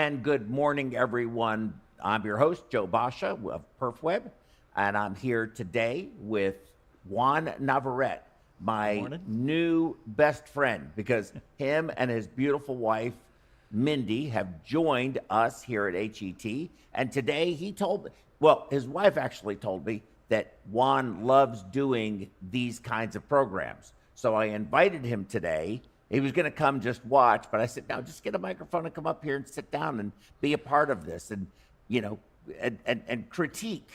And good morning, everyone. I'm your host, Joe Basha of PerfWeb, and I'm here today with Juan Navarette, my new best friend, because him and his beautiful wife, Mindy, have joined us here at HET. And today he told me, well, his wife actually told me that Juan loves doing these kinds of programs. So I invited him today. He was going to come just watch, but I said, no, just get a microphone and come up here and sit down and be a part of this and, you know, and critique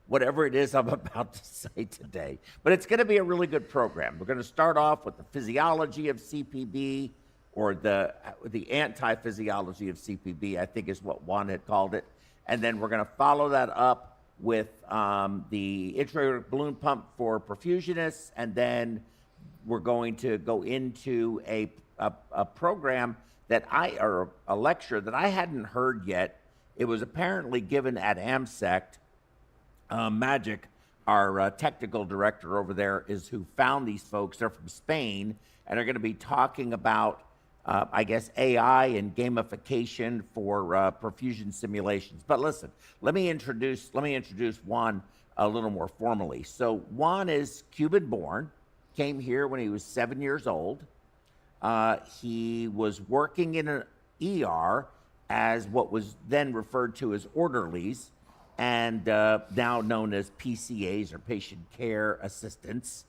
whatever it is I'm about to say today. But it's going to be a really good program. We're going to start off with the physiology of CPB, or the anti-physiology of CPB, I think is what Juan had called it. And then we're going to follow that up with the intra-aortic balloon pump for perfusionists, and then we're going to go into a program or a lecture that I hadn't heard yet. It was apparently given at AMSEC. Magic, our technical director over there, is who found these folks. They're from Spain, and they're going to be talking about, I guess, AI and gamification for perfusion simulations. But listen, let me introduce Juan a little more formally. So Juan is Cuban-born. Came here when he was 7 years old. He was working in an ER as what was then referred to as orderlies, and now known as PCAs, or patient care assistants.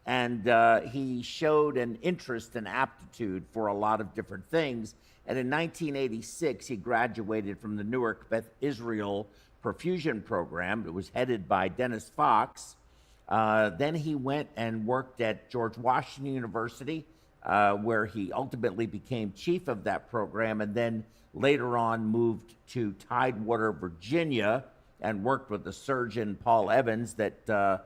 And he showed an interest and aptitude for a lot of different things. And in 1986, he graduated from the Newark Beth Israel Perfusion program. It was headed by Dennis Fox. Then he went and worked at George Washington University, where he ultimately became chief of that program, and then later on moved to Tidewater, Virginia, and worked with the surgeon, Paul Evans, that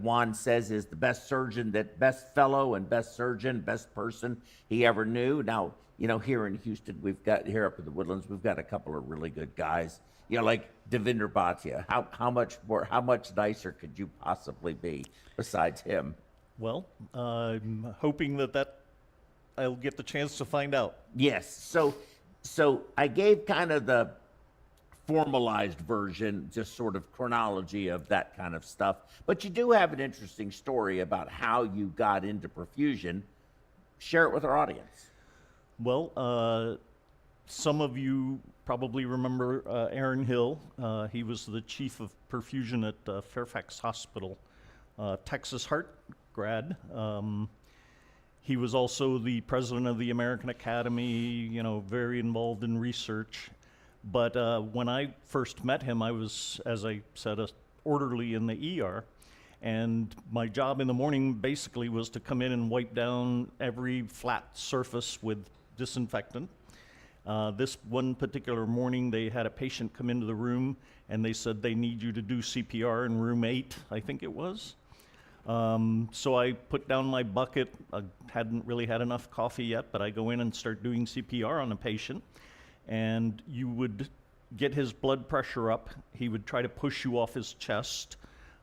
Juan says is the best surgeon, best fellow and best surgeon, best person he ever knew. Now, you know, here in Houston, here up in the Woodlands, we've got a couple of really good guys. You know, like Devinder Bhatia. How much nicer could you possibly be besides him? Well, I'm hoping that I'll get the chance to find out. Yes. So I gave kind of the formalized version, just sort of chronology of that kind of stuff. But you do have an interesting story about how you got into perfusion. Share it with our audience. Well, some of you probably remember Aaron Hill. He was the chief of perfusion at Fairfax Hospital, Texas Heart grad. He was also the president of the American Academy, you know, very involved in research. But when I first met him, I was, as I said, an orderly in the ER. And my job in the morning basically was to come in and wipe down every flat surface with disinfectant. This one particular morning, they had a patient come into the room, and they said they need you to do CPR in room 8, I think it was. So I put down my bucket. I hadn't really had enough coffee yet, but I go in and start doing CPR on a patient. And you would get his blood pressure up. He would try to push you off his chest,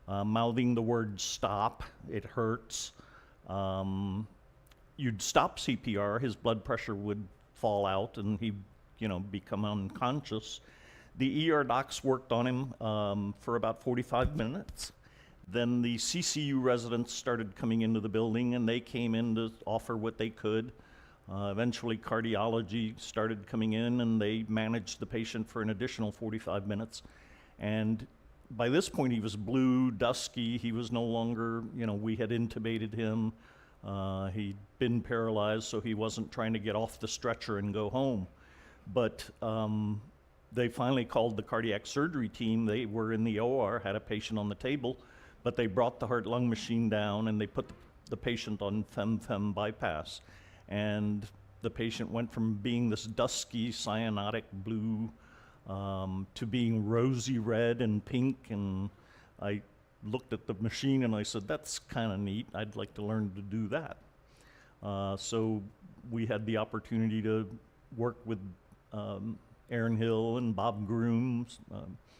mouthing the word stop, it hurts. You'd stop CPR, his blood pressure would fall out, and he'd, you know, become unconscious. The ER docs worked on him for about 45 minutes. Then the CCU residents started coming into the building, and they came in to offer what they could. Eventually, cardiology started coming in, and they managed the patient for an additional 45 minutes. And by this point, he was blue, dusky. He was no longer, you know, we had intubated him. He'd been paralyzed, so he wasn't trying to get off the stretcher and go home. But they finally called the cardiac surgery team. They were in the OR, had a patient on the table, but they brought the heart-lung machine down, and they put the patient on fem-fem bypass. And the patient went from being this dusky cyanotic blue to being rosy red and pink. And I looked at the machine and I said, that's kind of neat. I'd like to learn to do that. So we had the opportunity to work with Aaron Hill and Bob Groom.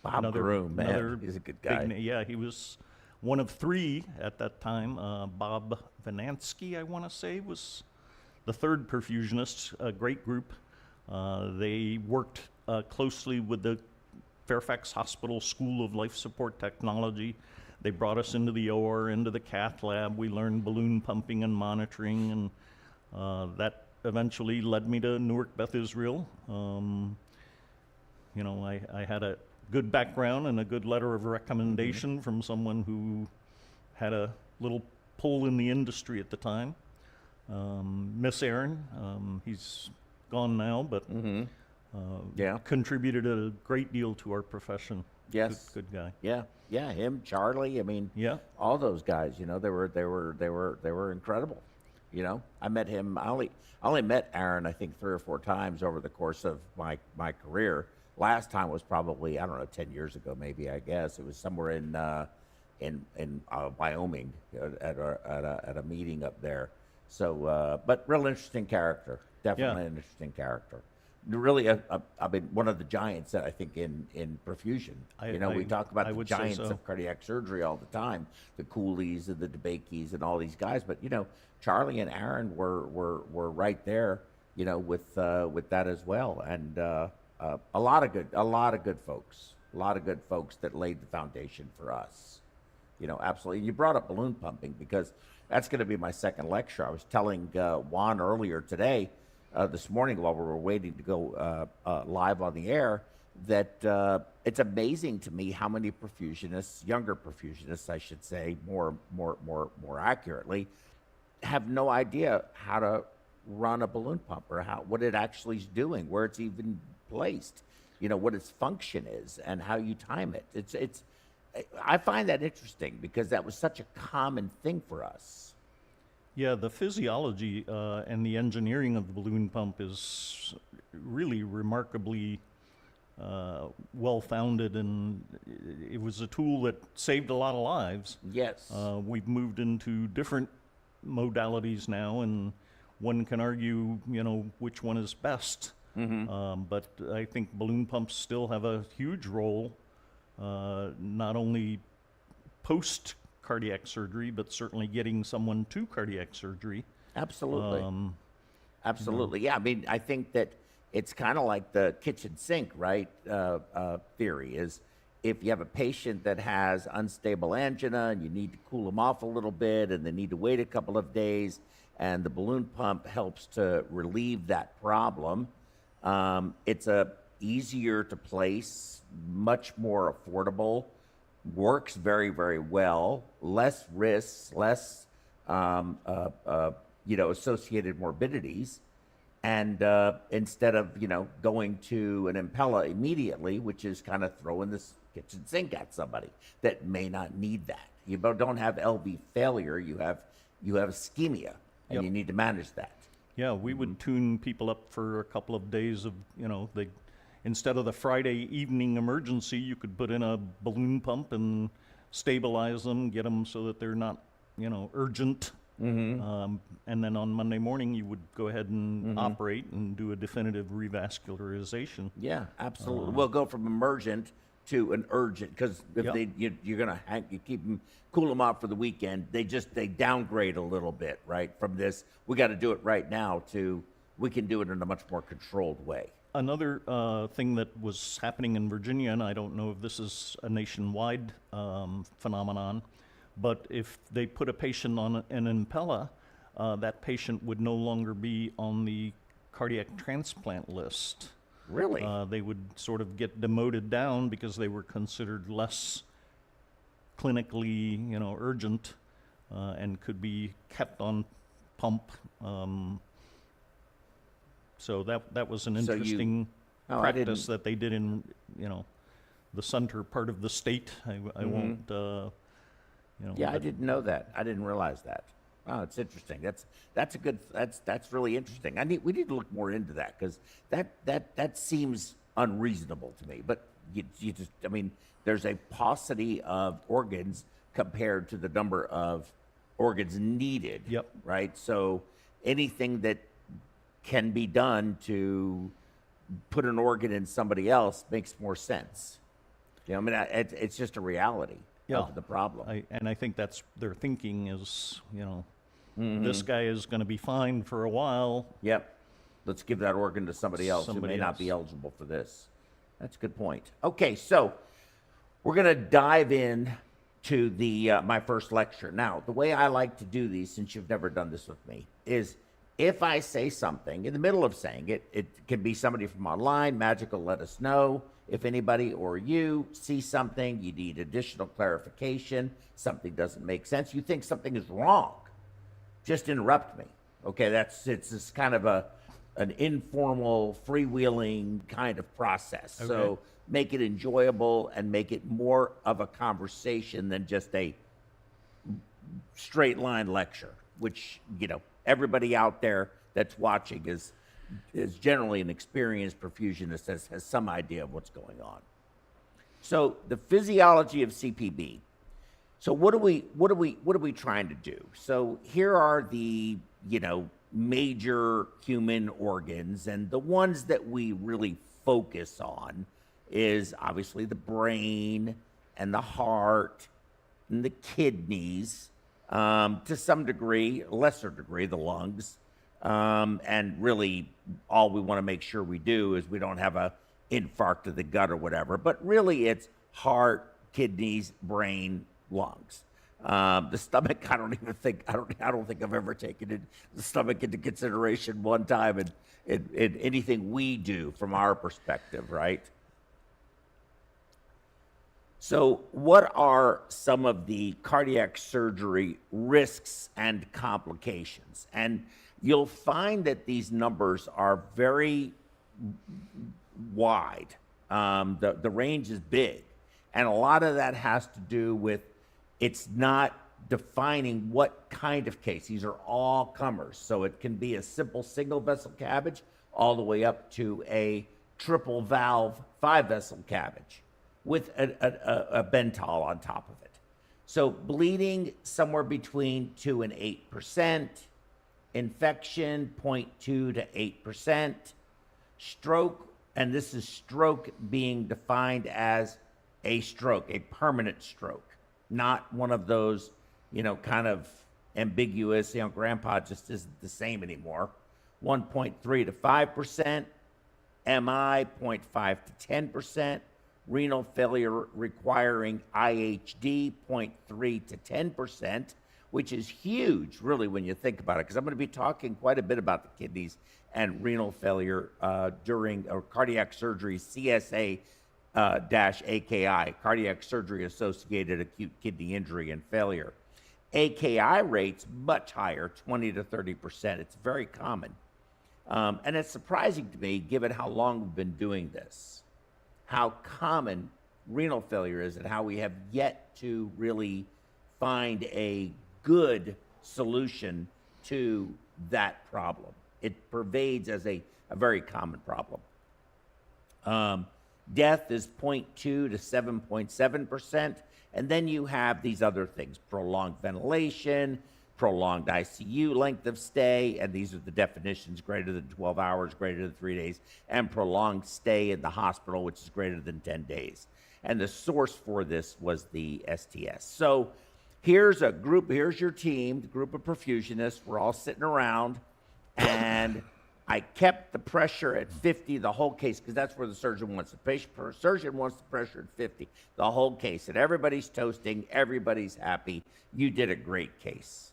Bob Groom, man, he's a good guy. Yeah, he was one of 3 at that time. Bob Vanansky, I want to say, was the third perfusionist, a great group. They worked closely with the Fairfax Hospital School of Life Support Technology. They brought us into the OR, into the cath lab. We learned balloon pumping and monitoring, and that eventually led me to Newark Beth Israel. You know, I had a good background and a good letter of recommendation from someone who had a little pull in the industry at the time. Miss Aaron, he's gone now, but contributed a great deal to our profession. Yes, good guy. Yeah, him, Charlie. I mean, all those guys. You know, they were incredible. You know, I met him. I only met Aaron, I think, 3 or 4 times over the course of my career. Last time was probably, I don't know, 10 years ago, maybe. I guess it was somewhere in Wyoming at a meeting up there. So, but real interesting character. Definitely an interesting character. Really, I mean, one of the giants, I think, in perfusion. We talk about the giants of cardiac surgery all the time, the Coolies and the DeBakey's and all these guys. But Charlie and Aaron were right there, with that as well. And a lot of good folks that laid the foundation for us. Absolutely. And you brought up balloon pumping because that's going to be my second lecture. I was telling Juan earlier today. This morning while we were waiting to go live on the air, that it's amazing to me how many perfusionists, younger perfusionists, I should say, more accurately, have no idea how to run a balloon pump or what it actually is doing, where it's even placed, what its function is, and how you time it. I find that interesting because that was such a common thing for us. Yeah, the physiology and the engineering of the balloon pump is really remarkably well-founded, and it was a tool that saved a lot of lives. Yes. We've moved into different modalities now, and one can argue, which one is best. But I think balloon pumps still have a huge role, not only post cardiac surgery, but certainly getting someone to cardiac surgery. Absolutely. Absolutely. Yeah. I mean, I think that it's kind of like the kitchen sink, right? Theory is if you have a patient that has unstable angina and you need to cool them off a little bit and they need to wait a couple of days, and the balloon pump helps to relieve that problem, it's easier to place, much more affordable, works very, very well, less risks, less associated morbidities, and instead of going to an Impella immediately, which is kind of throwing this kitchen sink at somebody that may not need that. You don't have LV failure, you have ischemia, and you need to manage that. Yeah, we would tune people up for a couple of days of instead of the Friday evening emergency, you could put in a balloon pump and stabilize them, get them so that they're not, urgent. And then on Monday morning, you would go ahead and operate and do a definitive revascularization. Yeah, absolutely. We'll go from emergent to an urgent, because if you're going to keep them, cool them off for the weekend, they downgrade a little bit, right? From this, we got to do it right now, to we can do it in a much more controlled way. Another thing that was happening in Virginia, and I don't know if this is a nationwide phenomenon, but if they put a patient on an Impella, that patient would no longer be on the cardiac transplant list. Really? They would sort of get demoted down because they were considered less clinically, urgent, and could be kept on pump. So that was an interesting practice that they did in the center part of the state. I won't Yeah, I didn't know that. I didn't realize that. Oh, it's interesting. That's really interesting. We need to look more into that, because that seems unreasonable to me. But you just, there's a paucity of organs compared to the number of organs needed. Yep. Right. So anything that can be done to put an organ in somebody else makes more sense. It's just a reality of the problem. I think that's their thinking is, this guy is going to be fine for a while. Yep. let's give that organ to somebody else who Somebody may not else. be eligible for this. That's a good point. Okay, so we're going to dive in to the my first lecture. Now, the way I like to do these, since you've never done this with me, is if I say something, in the middle of saying it, it can be somebody from online, Magical, let us know. If anybody or you see something, you need additional clarification, something doesn't make sense, you think something is wrong, just interrupt me. Okay, it's just kind of an informal, freewheeling kind of process. Okay. So make it enjoyable and make it more of a conversation than just a straight line lecture, which, you know, everybody out there that's watching is generally an experienced perfusionist, has some idea of what's going on. So the physiology of CPB. So what are we trying to do? So here are the, you know, major human organs, and the ones that we really focus on is obviously the brain and the heart and the kidneys, to some degree, lesser degree, the lungs. And really all we want to make sure we do is we don't have a infarct of the gut or whatever, but really it's heart, kidneys, brain, lungs. The stomach, I don't think I've ever taken the stomach into consideration one time in anything we do from our perspective, right? So what are some of the cardiac surgery risks and complications? And you'll find that these numbers are very wide. The range is big. And a lot of that has to do with it's not defining what kind of case. These are all comers. So it can be a simple single vessel CABG all the way up to a triple valve 5-vessel CABG with a Bental on top of it. So bleeding somewhere between 2 and 8%, infection 0.2 to 8%, stroke, and this is stroke being defined as a stroke, a permanent stroke, not one of those, you know, kind of ambiguous, you know, grandpa just isn't the same anymore. 1.3 to 5%, MI 0.5 to 10%, renal failure requiring IHD 0.3 to 10%, which is huge, really, when you think about it, because I'm going to be talking quite a bit about the kidneys and renal failure during a cardiac surgery, CSA AKI, cardiac surgery associated acute kidney injury and failure. AKI rates much higher, 20 to 30%. It's very common. And it's surprising to me, given how long we've been doing this, how common renal failure is and how we have yet to really find a good solution to that problem. It pervades as a very common problem. Death is 0.2 to 7.7%. And then you have these other things, prolonged ventilation, prolonged ICU length of stay, and these are the definitions, greater than 12 hours, greater than 3 days, and prolonged stay in the hospital, which is greater than 10 days. And the source for this was the STS. So here's a group, here's your team, the group of perfusionists. We're all sitting around, and I kept the pressure at 50 the whole case, because that's where the surgeon wants the surgeon wants the pressure at 50 the whole case, and everybody's toasting, everybody's happy. You did a great case.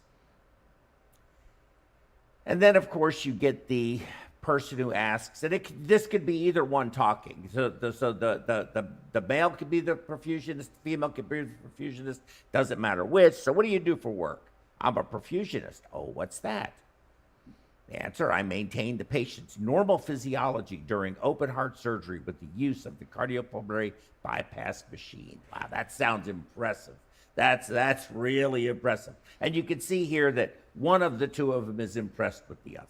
And then, of course, you get the person who asks, and this could be either one talking. So the male could be the perfusionist, the female could be the perfusionist, doesn't matter which. So what do you do for work? I'm a perfusionist. Oh, what's that? The answer, I maintain the patient's normal physiology during open heart surgery with the use of the cardiopulmonary bypass machine. Wow, that sounds impressive. That's really impressive. And you can see here that one of the two of them is impressed with the other.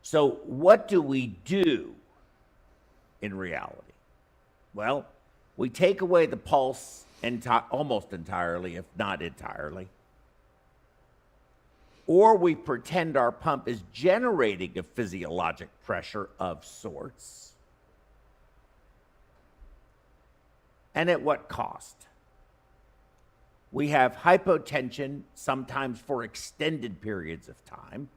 So what do we do in reality? Well, we take away the pulse almost entirely, if not entirely. Or we pretend our pump is generating a physiologic pressure of sorts. And at what cost? We have hypotension, sometimes for extended periods of time.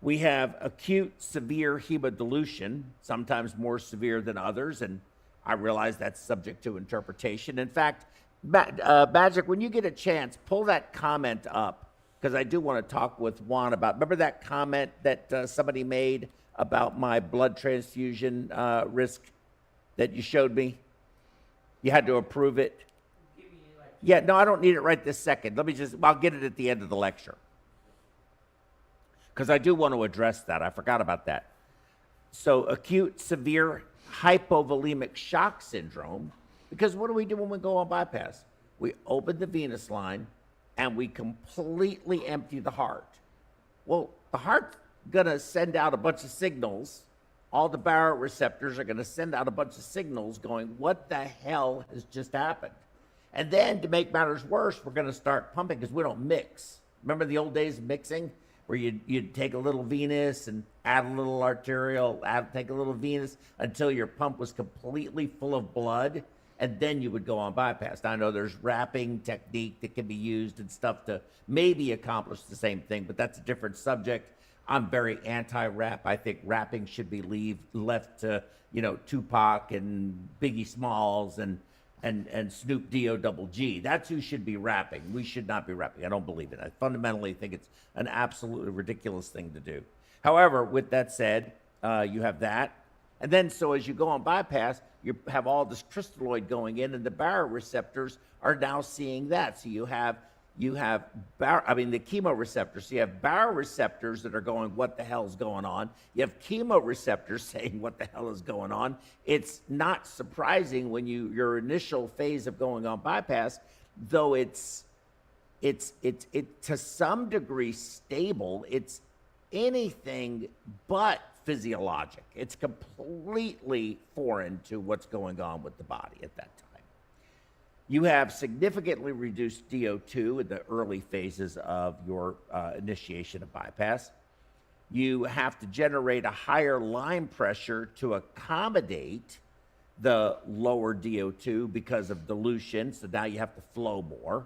We have acute severe hemodilution, sometimes more severe than others, and I realize that's subject to interpretation. In fact, Magic, when you get a chance, pull that comment up, because I do want to talk with Juan about, remember that comment that somebody made about my blood transfusion risk that you showed me? You had to approve it. Yeah, no, I don't need it right this second. I'll get it at the end of the lecture. Because I do want to address that. I forgot about that. So acute severe hypovolemic shock syndrome, because what do we do when we go on bypass? We open the venous line and we completely empty the heart. Well, the heart's gonna send out a bunch of signals. All the baroreceptors are gonna send out a bunch of signals going, what the hell has just happened? And then to make matters worse, we're gonna start pumping because we don't mix. Remember the old days of mixing? Where you'd take a little venous and add a little arterial, take a little venous until your pump was completely full of blood, and then you would go on bypass. Now, I know there's wrapping technique that can be used and stuff to maybe accomplish the same thing, but that's a different subject. I'm very anti-wrap. I think wrapping should be left to, Tupac and Biggie Smalls and Snoop D-O double G. That's who should be rapping. We should not be rapping. I don't believe it. I fundamentally think it's an absolutely ridiculous thing to do. However, with that said, you have that. And then, so as you go on bypass, you have all this crystalloid going in, and the baroreceptors are now seeing that. So you have the chemoreceptors. So you have baroreceptors that are going, what the hell's going on? You have chemoreceptors saying, what the hell is going on? It's not surprising when your initial phase of going on bypass, though it's to some degree stable, it's anything but physiologic. It's completely foreign to what's going on with the body at that time. You have significantly reduced DO2 in the early phases of your initiation of bypass. You have to generate a higher line pressure to accommodate the lower DO2 because of dilution, so now you have to flow more.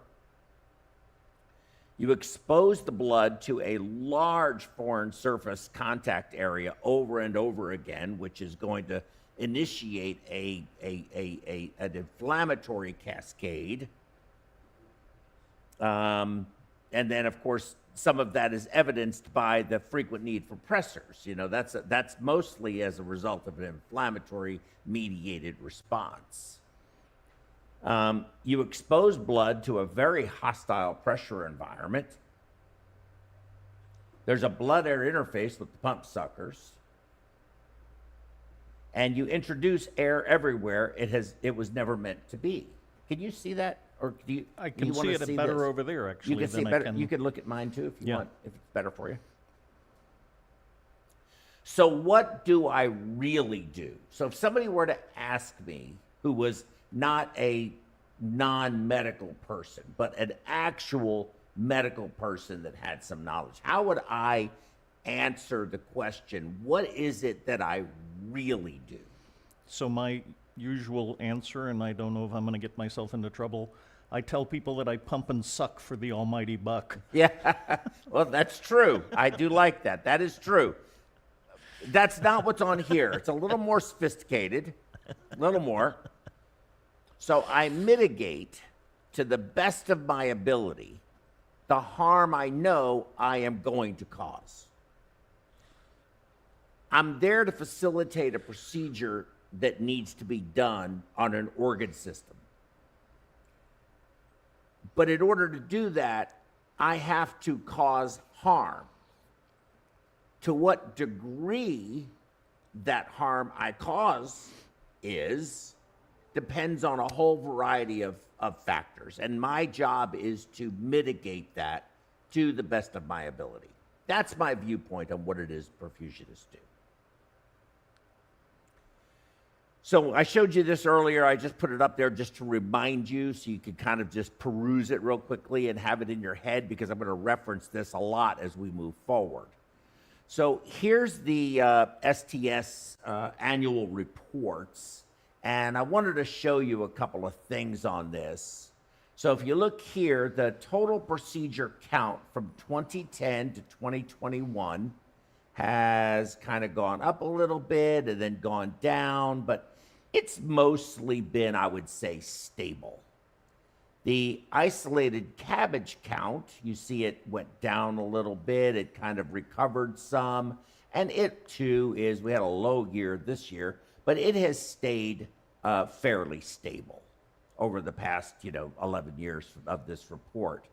You expose the blood to a large foreign surface contact area over and over again, which is going to initiate an inflammatory cascade. And then, of course, some of that is evidenced by the frequent need for pressors. That's mostly as a result of an inflammatory mediated response. You expose blood to a very hostile pressure environment. There's a blood-air interface with the pump suckers. And you introduce air everywhere it was never meant to be. Can you see that? Or I can see it better over there, actually. You can see better. You can look at mine too if you want, if it's better for you. So what do I really do? So if somebody were to ask me, who was not a non-medical person, but an actual medical person that had some knowledge, how would I answer the question, what is it that I really do? So my usual answer, and I don't know if I'm going to get myself into trouble, I tell people that I pump and suck for the almighty buck. Yeah, well, that's true. I do like that. That is true. That's not what's on here. It's a little more sophisticated, a little more. So I mitigate to the best of my ability the harm I know I am going to cause. I'm there to facilitate a procedure that needs to be done on an organ system. But in order to do that, I have to cause harm. To what degree that harm I cause depends on a whole variety of factors. And my job is to mitigate that to the best of my ability. That's my viewpoint on what it is perfusionists do. So I showed you this earlier. I just put it up there just to remind you so you could kind of just peruse it real quickly and have it in your head, because I'm going to reference this a lot as we move forward. So here's the STS annual reports, and I wanted to show you a couple of things on this. So if you look here, the total procedure count from 2010 to 2021, has kind of gone up a little bit and then gone down, but it's mostly been, I would say, stable. The isolated cabbage count, you see it went down a little bit, it kind of recovered some, and it too is, we had a low year this year, but it has stayed fairly stable over the past, 11 years of this report.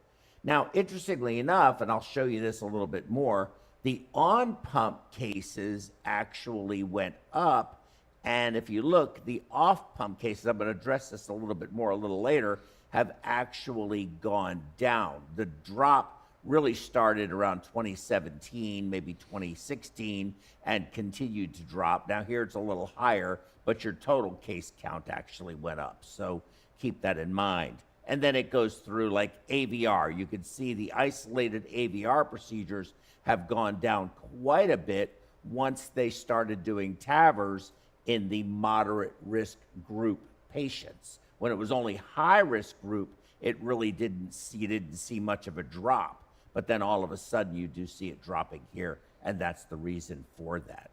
Now, interestingly enough, and I'll show you this a little bit more, the on-pump cases actually went up, and if you look, the off-pump cases, I'm going to address this a little bit more a little later, have actually gone down. The drop really started around 2017, maybe 2016, and continued to drop. Now here it's a little higher, but your total case count actually went up. So keep that in mind. And then it goes through like AVR. You can see the isolated AVR procedures have gone down quite a bit once they started doing TAVRs in the moderate risk group patients. When it was only high risk group, it really didn't see much of a drop. But then all of a sudden you do see it dropping here, and that's the reason for that.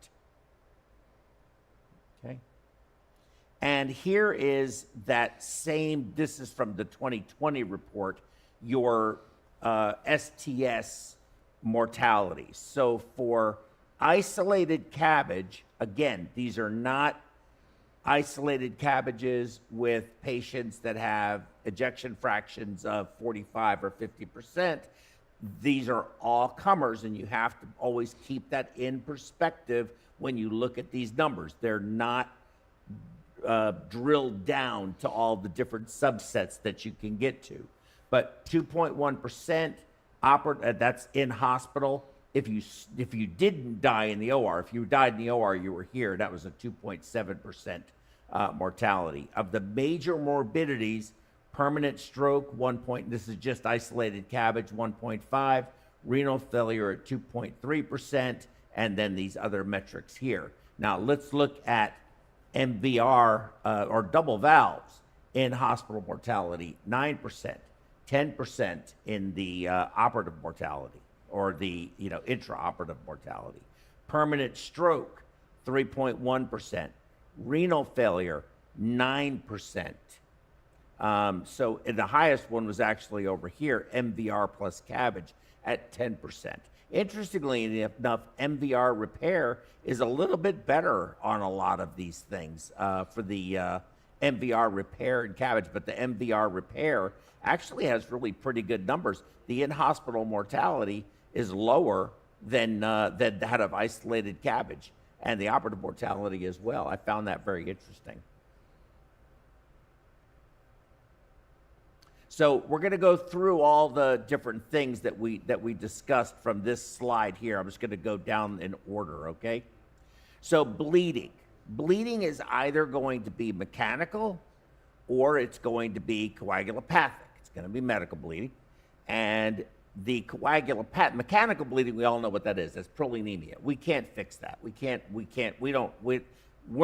Okay. And here is that same, this is from the 2020 report, your STS mortality. So for isolated cabbage, again, these are not isolated cabbages with patients that have ejection fractions of 45 or 50%. These are all comers, and you have to always keep that in perspective when you look at these numbers. They're not drilled down to all the different subsets that you can get to. But 2.1% that's in hospital. If you didn't die in the OR, if you died in the OR, you were here, that was a 2.7% mortality. Of the major morbidities, permanent stroke, this is just isolated cabbage, 1.5, renal failure at 2.3%, and then these other metrics here. Now let's look at MVR or double valves in hospital mortality, 9%, 10% in the operative mortality, or the intraoperative mortality. Permanent stroke, 3.1%. Renal failure, 9%. So the highest one was actually over here, MVR plus cabbage at 10%. Interestingly enough, MVR repair is a little bit better on a lot of these things for the MVR repair and cabbage, but the MVR repair actually has really pretty good numbers. The in-hospital mortality is lower than that of isolated cabbage, and the operative mortality as well. I found that very interesting. So we're going to go through all the different things that we discussed from this slide here. I'm just going to go down in order, okay? So bleeding. Bleeding is either going to be mechanical or it's going to be coagulopathic. It's going to be medical bleeding. And the mechanical bleeding, we all know what that is. That's prolinemia. We can't fix that. We're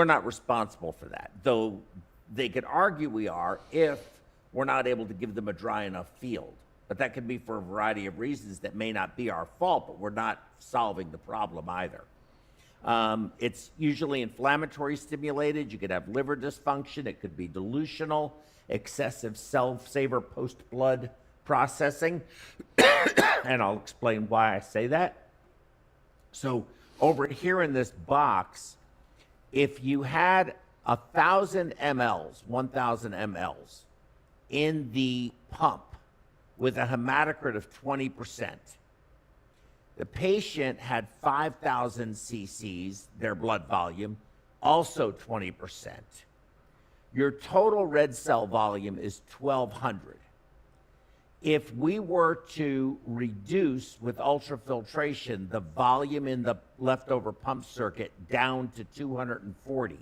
not responsible for that. Though they could argue we are if we're not able to give them a dry enough field. But that could be for a variety of reasons that may not be our fault, but we're not solving the problem either. It's usually inflammatory stimulated. You could have liver dysfunction. It could be dilutional, excessive self-saver post-blood processing. And I'll explain why I say that. So over here in this box, if you had 1,000 mLs, 1,000 mLs in the pump with a hematocrit of 20%, the patient had 5,000 cc's, their blood volume, also 20%. Your total red cell volume is 1,200. If we were to reduce with ultrafiltration the volume in the leftover pump circuit down to 240,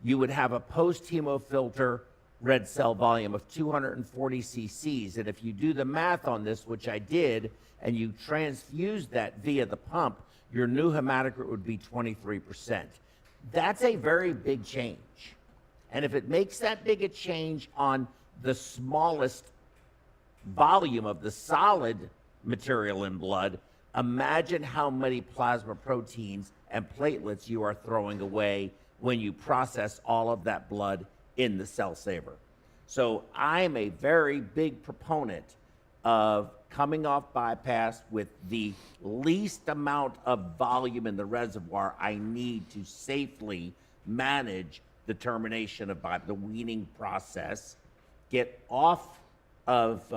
you would have a post-hemofilter red cell volume of 240 cc's. And if you do the math on this, which I did, and you transfuse that via the pump, your new hematocrit would be 23%. That's a very big change. And if it makes that big a change on the smallest volume of the solid material in blood, Imagine how many plasma proteins and platelets you are throwing away when you process all of that blood in the cell saver. So I'm a very big proponent of coming off bypass with the least amount of volume in the reservoir I need to safely manage the termination of the weaning process, get off of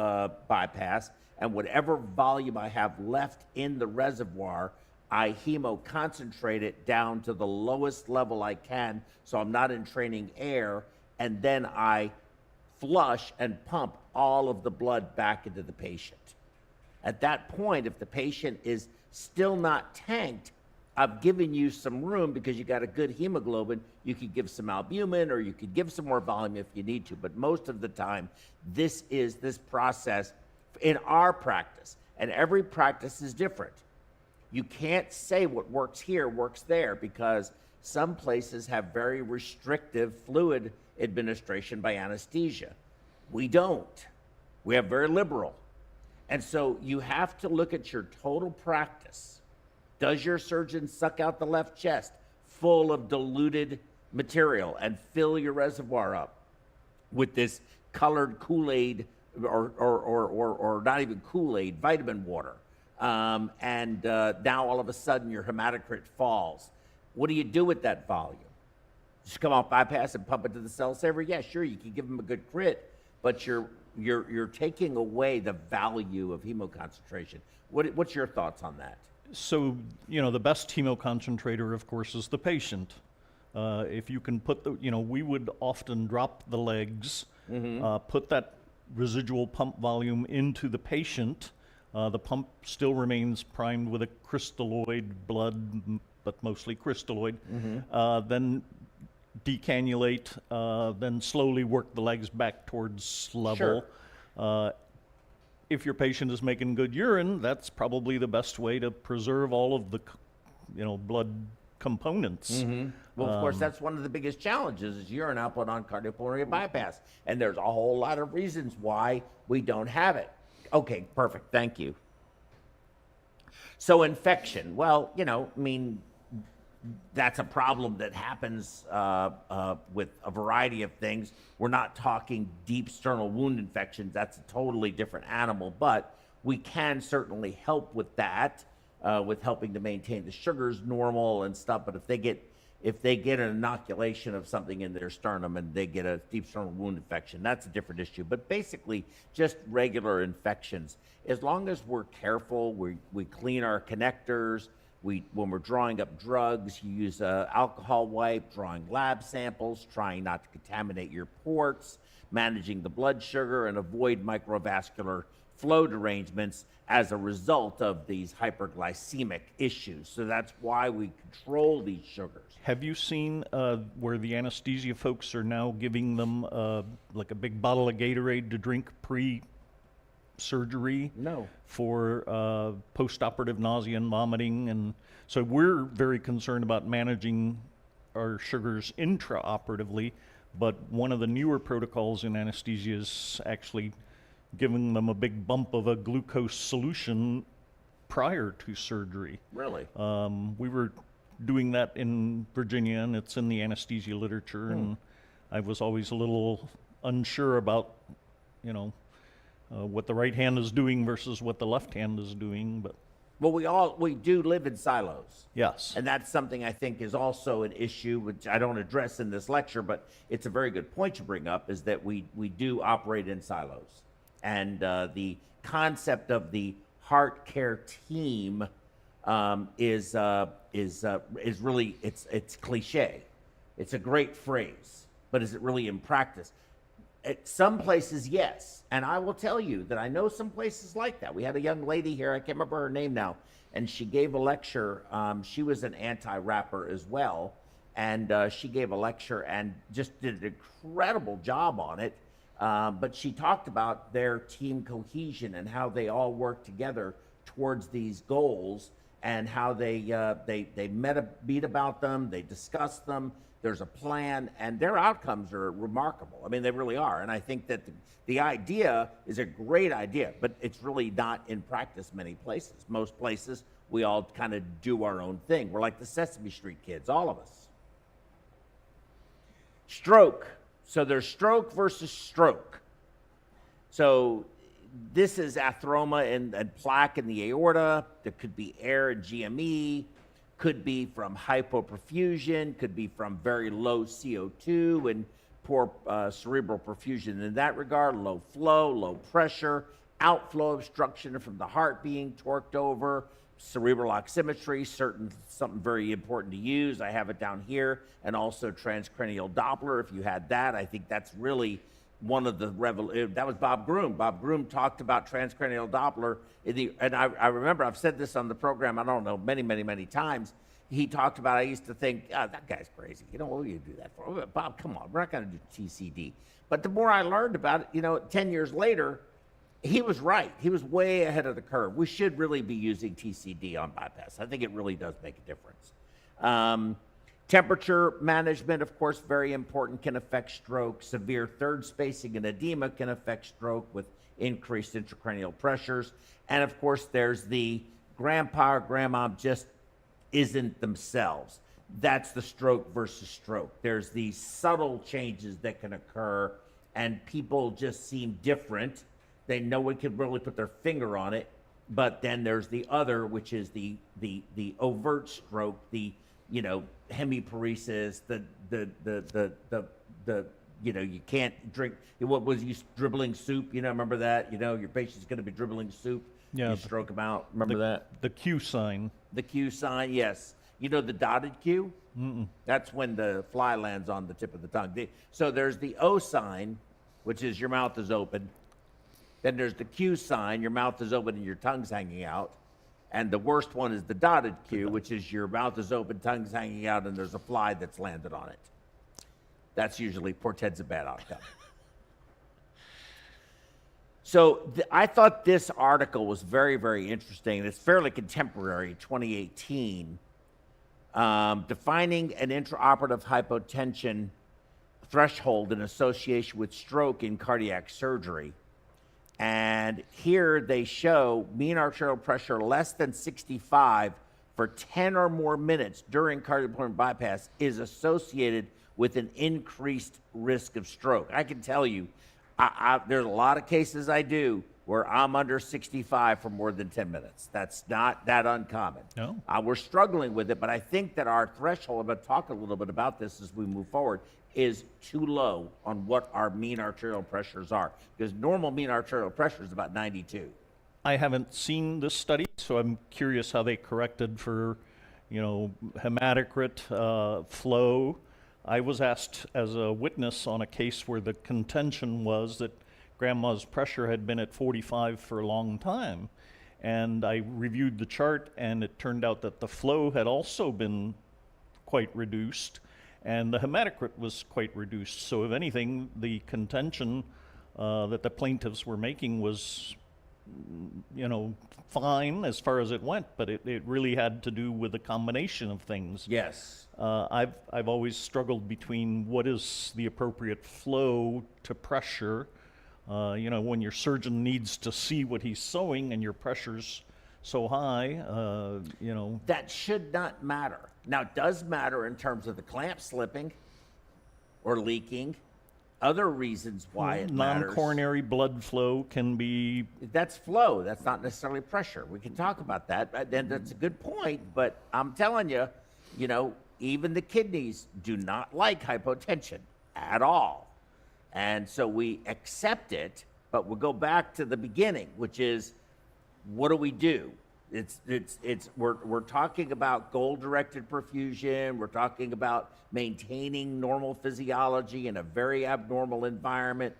bypass, and whatever volume I have left in the reservoir, I hemoconcentrate it down to the lowest level I can so I'm not entraining air, and then I flush and pump all of the blood back into the patient. At that point, if the patient is still not tanked, I've given you some room because you got a good hemoglobin. You could give some albumin or you could give some more volume if you need to. But most of the time, this process in our practice, and every practice is different. You can't say what works here works there because some places have very restrictive fluid administration by anesthesia. We don't. We have very liberal. And so you have to look at your total practice. Does your surgeon suck out the left chest full of diluted material and fill your reservoir up with this colored Kool-Aid or not even Kool-Aid, vitamin water? And now all of a sudden your hematocrit falls. What do you do with that volume? Just come off bypass and pump it to the cell saver? Yeah, sure, you can give them a good crit, but you're taking away the value of hemoconcentration. What's your thoughts on that? So, the best hemoconcentrator, of course, is the patient. If you can put we would often drop the legs, put that residual pump volume into the patient. The pump still remains primed with a crystalloid blood, but mostly crystalloid. Then decannulate, then slowly work the legs back towards level. Sure. If your patient is making good urine, that's probably the best way to preserve all of the, blood components. Well, of course, that's one of the biggest challenges is urine output on cardiopulmonary bypass. And there's a whole lot of reasons why we don't have it. Okay, perfect. Thank you. So infection, well, that's a problem that happens with a variety of things. We're not talking deep sternal wound infections. That's a totally different animal, but we can certainly help with that, with helping to maintain the sugars normal and stuff. But if they get an inoculation of something in their sternum and they get a deep sternal wound infection, that's a different issue. But basically, just regular infections. As long as we're careful, we clean our connectors. When we're drawing up drugs, you use an alcohol wipe, drawing lab samples, trying not to contaminate your ports, managing the blood sugar, and avoid microvascular flow derangements as a result of these hyperglycemic issues. So that's why we control these sugars. Have you seen where the anesthesia folks are now giving them like a big bottle of Gatorade to drink pre-surgery? No. For post-operative nausea and vomiting, and so we're very concerned about managing our sugars intraoperatively, but one of the newer protocols in anesthesia is actually giving them a big bump of a glucose solution prior to surgery. Really? We were doing that in Virginia, and it's in the anesthesia literature, and I was always a little unsure about, what the right hand is doing versus what the left hand is doing, but. Well, we do live in silos. Yes. And that's something I think is also an issue, which I don't address in this lecture, but it's a very good point to bring up, is that we do operate in silos. And the concept of the heart care team is really, it's cliche. It's a great phrase, but is it really in practice? At some places, yes. And I will tell you that I know some places like that. We had a young lady here, I can't remember her name now, and she gave a lecture. She was an anti-rapper as well. And she gave a lecture and just did an incredible job on it. But she talked about their team cohesion and how they all work together towards these goals and how they meet about them, they discuss them, there's a plan, and their outcomes are remarkable. I mean, they really are. And I think that the idea is a great idea, but it's really not in practice many places. Most places, we all kind of do our own thing. We're like the Sesame Street kids, all of us. Stroke. So there's stroke versus stroke. So this is atheroma and plaque in the aorta. There could be air and GME. Could be from hypoperfusion, could be from very low CO2 and poor cerebral perfusion in that regard, low flow, low pressure, outflow obstruction from the heart being torqued over, cerebral oximetry, something very important to use. I have it down here, and also transcranial Doppler. If you had that, I think that's really one of the that was Bob Groom. Bob Groom talked about transcranial Doppler and I remember I've said this on the program, I don't know, many times. He talked about, I used to think, that guy's crazy. You know, what do you do that for? Bob, come on, we're not going to do TCD. But the more I learned about it, 10 years later, he was right. He was way ahead of the curve. We should really be using TCD on bypass. I think it really does make a difference. Temperature management, of course, very important, can affect stroke. Severe third spacing and edema can affect stroke with increased intracranial pressures. And of course, there's the grandpa or grandma just isn't themselves. That's the stroke versus stroke. There's these subtle changes that can occur, and people just seem different. They no one can really put their finger on it. But then there's the other, which is the overt stroke, the hemiparesis, you can't drink. What was you dribbling soup? Remember that? Your patient's going to be dribbling soup. Yeah. You stroke them out. Remember that? The Q sign. The Q sign, yes. You know the dotted Q? Mm-mm. That's when the fly lands on the tip of the tongue. So there's the O sign, which is your mouth is open. Then there's the Q sign, your mouth is open and your tongue's hanging out. And the worst one is the dotted Q, which is your mouth is open, tongue's hanging out, and there's a fly that's landed on it. That's usually portends a bad outcome. So I thought this article was very, very interesting. It's fairly contemporary, 2018, defining an intraoperative hypotension threshold in association with stroke in cardiac surgery. And here they show mean arterial pressure less than 65 for 10 or more minutes during cardiopulmonary bypass is associated with an increased risk of stroke. I can tell you, there's a lot of cases I do where I'm under 65 for more than 10 minutes. That's not that uncommon. No. We're struggling with it, but I think that our threshold, I'm going to talk a little bit about this as we move forward, is too low on what our mean arterial pressures are. Because normal mean arterial pressure is about 92. I haven't seen this study, so I'm curious how they corrected for, hematocrit, flow. I was asked as a witness on a case where the contention was that grandma's pressure had been at 45 for a long time. And I reviewed the chart, and it turned out that the flow had also been quite reduced, and the hematocrit was quite reduced. So if anything, the contention that the plaintiffs were making was, fine as far as it went, but it really had to do with a combination of things. Yes. I've always struggled between what is the appropriate flow to pressure. When your surgeon needs to see what he's sewing and your pressure's so high, That should not matter. Now, it does matter in terms of the clamp slipping or leaking. Other reasons why it matters. non-coronary blood flow can be... That's flow. That's not necessarily pressure. We can talk about that. And that's a good point. But I'm telling you, even the kidneys do not like hypotension at all. And so we accept it, but we'll go back to the beginning, which is, what do we do? We're talking about goal-directed perfusion. We're talking about maintaining normal physiology in a very abnormal environment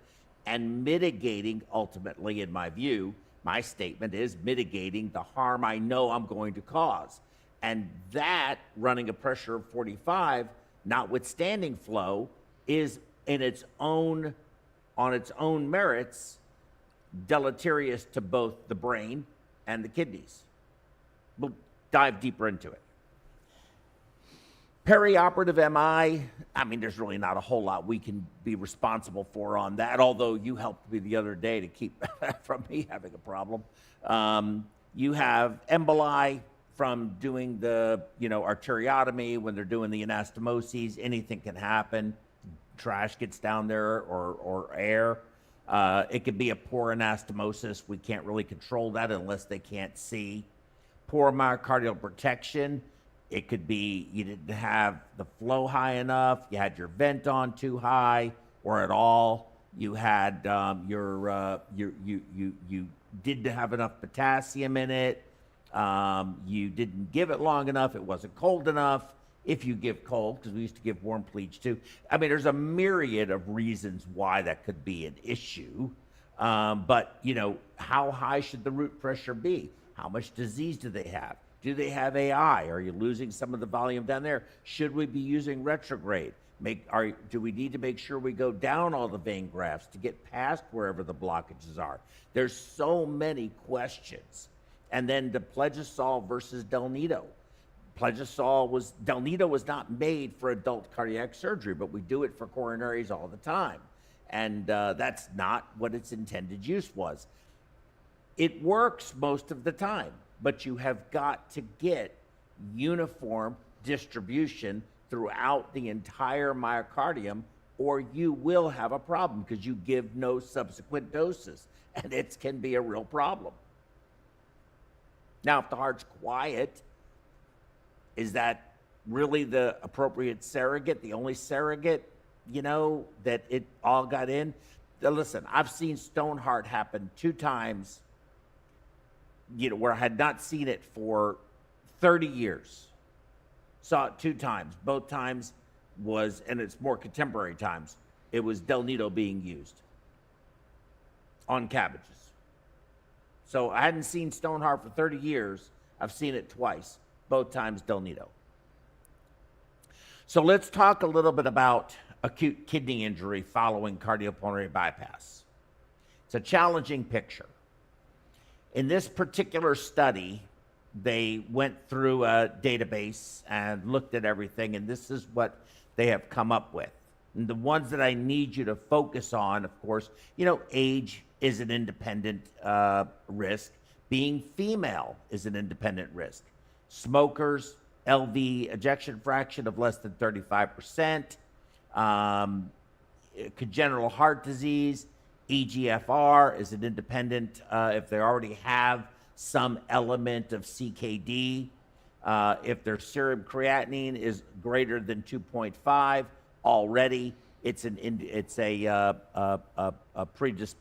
and mitigating, ultimately, in my view, my statement is mitigating the harm I know I'm going to cause. And that, running a pressure of 45, notwithstanding flow, is on its own merits, deleterious to both the brain and the kidneys. We'll dive deeper into it. Perioperative MI, I mean, there's really not a whole lot we can be responsible for on that, although you helped me the other day to keep from me having a problem. You have emboli from doing the, arteriotomy when they're doing the anastomoses. Anything can happen. Trash gets down there or air. It could be a poor anastomosis. We can't really control that unless they can't see. Poor myocardial protection. It could be you didn't have the flow high enough, you had your vent on too high or at all, you had you didn't have enough potassium in it, you didn't give it long enough, it wasn't cold enough. If you give cold, because we used to give warm bleach too. I mean, there's a myriad of reasons why that could be an issue. But, how high should the root pressure be? How much disease do they have? Do they have AI? Are you losing some of the volume down there? Should we be using retrograde? Do we need to make sure we go down all the vein grafts to get past wherever the blockages are? There's so many questions. And then the Pulsatile versus Delnito. Delnito was not made for adult cardiac surgery, but we do it for coronaries all the time. And that's not what its intended use was. It works most of the time, but you have got to get uniform distribution throughout the entire myocardium, or you will have a problem because you give no subsequent doses, and it can be a real problem. Now, if the heart's quiet, is that really the appropriate surrogate, the only surrogate, that it all got in? Now, listen, I've seen stone heart happen 2 times, where I had not seen it for 30 years. Saw it 2 times. Both times and it's more contemporary times, it was Delnito being used on cabbages. So I hadn't seen stone heart for 30 years. I've seen it twice, both times Delnito. So let's talk a little bit about acute kidney injury following cardiopulmonary bypass. It's a challenging picture. In this particular study, they went through a database and looked at everything, and this is what they have come up with. And the ones that I need you to focus on, of course, age is an independent risk. Being female is an independent risk. Smokers, LV ejection fraction of less than 35%, congenital heart disease, EGFR is an independent if they already have some element of CKD. If their serum creatinine is greater than 2.5 already,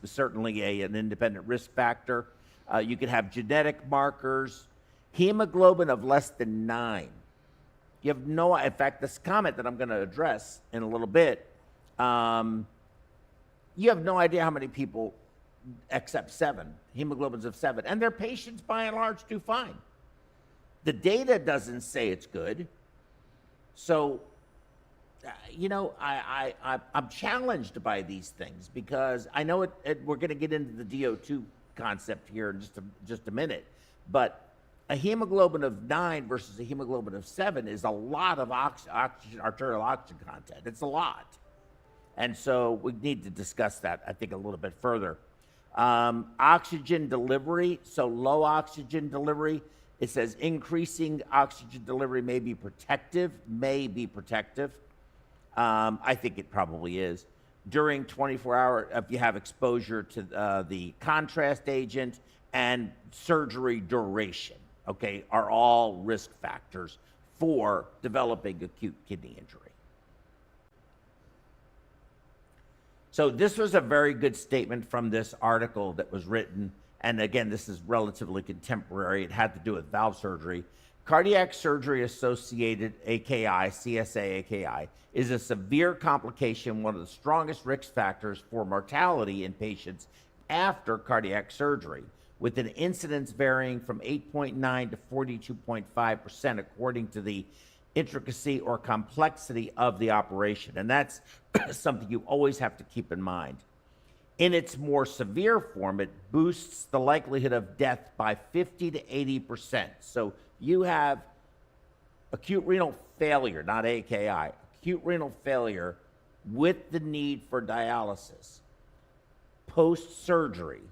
certainly an independent risk factor. You could have genetic markers, hemoglobin of less than 9. You have in fact, this comment that I'm going to address in a little bit, you have no idea how many people accept 7, hemoglobins of 7, and their patients by and large do fine. The data doesn't say it's good. So, I'm challenged by these things because I know we're going to get into the DO2 concept here in just a minute, but a hemoglobin of 9 versus a hemoglobin of 7 is a lot of arterial oxygen content. It's a lot. And so we need to discuss that, I think, a little bit further. Oxygen delivery, so low oxygen delivery, it says increasing oxygen delivery may be protective. I think it probably is. During 24 hours, if you have exposure to the contrast agent and surgery duration, okay, are all risk factors for developing acute kidney injury. So this was a very good statement from this article that was written, and again, this is relatively contemporary. It had to do with valve surgery. Cardiac surgery associated AKI, CSA AKI, is a severe complication, one of the strongest risk factors for mortality in patients after cardiac surgery, with an incidence varying from 8.9 to 42.5% according to the intricacy or complexity of the operation. And that's something you always have to keep in mind. In its more severe form, it boosts the likelihood of death by 50 to 80%. So you have acute renal failure, not AKI, acute renal failure with the need for dialysis post-surgery,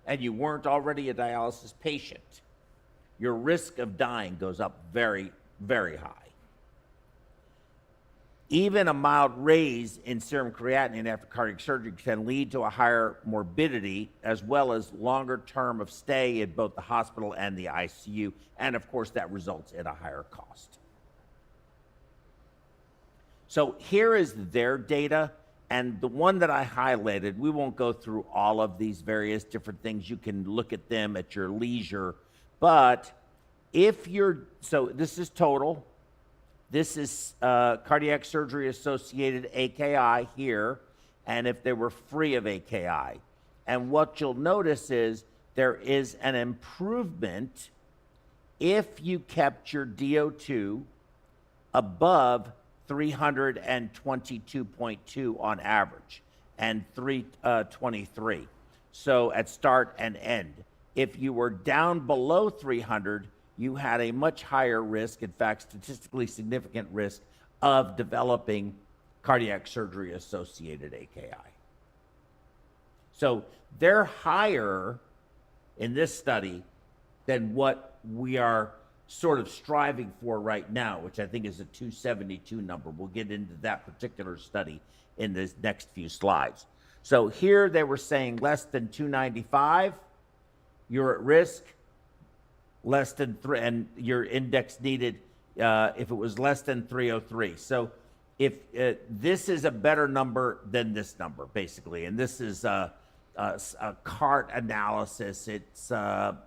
and you weren't already a dialysis patient, your risk of dying goes up very, very high. Even a mild raise in serum creatinine after cardiac surgery can lead to a higher morbidity, as well as longer term of stay in both the hospital and the ICU, and of course that results in a higher cost. So here is their data, and the one that I highlighted, we won't go through all of these various different things. You can look at them at your leisure, but if you're, so this is total. This is cardiac surgery associated AKI here, and if they were free of AKI. And what you'll notice is there is an improvement if you kept your DO2 above 322.2 on average and 323. So at start and end. If you were down below 300, you had a much higher risk, in fact, statistically significant risk of developing cardiac surgery associated AKI. So they're higher in this study than what we are sort of striving for right now, which I think is a 272 number. We'll get into that particular study in the next few slides. So here they were saying less than 295, you're at risk. Less than 3, and your index needed if it was less than 303. So if this is a better number than this number, basically, and this is a CART analysis. It's a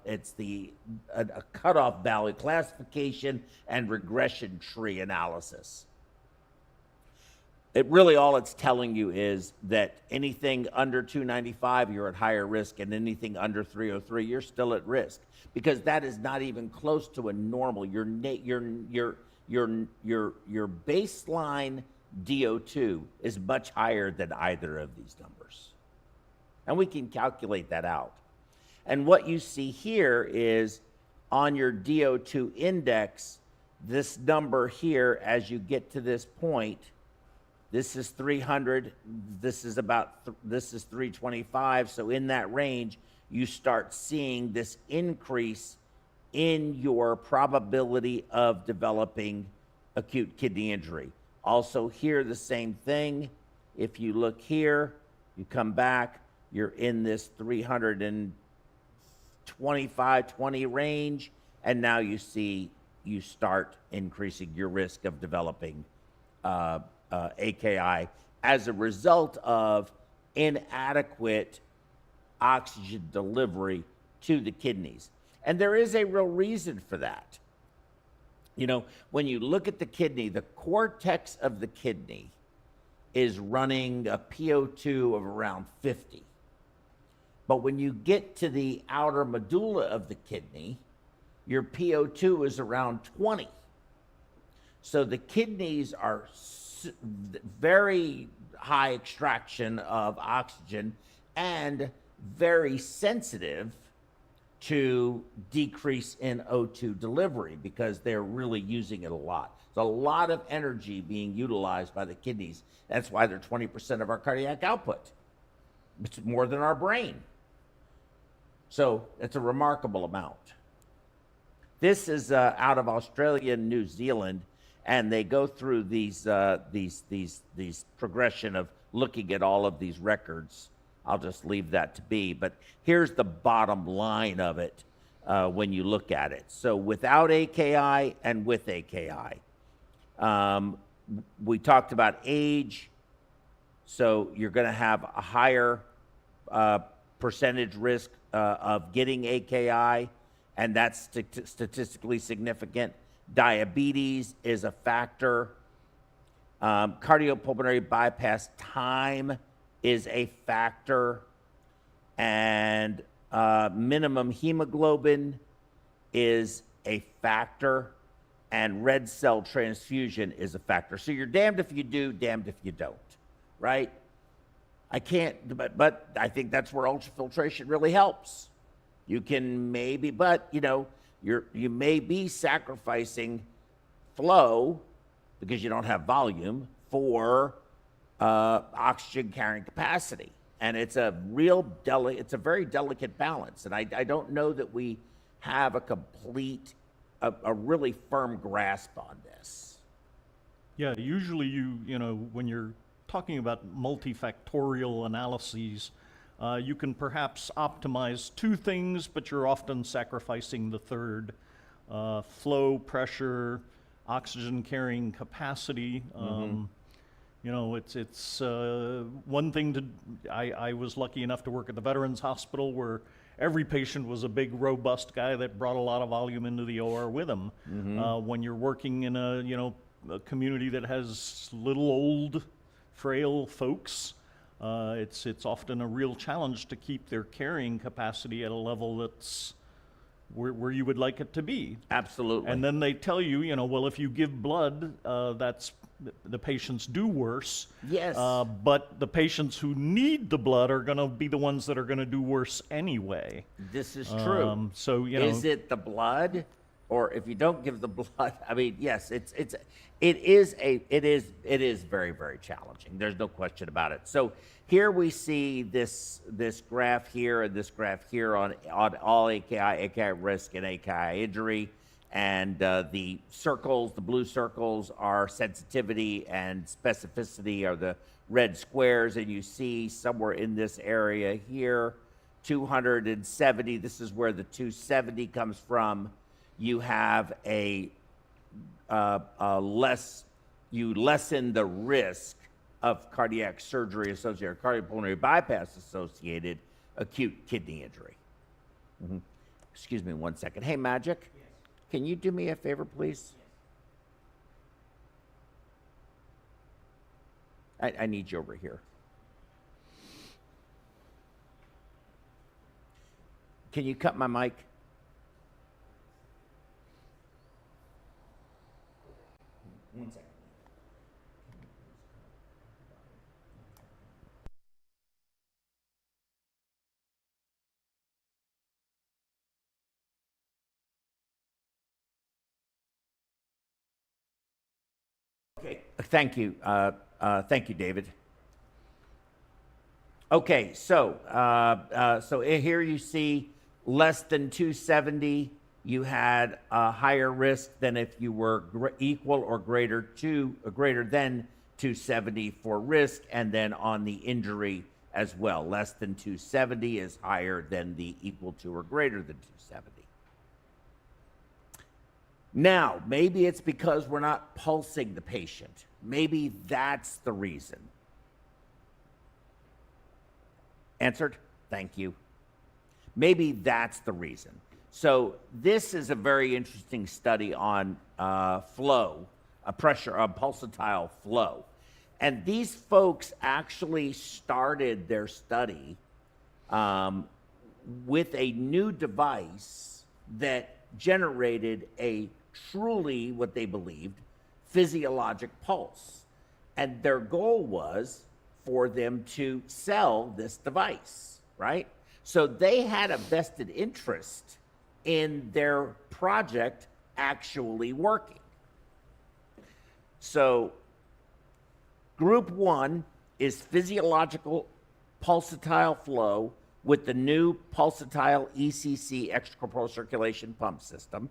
cutoff value classification and regression tree analysis. It really, all it's telling you is that anything under 295, you're at higher risk, and anything under 303, you're still at risk, because that is not even close to a normal. Your baseline DO2 is much higher than either of these numbers, and we can calculate that out. And what you see here is on your DO2 index, this number here, as you get to this point. This is 300, this is 325, so in that range, you start seeing this increase in your probability of developing acute kidney injury. Also here, the same thing. If you look here, you come back, you're in this 325, 20 range, and now you see you start increasing your risk of developing AKI as a result of inadequate oxygen delivery to the kidneys. And there is a real reason for that. You know, when you look at the kidney, the cortex of the kidney is running a PO2 of around 50. But when you get to the outer medulla of the kidney, your PO2 is around 20. So the kidneys are very high extraction of oxygen and very sensitive to decrease in O2 delivery because they're really using it a lot. There's a lot of energy being utilized by the kidneys. That's why they're 20% of our cardiac output. It's more than our brain. So it's a remarkable amount. This is out of Australia and New Zealand, and they go through these progression of looking at all of these records. I'll just leave that to be, but here's the bottom line of it when you look at it. So without AKI and with AKI, we talked about age, so you're going to have a higher percentage risk of getting AKI, and that's statistically significant. Diabetes is a factor. Cardiopulmonary bypass time is a factor. And minimum hemoglobin is a factor. And red cell transfusion is a factor. So you're damned if you do, damned if you don't, right? I can't, but I think that's where ultrafiltration really helps. You can maybe, but you know, you may be sacrificing flow, because you don't have volume, for oxygen carrying capacity. And it's a it's a very delicate balance. And I don't know that we have a really firm grasp on this. Yeah, usually you know, when you're talking about multifactorial analyses, you can perhaps optimize two things, but you're often sacrificing the third. Flow, pressure, oxygen carrying capacity. You know, it's one thing to, I was lucky enough to work at the Veterans Hospital where every patient was a big, robust guy that brought a lot of volume into the OR with him. When you're working in a community that has little old, frail folks, it's often a real challenge to keep their carrying capacity at a level that's where you would like it to be. Absolutely. And then they tell you, you know, well, if you give blood, the patients do worse. Yes. But the patients who need the blood are going to be the ones that are going to do worse anyway. This is true. So, you know, is it the blood, or if you don't give the blood? I mean, yes, it is very, very challenging. There's no question about it. So here we see this graph here and this graph here on all AKI risk and AKI injury. And the circles, the blue circles, are sensitivity, and specificity are the red squares. And you see somewhere in this area here, 270, this is where the 270 comes from. You have you lessen the risk of cardiac surgery associated, cardiopulmonary bypass associated acute kidney injury. Excuse me 1 second. Hey, Magic. Can you do me a favor, please? I need you over here. Can you cut my mic? One second. Okay, thank you. Thank you, David. Okay, so here you see less than 270, you had a higher risk than if you were equal or greater than 270 for risk, and then on the injury as well. Less than 270 is higher than the equal to or greater than 270. Now, maybe it's because we're not pulsing the patient. Maybe that's the reason. Answered? Thank you. Maybe that's the reason. So this is a very interesting study on flow, pulsatile flow. And these folks actually started their study with a new device that generated a truly, what they believed, physiologic pulse. And their goal was for them to sell this device, right? So they had a vested interest in their project actually working. So group one is physiological pulsatile flow with the new Pulsatile ECC extracorporeal circulation pump system.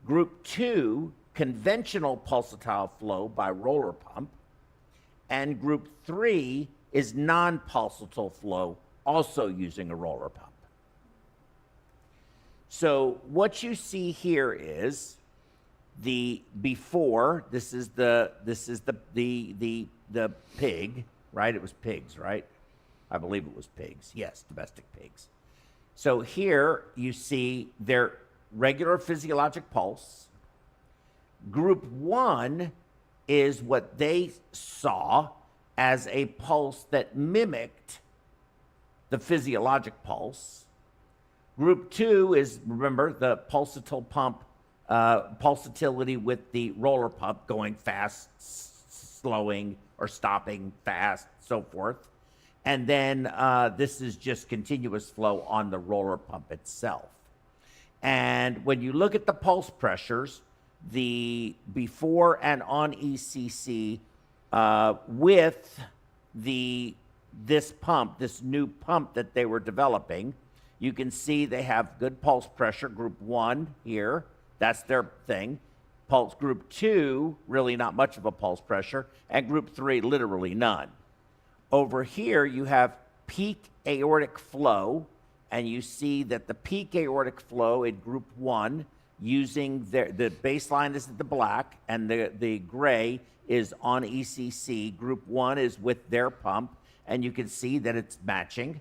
Group two, conventional pulsatile flow by roller pump. And group three is non-pulsatile flow, also using a roller pump. So what you see here is the before. This is the pig, right? It was pigs, right? I believe it was pigs. Yes, domestic pigs. So here you see their regular physiologic pulse. Group one is what they saw as a pulse that mimicked the physiologic pulse. Group two is, remember, the pulsatile pump, pulsatility with the roller pump, going fast, slowing, or stopping fast, so forth. And then this is just continuous flow on the roller pump itself. And when you look at the pulse pressures, the before and on ECC with this pump, this new pump that they were developing. You can see they have good pulse pressure, group 1 here. That's their thing. Pulse group 2, really not much of a pulse pressure, and group 3, literally none. Over here, you have peak aortic flow, and you see that the peak aortic flow in group 1, using the baseline is the black, and the gray is on ECC. Group 1 is with their pump, and you can see that it's matching.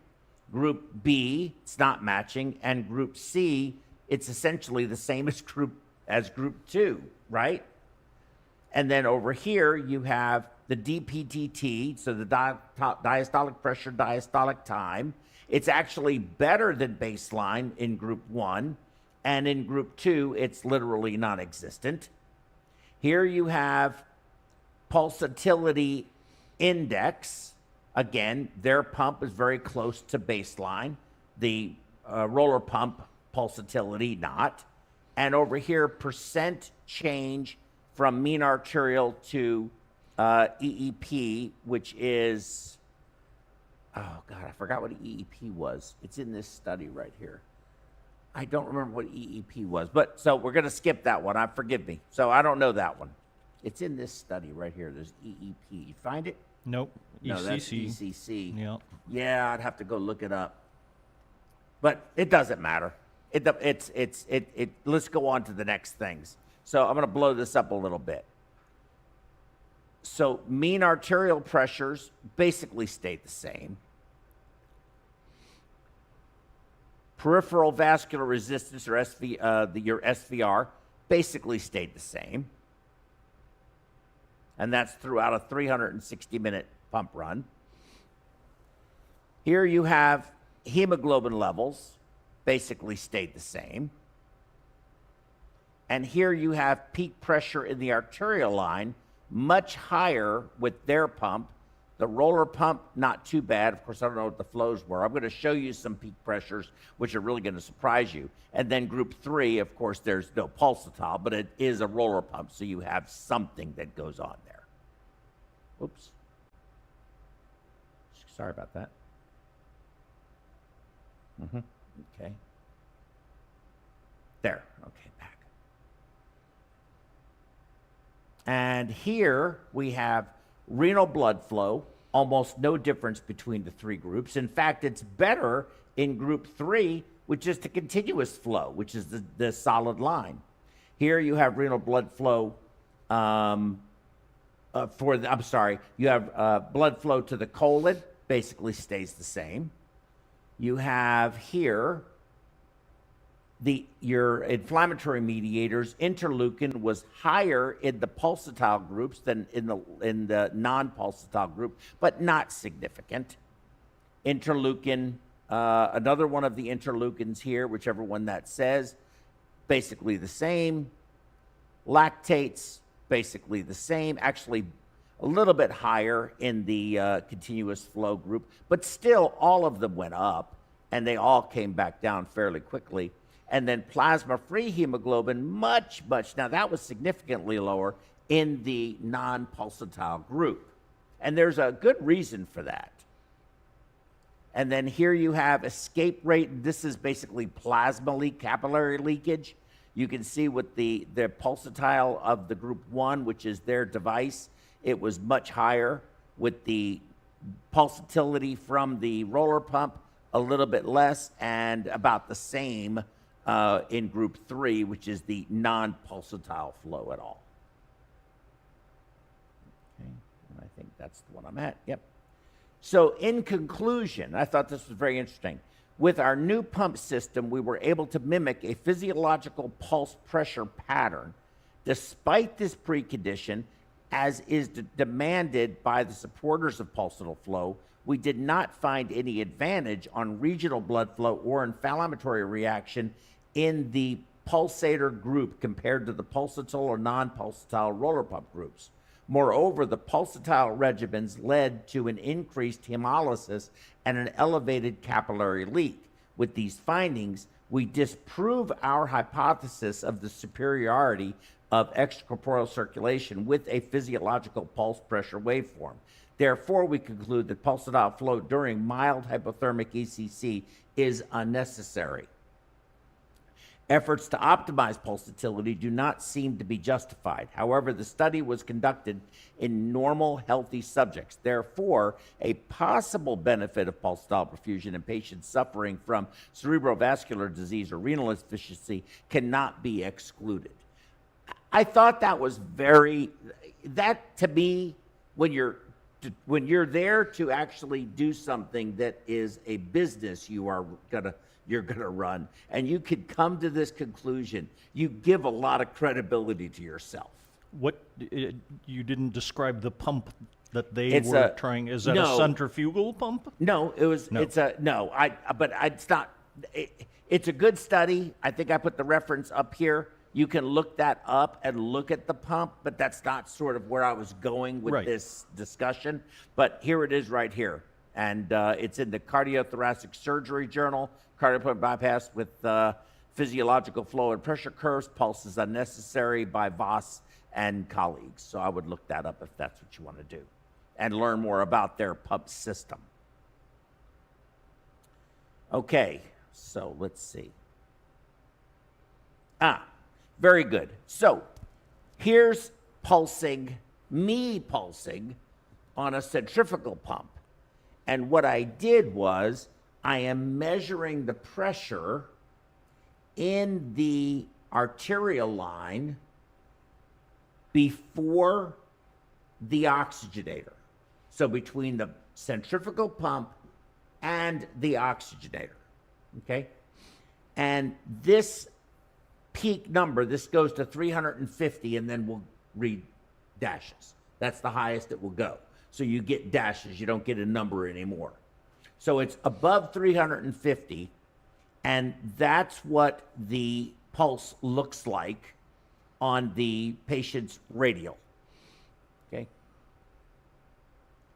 Group B, it's not matching, and group C, it's essentially the same as group 2, right? And then over here, you have the DPTT, so the diastolic pressure, diastolic time. It's actually better than baseline in group 1, and in group 2, it's literally non-existent. Here you have pulsatility index. Again, their pump is very close to baseline. The roller pump pulsatility, not. And over here, percent change from mean arterial to EEP, which is, oh God, I forgot what EEP was. It's in this study right here. I don't remember what EEP was, but so we're going to skip that one. Forgive me. So I don't know that one. It's in this study right here. There's EEP. You find it? Nope. No, ECC. that's ECC. Yeah. Yeah, I'd have to go look it up. But it doesn't matter. Let's go on to the next things. So I'm going to blow this up a little bit. So mean arterial pressures basically stayed the same. Peripheral vascular resistance, or your SVR, basically stayed the same. And that's throughout a 360-minute pump run. Here you have hemoglobin levels, basically stayed the same. And here you have peak pressure in the arterial line, much higher with their pump. The roller pump, not too bad. Of course, I don't know what the flows were. I'm going to show you some peak pressures, which are really going to surprise you. And then group 3, of course, there's no pulsatile, but it is a roller pump, so you have something that goes on there. Oops. Sorry about that. Okay. There. Okay, back. And here we have renal blood flow, almost no difference between the 3 groups. In fact, it's better in group 3, which is the continuous flow, which is the solid line. Here you have renal blood flow you have blood flow to the colon, basically stays the same. You have here your inflammatory mediators. Interleukin was higher in the pulsatile groups than in the non-pulsatile group, but not significant. Interleukin, another one of the interleukins here, whichever one that says, basically the same. Lactates, basically the same, actually a little bit higher in the continuous flow group, but still all of them went up, and they all came back down fairly quickly. And then plasma-free hemoglobin, much, now that was significantly lower in the non-pulsatile group. And there's a good reason for that. And then here you have escape rate. This is basically plasma leak, capillary leakage. You can see with the pulsatile of the group 1, which is their device, it was much higher. With the pulsatility from the roller pump, a little bit less, and about the same in group 3, which is the non-pulsatile flow at all. Okay, and I think that's the one I'm at. Yep. So in conclusion, I thought this was very interesting. With our new pump system, we were able to mimic a physiological pulse pressure pattern. Despite this precondition, as is demanded by the supporters of pulsatile flow, we did not find any advantage on regional blood flow or inflammatory reaction in the pulsator group compared to the pulsatile or non-pulsatile roller pump groups. Moreover, the pulsatile regimens led to an increased hemolysis and an elevated capillary leak, with these findings, we disprove our hypothesis of the superiority of extracorporeal circulation with a physiological pulse pressure waveform. Therefore, we conclude that pulsatile flow during mild hypothermic ECC is unnecessary. Efforts to optimize pulsatility do not seem to be justified. However, the study was conducted in normal, healthy subjects. Therefore, a possible benefit of pulsatile perfusion in patients suffering from cerebral vascular disease or renal insufficiency cannot be excluded. I thought that was that to me, when you're there to actually do something that is a business you're gonna run, and you could come to this conclusion, you give a lot of credibility to yourself. What you didn't describe the pump that they were trying? Is that a centrifugal pump? No, it was. No. It's a no. But it's not. It's a good study. I think I put the reference up here. You can look that up and look at the pump, but that's not sort of where I was going with this discussion. But here it is right here. And it's in the Cardiothoracic Surgery Journal, cardiopulmonary bypass with physiological flow and pressure curves, pulse is unnecessary, by Voss and colleagues. So I would look that up if that's what you want to do and learn more about their pump system. Okay, so let's see. Very good. So here's me pulsing on a centrifugal pump. And what I did was I am measuring the pressure in the arterial line before the oxygenator. So between the centrifugal pump and the oxygenator, okay? And this peak number, this goes to 350, and then we'll read dashes. That's the highest it will go. So you get dashes, you don't get a number anymore. So it's above 350, and that's what the pulse looks like on the patient's radial, okay?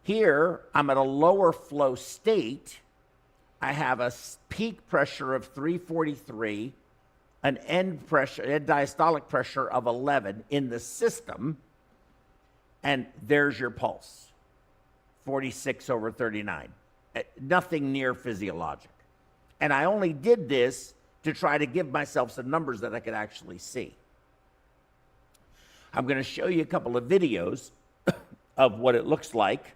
Here, I'm at a lower flow state. I have a peak pressure of 343, an end diastolic pressure of 11 in the system, and there's your pulse, 46/39. Nothing near physiologic. And I only did this to try to give myself some numbers that I could actually see. I'm going to show you a couple of videos of what it looks like.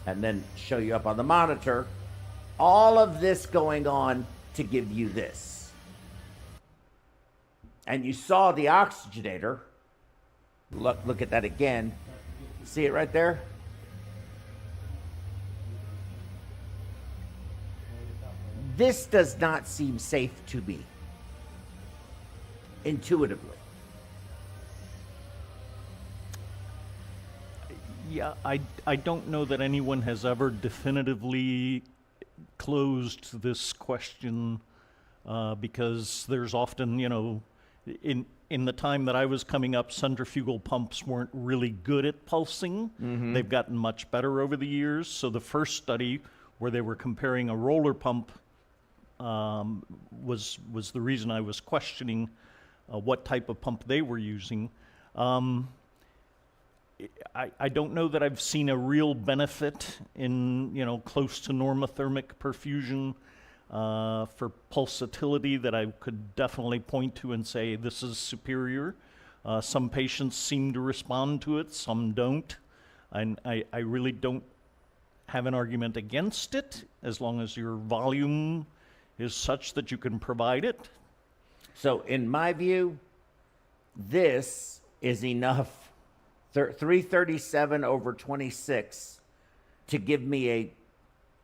And then show you up on the monitor, all of this going on to give you this. And you saw the oxygenator. Look at that again. See it right there? This does not seem safe to me, intuitively. Yeah, I don't know that anyone has ever definitively closed this question because there's often, in the time that I was coming up, centrifugal pumps weren't really good at pulsing. Mm-hmm. They've gotten much better over the years. So the first study where they were comparing a roller pump was the reason I was questioning what type of pump they were using. I don't know that I've seen a real benefit in, close to normothermic perfusion for pulsatility that I could definitely point to and say this is superior. Some patients seem to respond to it, some don't. And I really don't have an argument against it as long as your volume is such that you can provide it. So in my view, this is enough. 337/26 to give me a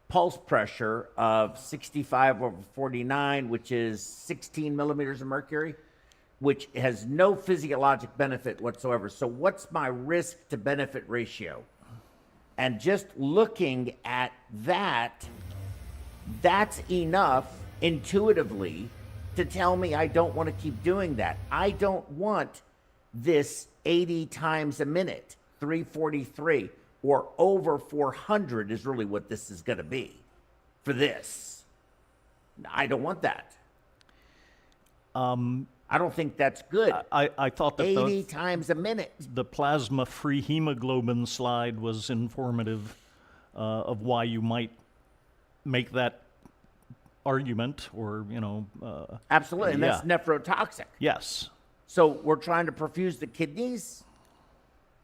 pulse pressure of 65/49, which is 16 millimeters of mercury, which has no physiologic benefit whatsoever. So what's my risk to benefit ratio? And just looking at that, that's enough intuitively to tell me I don't want to keep doing that. I don't want this 80 times a minute, 343, or over 400 is really what this is going to be for this. I don't want that. I don't think that's good. I thought that 80 times a minute. the plasma-free hemoglobin slide was informative of why you might make that argument, or Absolutely, and yeah. that's nephrotoxic. Yes. So we're trying to perfuse the kidneys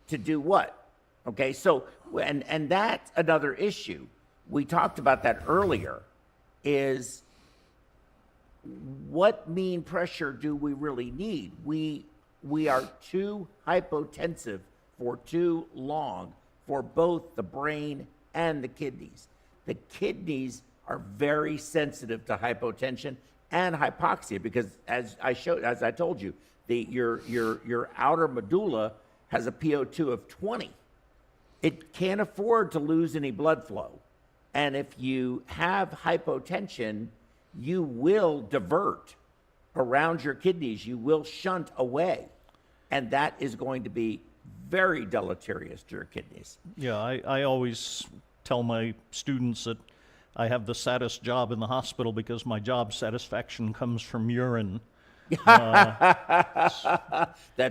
to do what? Okay, so, and that's another issue. We talked about that earlier, is what mean pressure do we really need? We are too hypotensive for too long for both the brain and the kidneys. The kidneys are very sensitive to hypotension and hypoxia because, as I told you, your outer medulla has a PO2 of 20. It can't afford to lose any blood flow. And if you have hypotension, you will divert around your kidneys. You will shunt away. And that is going to be very deleterious to your kidneys. Yeah, I always tell my students that I have the saddest job in the hospital because my job satisfaction comes from urine. That's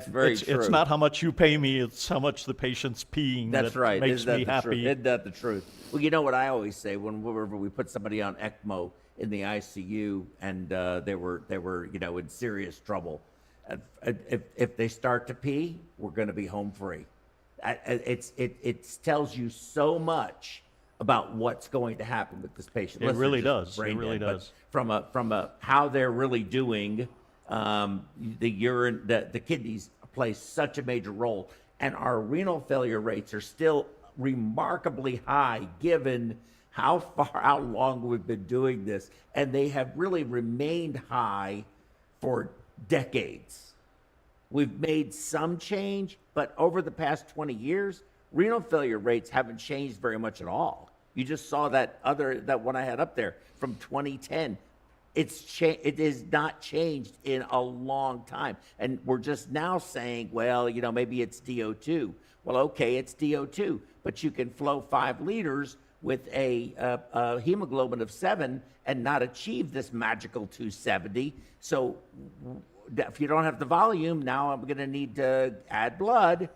very true. It's not how much you pay me, it's how much the patient's peeing. That's that right. Makes me happy. Isn't that the truth? Well, you know what I always say whenever we put somebody on ECMO in the ICU and they were in serious trouble, if they start to pee, we're going to be home free. It tells you so much about what's going to happen with this patient. It really does. It really does. From a how they're really doing, the urine, the kidneys play such a major role, and our renal failure rates are still remarkably high given how long we've been doing this, and they have really remained high for decades. We've made some change, but over the past 20 years, renal failure rates haven't changed very much at all. You just saw that one I had up there from 2010. It is not changed in a long time. And we're just now saying, well, maybe it's DO2. Well, okay, it's DO2, but you can flow 5 liters with a hemoglobin of 7 and not achieve this magical 270. So if you don't have the volume, now I'm going to need to add blood,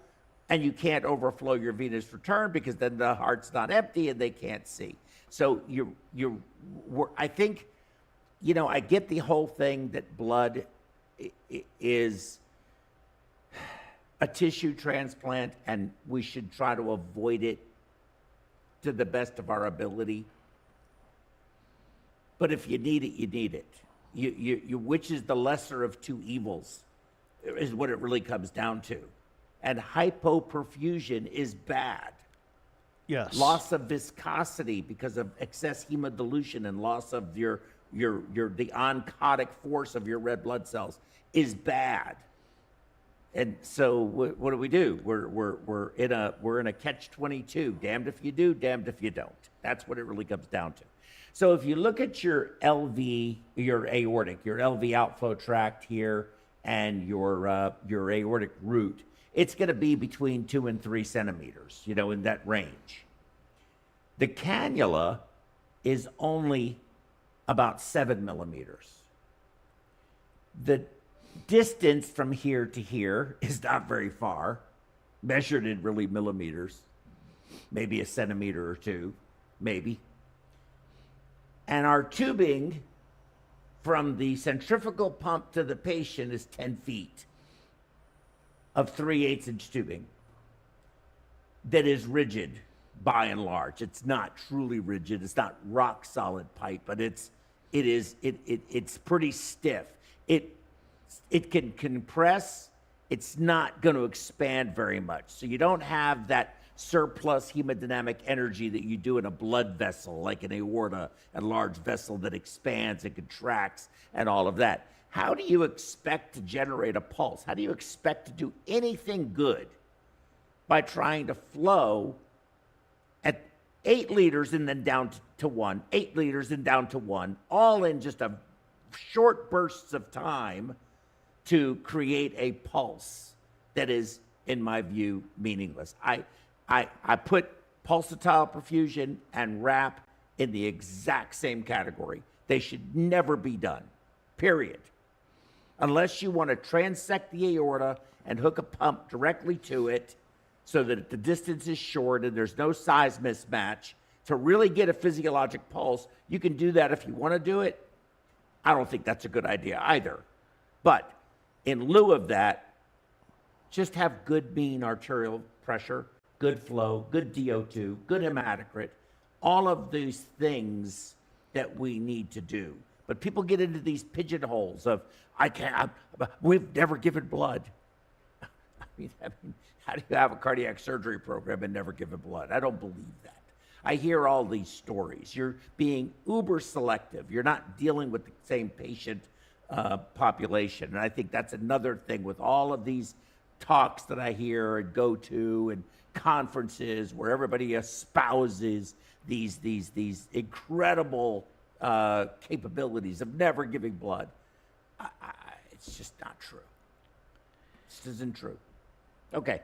and you can't overflow your venous return because then the heart's not empty and they can't see. So I think, I get the whole thing that blood is a tissue transplant and we should try to avoid it to the best of our ability. But if you need it, you need it. Which is the lesser of two evils is what it really comes down to. And hypoperfusion is bad. Yes. Loss of viscosity because of excess hemodilution and loss of the oncotic force of your red blood cells is bad. And so what do? We're in a catch-22. Damned if you do, damned if you don't. That's what it really comes down to. So if you look at your LV, your aortic, your LV outflow tract here, and your aortic root, it's going to be between 2 and 3 centimeters, in that range. The cannula is only about 7 millimeters. The distance from here to here is not very far, measured in really millimeters, maybe a centimeter or 2, maybe. And our tubing from the centrifugal pump to the patient is 10 feet of 3/8 inch tubing that is rigid by and large. It's not truly rigid. It's not rock solid pipe, but it's pretty stiff. It can compress. It's not going to expand very much. So you don't have that surplus hemodynamic energy that you do in a blood vessel, like an aorta, a large vessel that expands and contracts and all of that. How do you expect to generate a pulse? How do you expect to do anything good by trying to flow at 8 liters and then down to 1, 8 liters and down to 1, all in just a short bursts of time to create a pulse that is, in my view, meaningless. I put pulsatile perfusion and wrap in the exact same category. They should never be done, period. Unless you want to transect the aorta and hook a pump directly to it so that the distance is short and there's no size mismatch. To really get a physiologic pulse, you can do that if you want to do it. I don't think that's a good idea either. But in lieu of that, just have good mean arterial pressure, good flow, good DO2, good hematocrit, all of these things that we need to do. But people get into these pigeonholes of, we've never given blood. I mean, how do you have a cardiac surgery program and never give blood? I don't believe that. I hear all these stories. You're being uber selective. You're not dealing with the same patient population. And I think that's another thing with all of these talks that I hear and go to and conferences where everybody espouses these incredible capabilities of never giving blood. It's just not true. This isn't true. Okay.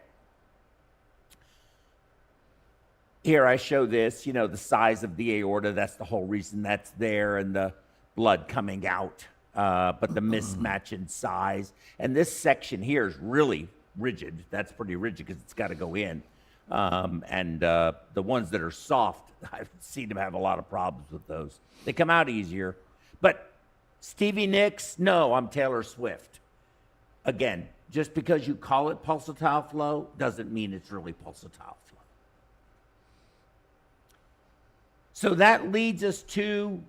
Here I show this, the size of the aorta. That's the whole reason that's there, and the blood coming out, but the mismatch in size. And this section here is really rigid. That's pretty rigid because it's got to go in. The ones that are soft, I've seen them have a lot of problems with those. They come out easier. But Stevie Nicks, no, I'm Taylor Swift. Again, just because you call it pulsatile flow doesn't mean it's really pulsatile flow. So that leads us to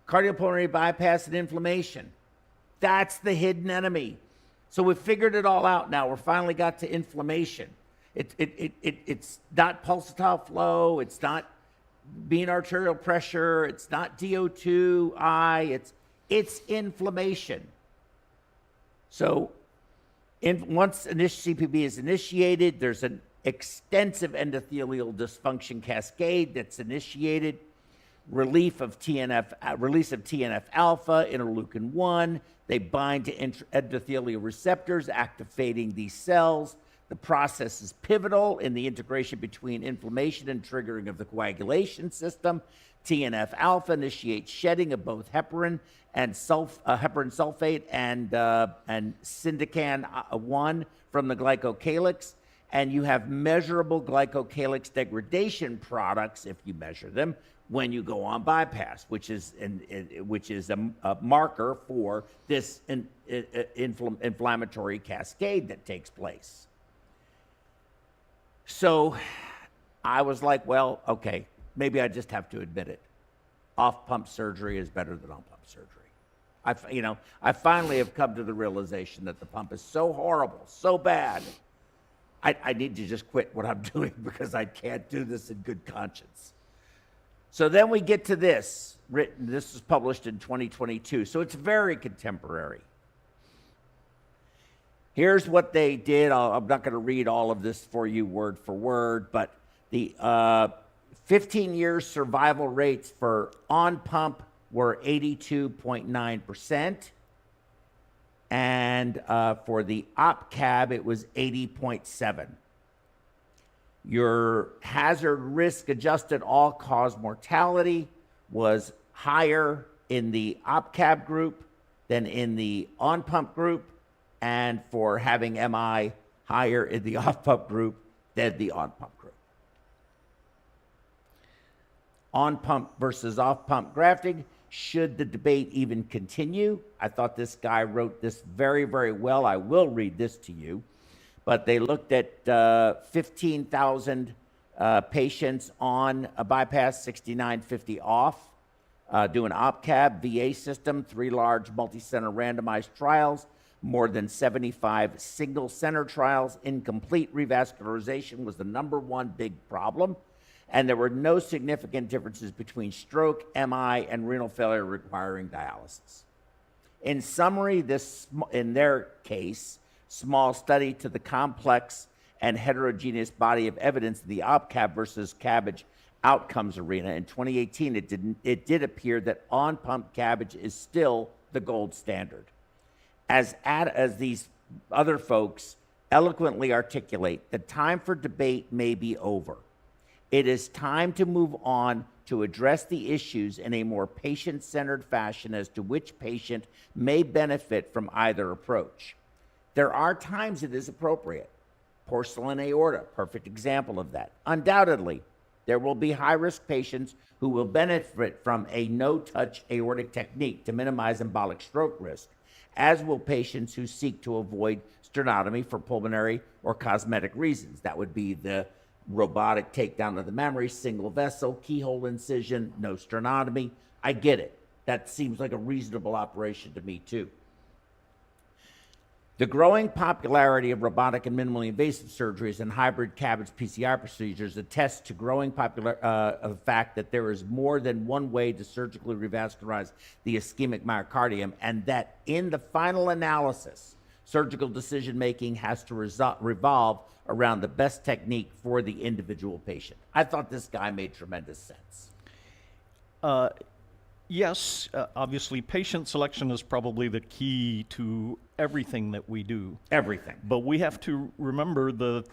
cardiopulmonary bypass and inflammation. That's the hidden enemy. So we've figured it all out now. We're finally got to inflammation. It's not pulsatile flow. It's not mean arterial pressure. It's not DO2I. It's inflammation. So once CPB is initiated, there's an extensive endothelial dysfunction cascade that's initiated, release of TNF alpha, interleukin 1. They bind to endothelial receptors, activating these cells. The process is pivotal in the integration between inflammation and triggering of the coagulation system. TNF alpha initiates shedding of both heparin sulfate and syndecan 1 from the glycocalyx. And you have measurable glycocalyx degradation products, if you measure them, when you go on bypass, which is a marker for this inflammatory cascade that takes place. So I was like, well, okay, maybe I just have to admit it. Off-pump surgery is better than on-pump surgery. I finally have come to the realization that the pump is so horrible, so bad. I need to just quit what I'm doing because I can't do this in good conscience. So then we get to this. This was published in 2022, so it's very contemporary. Here's what they did. I'm not going to read all of this for you word for word, but the 15-year survival rates for on-pump were 82.9%. And for the op-cab, it was 80.7. Your hazard risk adjusted all-cause mortality was higher in the op-cab group than in the on-pump group, and for having MI, higher in the off-pump group than the on-pump group. On-pump versus off-pump grafting. Should the debate even continue? I thought this guy wrote this very, very well. I will read this to you. But they looked at 15,000 patients on a bypass, 6,950 off, doing op-cab, VA system, 3 large multi-center randomized trials, more than 75 single-center trials. Incomplete revascularization was the #1 big problem. And there were no significant differences between stroke, MI, and renal failure requiring dialysis. In summary, in their case, small study to the complex and heterogeneous body of evidence, the op-cab versus cabbage outcomes arena in 2018, it did appear that on-pump CABG is still the gold standard. As these other folks eloquently articulate, the time for debate may be over. It is time to move on to address the issues in a more patient-centered fashion as to which patient may benefit from either approach. There are times it is appropriate. Porcelain aorta, perfect example of that. Undoubtedly, there will be high-risk patients who will benefit from a no-touch aortic technique to minimize embolic stroke risk, as will patients who seek to avoid sternotomy for pulmonary or cosmetic reasons. That would be the robotic takedown of the memory, single vessel, keyhole incision, no sternotomy. I get it. That seems like a reasonable operation to me, too. The growing popularity of robotic and minimally invasive surgeries and hybrid CABG PCI procedures attests to growing of the fact that there is more than one way to surgically revascularize the ischemic myocardium, and that in the final analysis, surgical decision-making has to revolve around the best technique for the individual patient. I thought this guy made tremendous sense. Yes, obviously patient selection is probably the key to everything that we do. Everything. But we have to remember the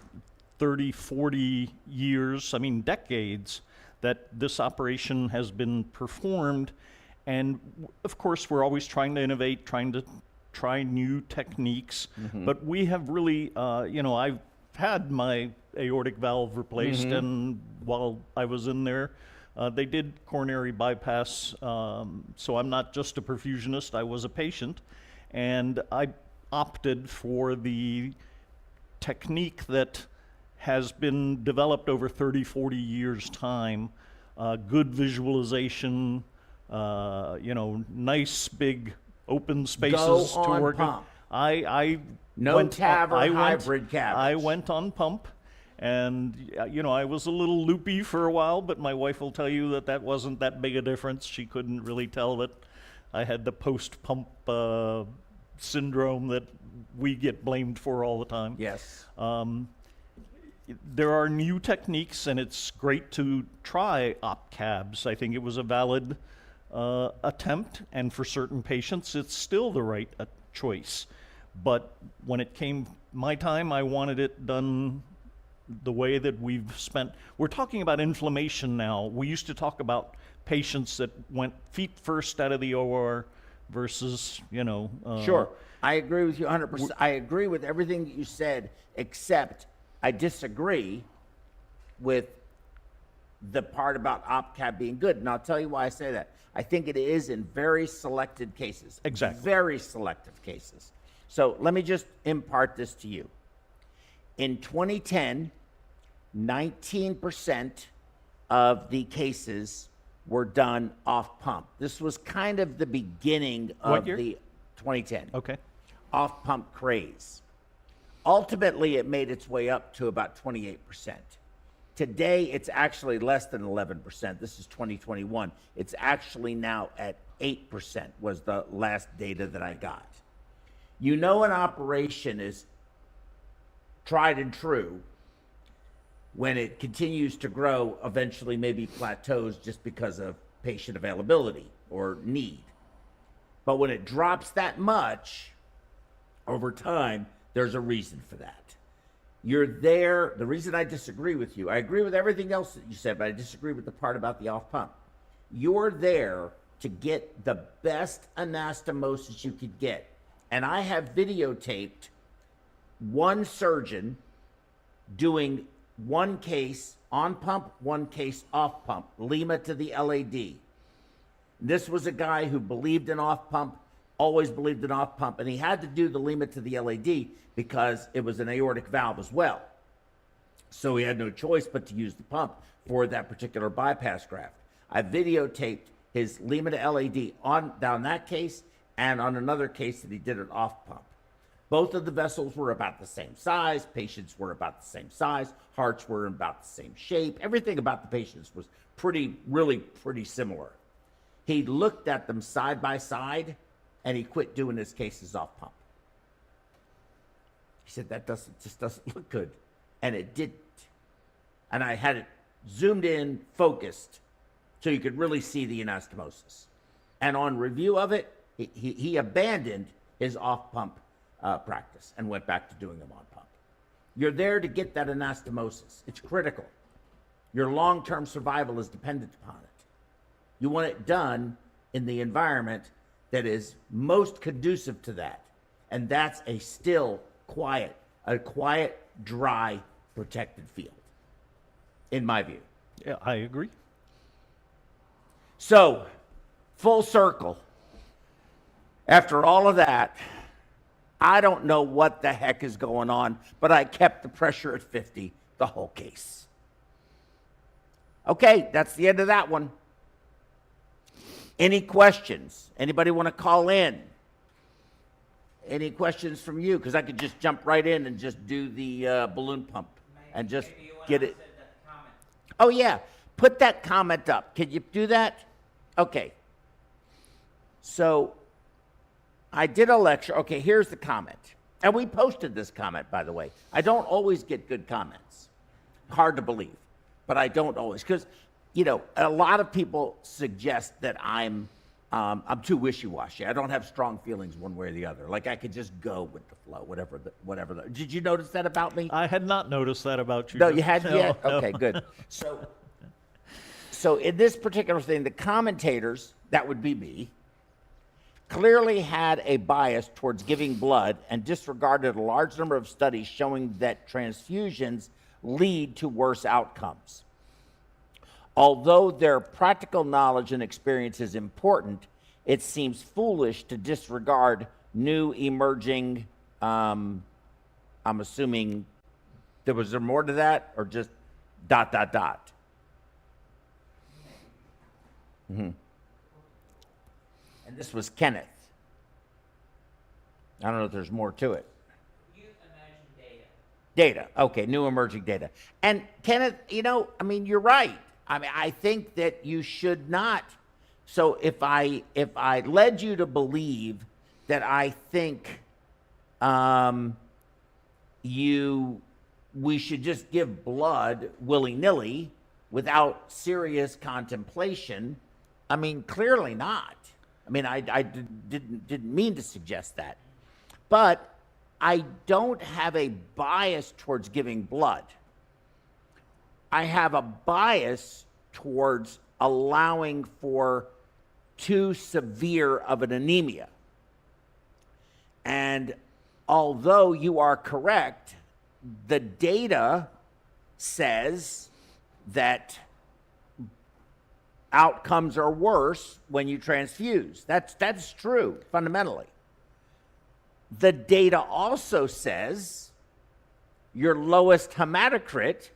30, 40 years, decades, that this operation has been performed. And of course, we're always trying to innovate, trying to try new techniques. But we have really, I've had my aortic valve replaced, and while I was in there, they did coronary bypass, so I'm not just a perfusionist, I was a patient, and I opted for the technique that has been developed over 30, 40 years' time, good visualization, nice big open spaces to work in. No TAV or hybrid CABG. I went on pump. And, I was a little loopy for a while, but my wife will tell you that that wasn't that big a difference. She couldn't really tell that I had the post-pump syndrome that we get blamed for all the time. Yes. There are new techniques, and it's great to try op-CABs. I think it was a valid attempt, and for certain patients, it's still the right choice. But when it came my time, I wanted it done the way that we've spent. We're talking about inflammation now. We used to talk about patients that went feet first out of the OR versus, Sure. I agree with you 100%. I agree with everything that you said, except I disagree with the part about op-CAB being good. And I'll tell you why I say that. I think it is in very selected cases. Exactly. Very selective cases. So let me just impart this to you. In 2010, 19% of the cases were done off pump. This was kind of the beginning of the 2010. Okay. Off pump craze. Ultimately, it made its way up to about 28%. Today, it's actually less than 11%. This is 2021. It's actually now at 8% was the last data that I got. An operation is tried and true when it continues to grow, eventually maybe plateaus just because of patient availability or need. But when it drops that much over time, there's a reason for that. You're there. The reason I disagree with you, I agree with everything else that you said, but I disagree with the part about the off pump. You're there to get the best anastomosis you could get. And I have videotaped one surgeon doing one case on pump, one case off pump, Lima to the LAD. This was a guy who believed in off pump, always believed in off pump, and he had to do the Lima to the LAD because it was an aortic valve as well. So he had no choice but to use the pump for that particular bypass graft. I videotaped his Lima to LAD down that case and on another case that he did it off pump. Both of the vessels were about the same size. Patients were about the same size. Hearts were about the same shape. Everything about the patients was really pretty similar. He looked at them side by side, and he quit doing his cases off pump. He said, that just doesn't look good. And it didn't. And I had it zoomed in, focused, so you could really see the anastomosis. And on review of it, he abandoned his off-pump practice and went back to doing them on pump. You're there to get that anastomosis. It's critical. Your long-term survival is dependent upon it. You want it done in the environment that is most conducive to that. And that's a still, quiet, dry, protected field, in my view. Yeah, I agree. So, full circle. After all of that, I don't know what the heck is going on, but I kept the pressure at 50 the whole case. Okay, that's the end of that one. Any questions? Anybody want to call in? Any questions from you? Because I could just jump right in and just do the balloon pump and just get it. Oh, yeah. Put that comment up. Can you do that? Okay. So I did a lecture. Okay, here's the comment. And we posted this comment, by the way. I don't always get good comments. Hard to believe. But I don't always. Because, you know, a lot of people suggest that I'm too wishy-washy. I don't have strong feelings one way or the other. Like I could just go with the flow, whatever. Did you notice that about me? I had not noticed that about you. No, you hadn't yet? Okay, good. So in this particular thing, the commentators, that would be me, clearly had a bias towards giving blood and disregarded a large number of studies showing that transfusions lead to worse outcomes. Although their practical knowledge and experience is important, it seems foolish to disregard new emerging, I'm assuming, was there more to that, or just ... Mm-hmm. And this was Kenneth. I don't know if there's more to it. New emerging Data, okay, new emerging data. And Kenneth, you know, I mean, you're right. I mean, I think that you should not. So if I led you to believe that I think we should just give blood willy-nilly without serious contemplation, I mean, clearly not. I mean, I didn't mean to suggest that. But I don't have a bias towards giving blood. I have a bias towards allowing for too severe of an anemia. And although you are correct, the data says that outcomes are worse when you transfuse. That's true, fundamentally. The data also says your lowest hematocrit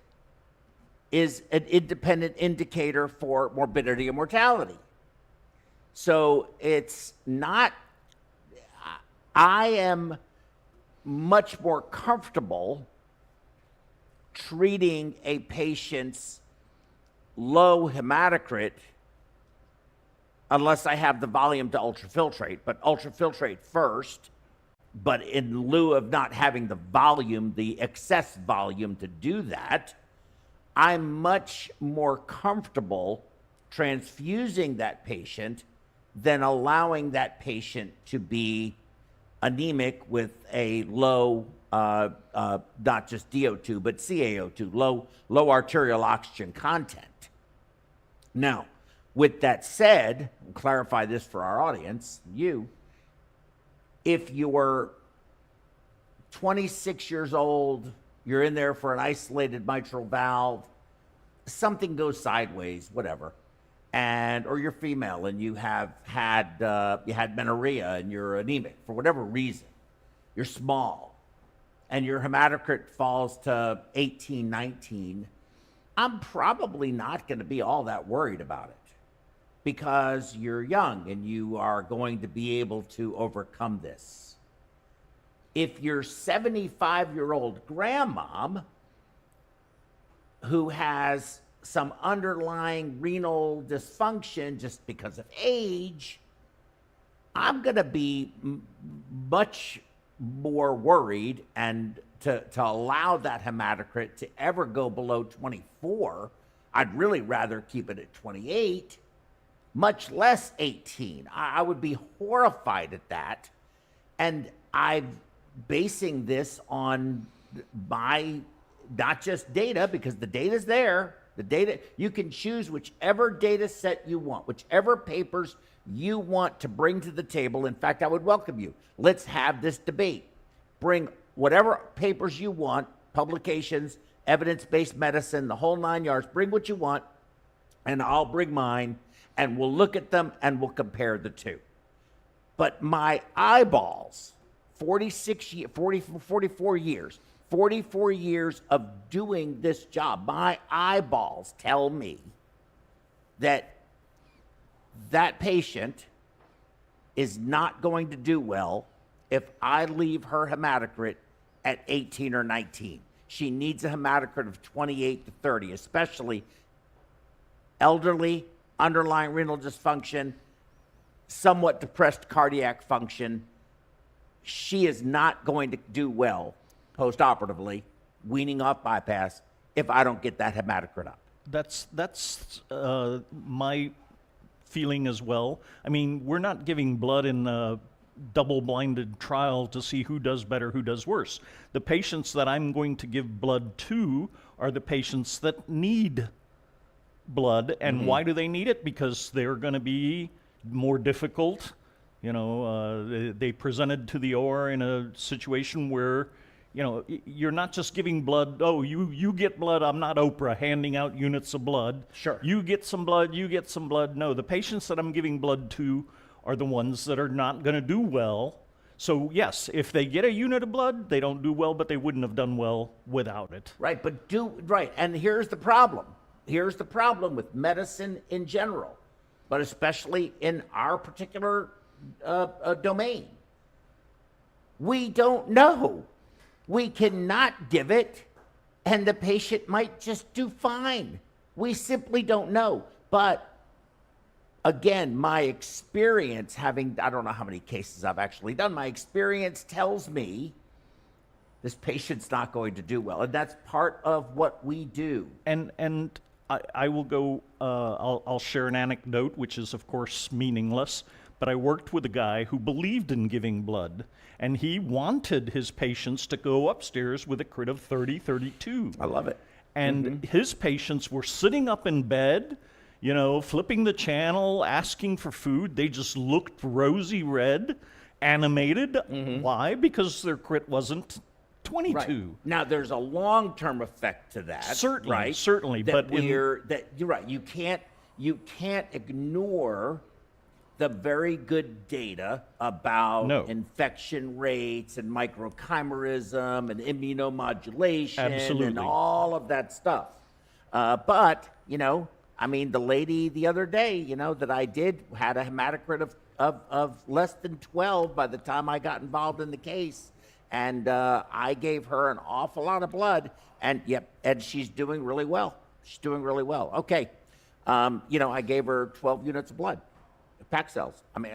is an independent indicator for morbidity and mortality. So it's not, I am much more comfortable treating a patient's low hematocrit unless I have the volume to ultrafiltrate, but ultrafiltrate first. But in lieu of not having the volume, the excess volume to do that, I'm much more comfortable transfusing that patient than allowing that patient to be anemic with a low, not just DO2, but CaO2, low arterial oxygen content. Now, with that said, I'll clarify this for our audience, if you're 26 years old, you're in there for an isolated mitral valve, something goes sideways, whatever, or you're female and you have had menorrhea and you're anemic for whatever reason, you're small, and your hematocrit falls to 18, 19, I'm probably not going to be all that worried about it because you're young and you are going to be able to overcome this. If you're 75-year-old grandmom who has some underlying renal dysfunction just because of age, I'm going to be much more worried, and to allow that hematocrit to ever go below 24, I'd really rather keep it at 28, much less 18. I would be horrified at that. And I'm basing this on my, not just data, because the data's there. The data, you can choose whichever data set you want, whichever papers you want to bring to the table. In fact, I would welcome you. Let's have this debate. Bring whatever papers you want, publications, evidence-based medicine, the whole 9 yards. Bring what you want, and I'll bring mine, and we'll look at them, and we'll compare the two. But my eyeballs, 44 years of doing this job, my eyeballs tell me that that patient is not going to do well if I leave her hematocrit at 18 or 19. She needs a hematocrit of 28 to 30, especially elderly, underlying renal dysfunction, somewhat depressed cardiac function. She is not going to do well post-operatively, weaning off bypass, if I don't get that hematocrit up. That's my feeling as well. I mean, we're not giving blood in a double-blinded trial to see who does better, who does worse. The patients that I'm going to give blood to are the patients that need blood. And why do they need it? Because they're going to be more difficult. You know, they presented to the OR in a situation where, you know, you're not just giving blood. Oh, you get blood. I'm not Oprah handing out units of blood. Sure. You get some blood. You get some blood. No, the patients that I'm giving blood to are the ones that are not going to do well. So yes, if they get a unit of blood, they don't do well, but they wouldn't have done well without it. Right, but and here's the problem. Here's the problem with medicine in general, but especially in our particular domain. We don't know. We cannot give it, and the patient might just do fine. We simply don't know. But again, my experience, I don't know how many cases I've actually done, my experience tells me this patient's not going to do well. And that's part of what we do. And I will go, I'll share an anecdote, which is, of course, meaningless. But I worked with a guy who believed in giving blood, and he wanted his patients to go upstairs with a crit of 30, 32. I love it. And his patients were sitting up in bed, you know, flipping the channel, asking for food. They just looked rosy red, animated. Why? Because their crit wasn't 22. Right. Now, there's a long-term effect to that. Certainly, right? certainly. That But you're right. You can't ignore the very good data about infection rates and microchimerism and immunomodulation and all of that stuff. But, you know, I mean, the lady the other day, you know, that I did had a hematocrit of less than 12 by the time I got involved in the case. And I gave her an awful lot of blood. And, and she's doing really well. She's doing really well. Okay. You know, I gave her 12 units of blood. Pack cells. I mean,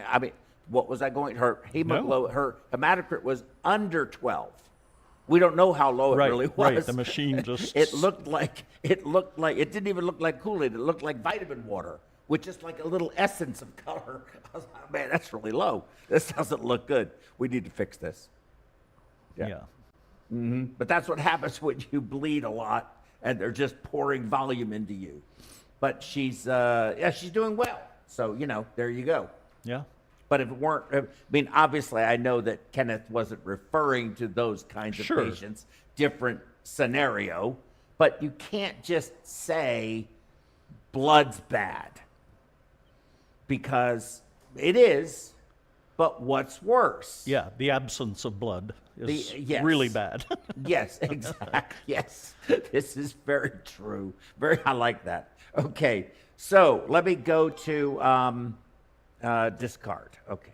what was I going? Her hematocrit was under 12. We don't know how low it really was. Right, the machine just. It didn't even look like Kool-Aid. It looked like vitamin water with just like a little essence of color. I was like, man, that's really low. This doesn't look good. We need to fix this. Yeah. But that's what happens when you bleed a lot and they're just pouring volume into you. But she's doing well. So, you know, there you go. Yeah. But if it weren't, I mean, obviously I know that Kenneth wasn't referring to those kinds of patients, different scenario, but you can't just say blood's bad because it is, but what's worse? Yeah, the absence of blood is really bad. Yes, exactly. Yes, this is very true. I like that. Okay. So let me go to discard. Okay.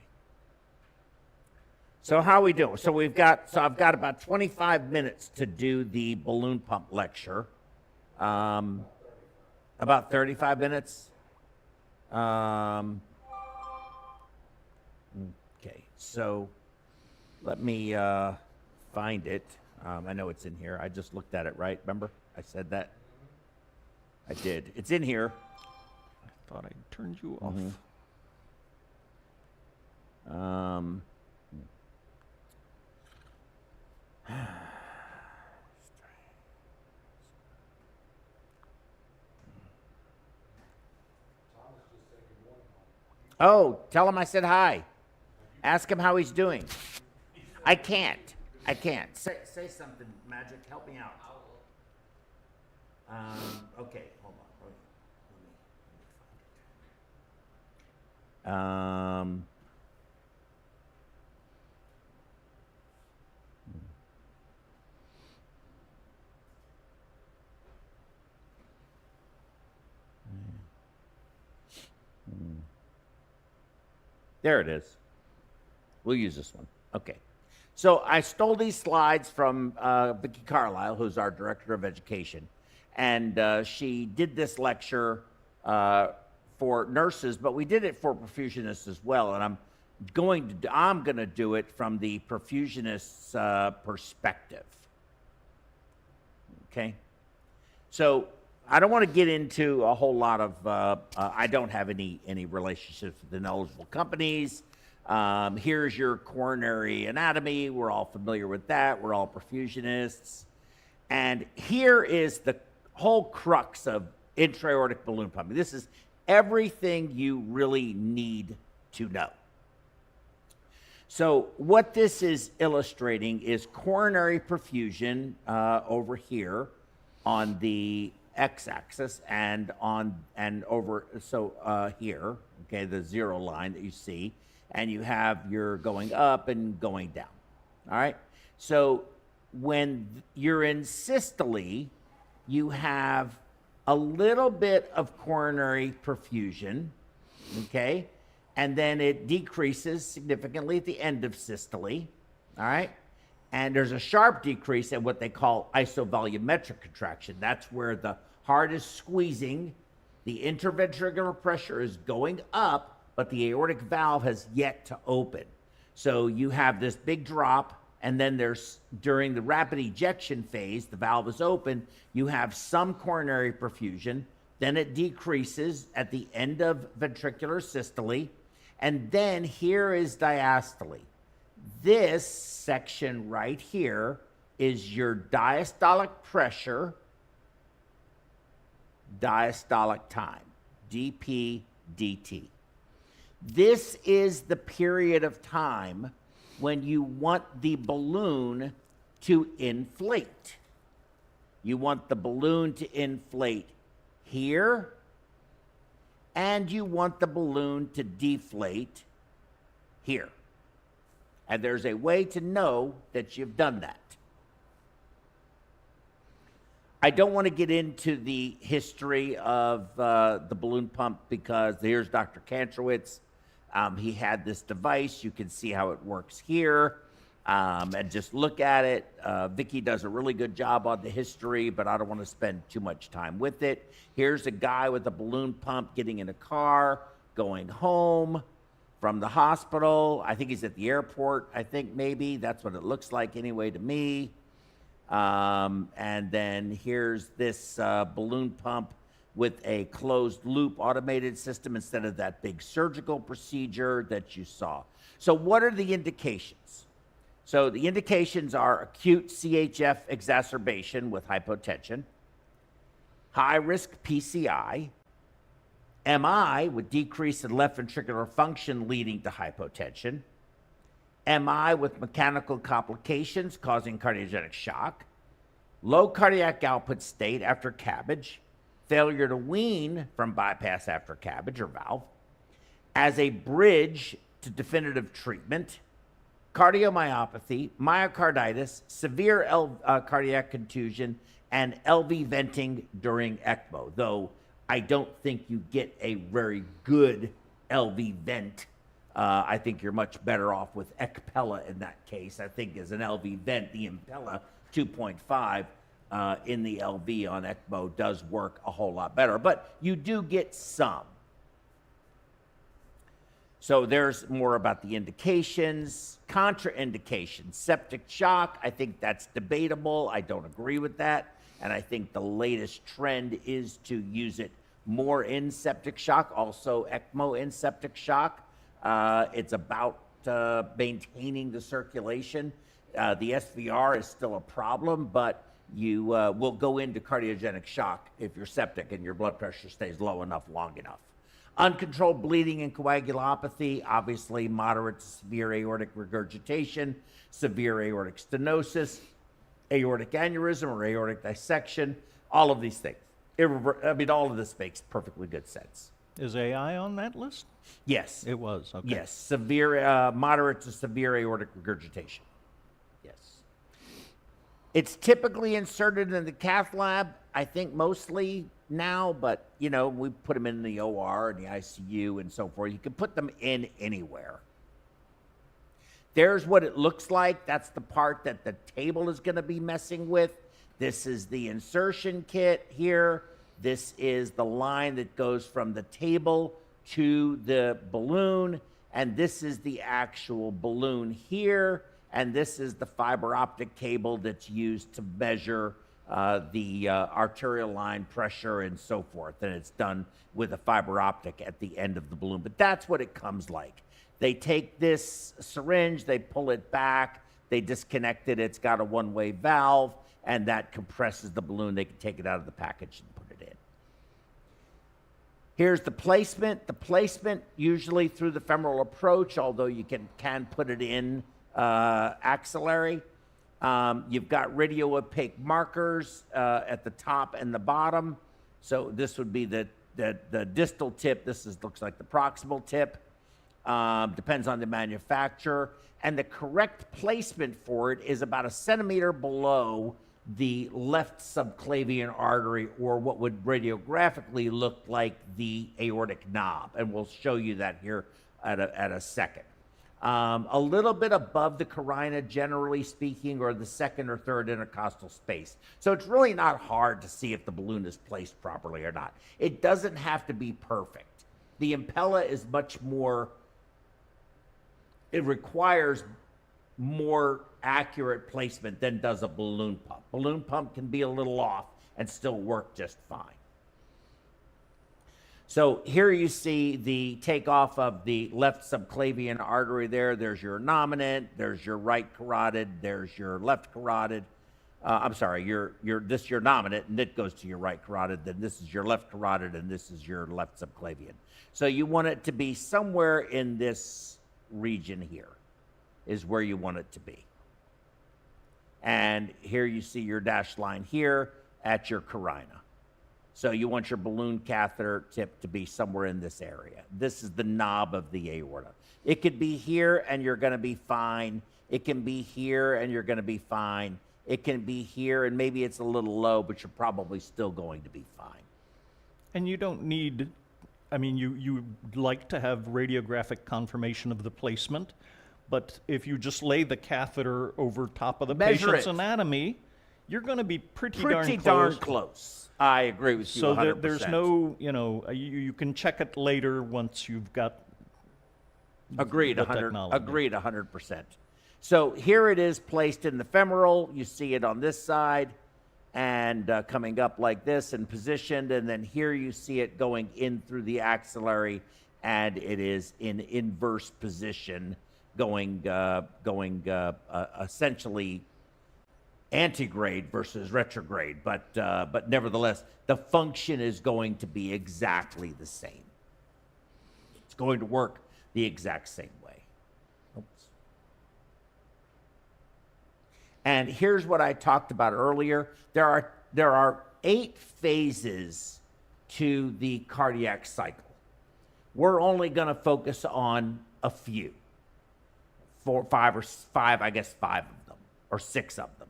So how are we doing? So I've got about 25 minutes to do the balloon pump lecture. About 35 minutes. Okay. So let me find it. I know it's in here. I just looked at it, right? Remember? I said that. I did. It's in here. I thought I turned you off. Um, oh, tell him I said hi. Ask him how he's doing. I can't. Say something, Magic. Help me out. Okay, hold on. Let me find it. There it is. We'll use this one. Okay. So I stole these slides from Vicki Carlisle, who's our director of education, and she did this lecture for nurses, but we did it for perfusionists as well. And I'm going to do it from the perfusionist's perspective. Okay. So I don't want to get into a whole lot of, I don't have any relationships with the knowledgeable companies. Here's your coronary anatomy. We're all familiar with that. We're all perfusionists. And here is the whole crux of intra-aortic balloon pumping. This is everything you really need to know. So what this is illustrating is coronary perfusion over here on the x-axis and over here, okay, the zero line that you see, and you have your going up and going down. All right. So when you're in systole, you have a little bit of coronary perfusion, okay, and then it decreases significantly at the end of systole. All right. And there's a sharp decrease in what they call isovolumetric contraction. That's where the heart is squeezing, the interventricular pressure is going up, but the aortic valve has yet to open. So you have this big drop, and then there's, during the rapid ejection phase, the valve is open, you have some coronary perfusion, then it decreases at the end of ventricular systole, and then here is diastole. This section right here is your diastolic pressure, diastolic time, dp dt. This is the period of time when you want the balloon to inflate. You want the balloon to inflate here, and you want the balloon to deflate here. And there's a way to know that you've done that. I don't want to get into the history of the balloon pump because here's Dr. Kantrowitz. He had this device. You can see how it works here. And just look at it. Vicki does a really good job on the history, but I don't want to spend too much time with it. Here's a guy with a balloon pump getting in a car, going home from the hospital. I think he's at the airport. I think maybe that's what it looks like anyway to me. And then here's this balloon pump with a closed loop automated system instead of that big surgical procedure that you saw. So what are the indications? So the indications are acute CHF exacerbation with hypotension, high-risk PCI, MI with decrease in left ventricular function leading to hypotension, MI with mechanical complications causing cardiogenic shock, low cardiac output state after CABG, failure to wean from bypass after CABG or valve, as a bridge to definitive treatment, cardiomyopathy, myocarditis, severe cardiac contusion, and LV venting during ECMO, though I don't think you get a very good LV vent. I think you're much better off with ECPella in that case. I think as an LV vent, the Impella 2.5 in the LV on ECMO does work a whole lot better, but you do get some. So there's more about the indications, contraindications, septic shock. I think that's debatable. I don't agree with that. And I think the latest trend is to use it more in septic shock, also ECMO in septic shock. It's about maintaining the circulation. The SVR is still a problem, but you will go into cardiogenic shock if you're septic and your blood pressure stays low enough long enough. Uncontrolled bleeding and coagulopathy, obviously moderate to severe aortic regurgitation, severe aortic stenosis, aortic aneurysm or aortic dissection, all of these things. All of this makes perfectly good sense. Is AI on that list? Yes. It was, okay. Yes, moderate to severe aortic regurgitation. Yes. It's typically inserted in the cath lab, I think mostly now, but we put them in the OR and the ICU and so forth. You can put them in anywhere. There's what it looks like. That's the part that the table is going to be messing with. This is the insertion kit here. This is the line that goes from the table to the balloon. And this is the actual balloon here. And this is the fiber optic cable that's used to measure the arterial line pressure and so forth. And it's done with a fiber optic at the end of the balloon. But that's what it comes like. They take this syringe, they pull it back, they disconnect it. It's got a one-way valve, and that compresses the balloon. They can take it out of the package and put it in. Here's the placement. The placement usually through the femoral approach, although you can put it in axillary. You've got radio-opaque markers at the top and the bottom. So this would be the distal tip. This looks like the proximal tip. Depends on the manufacturer. And the correct placement for it is about 1 centimeter below the left subclavian artery, or what would radiographically look like the aortic knob. And we'll show you that here at a second. A little bit above the carina, generally speaking, or the second or third intercostal space. So it's really not hard to see if the balloon is placed properly or not. It doesn't have to be perfect. The Impella is much more, it requires more accurate placement than does a balloon pump. Balloon pump can be a little off and still work just fine. So here you see the takeoff of the left subclavian artery there. There's your nominant, there's your right carotid, there's your left carotid. This is your nominant, and it goes to your right carotid. Then this is your left carotid, and this is your left subclavian. So you want it to be somewhere in this region here is where you want it to be. And here you see your dashed line here at your carina. So you want your balloon catheter tip to be somewhere in this area. This is the knob of the aorta. It could be here and you're going to be fine. It can be here and you're going to be fine. It can be here and maybe it's a little low, but you're probably still going to be fine. And you don't need, you like to have radiographic confirmation of the placement, but if you just lay the catheter over top of the patient's anatomy, you're going to be pretty darn close. I agree with you 100%. So there's no, you can check it later once you've got Agreed, the 100, technology. agreed 100%. So here it is placed in the femoral. You see it on this side and coming up like this and positioned. And then here you see it going in through the axillary, and it is in inverse position going essentially antegrade versus retrograde, but nevertheless, the function is going to be exactly the same. It's going to work the exact same way. Oops. And here's what I talked about earlier. There are 8 phases to the cardiac cycle. We're only going to focus on a few, 5 of them, or 6 of them.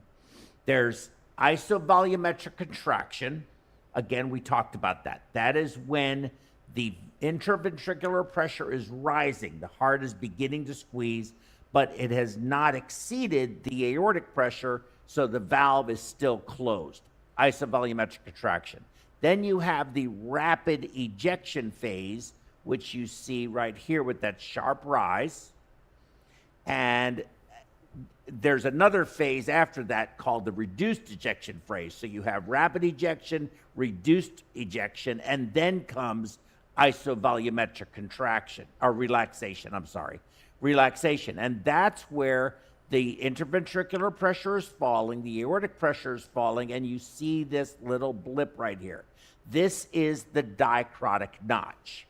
There's isovolumetric contraction. Again, we talked about that. That is when the intraventricular pressure is rising. The heart is beginning to squeeze, but it has not exceeded the aortic pressure, so the valve is still closed. Isovolumetric contraction. Then you have the rapid ejection phase, which you see right here with that sharp rise. And there's another phase after that called the reduced ejection phase. So you have rapid ejection, reduced ejection, and then comes isovolumetric contraction, or relaxation, relaxation. And that's where the interventricular pressure is falling, the aortic pressure is falling, and you see this little blip right here. This is the dicrotic notch.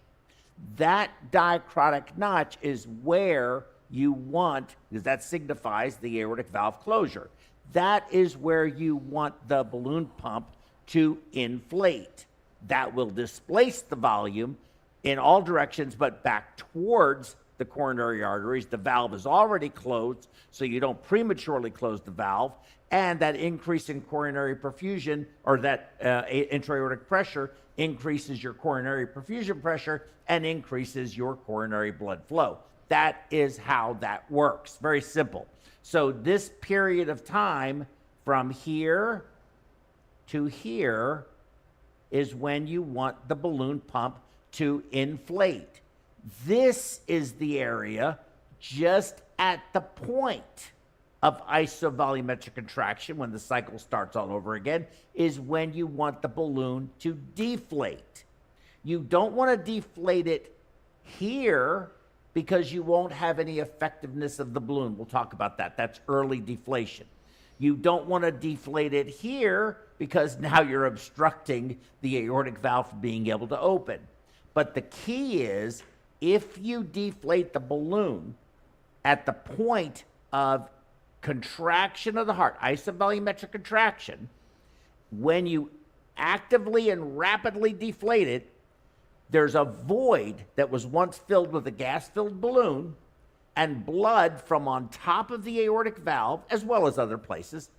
That dicrotic notch is where you want, because that signifies the aortic valve closure. That is where you want the balloon pump to inflate. That will displace the volume in all directions, but back towards the coronary arteries. The valve is already closed, so you don't prematurely close the valve. And that increase in coronary perfusion, or that intra-aortic pressure, increases your coronary perfusion pressure and increases your coronary blood flow. That is how that works. Very simple. So this period of time from here to here is when you want the balloon pump to inflate. This is the area just at the point of isovolumetric contraction, when the cycle starts all over again, is when you want the balloon to deflate. You don't want to deflate it here because you won't have any effectiveness of the balloon. We'll talk about that. That's early deflation. You don't want to deflate it here because now you're obstructing the aortic valve from being able to open. But the key is, if you deflate the balloon at the point of contraction of the heart, isovolumetric contraction, when you actively and rapidly deflate it, there's a void that was once filled with a gas-filled balloon, and blood from on top of the aortic valve, as well as other places,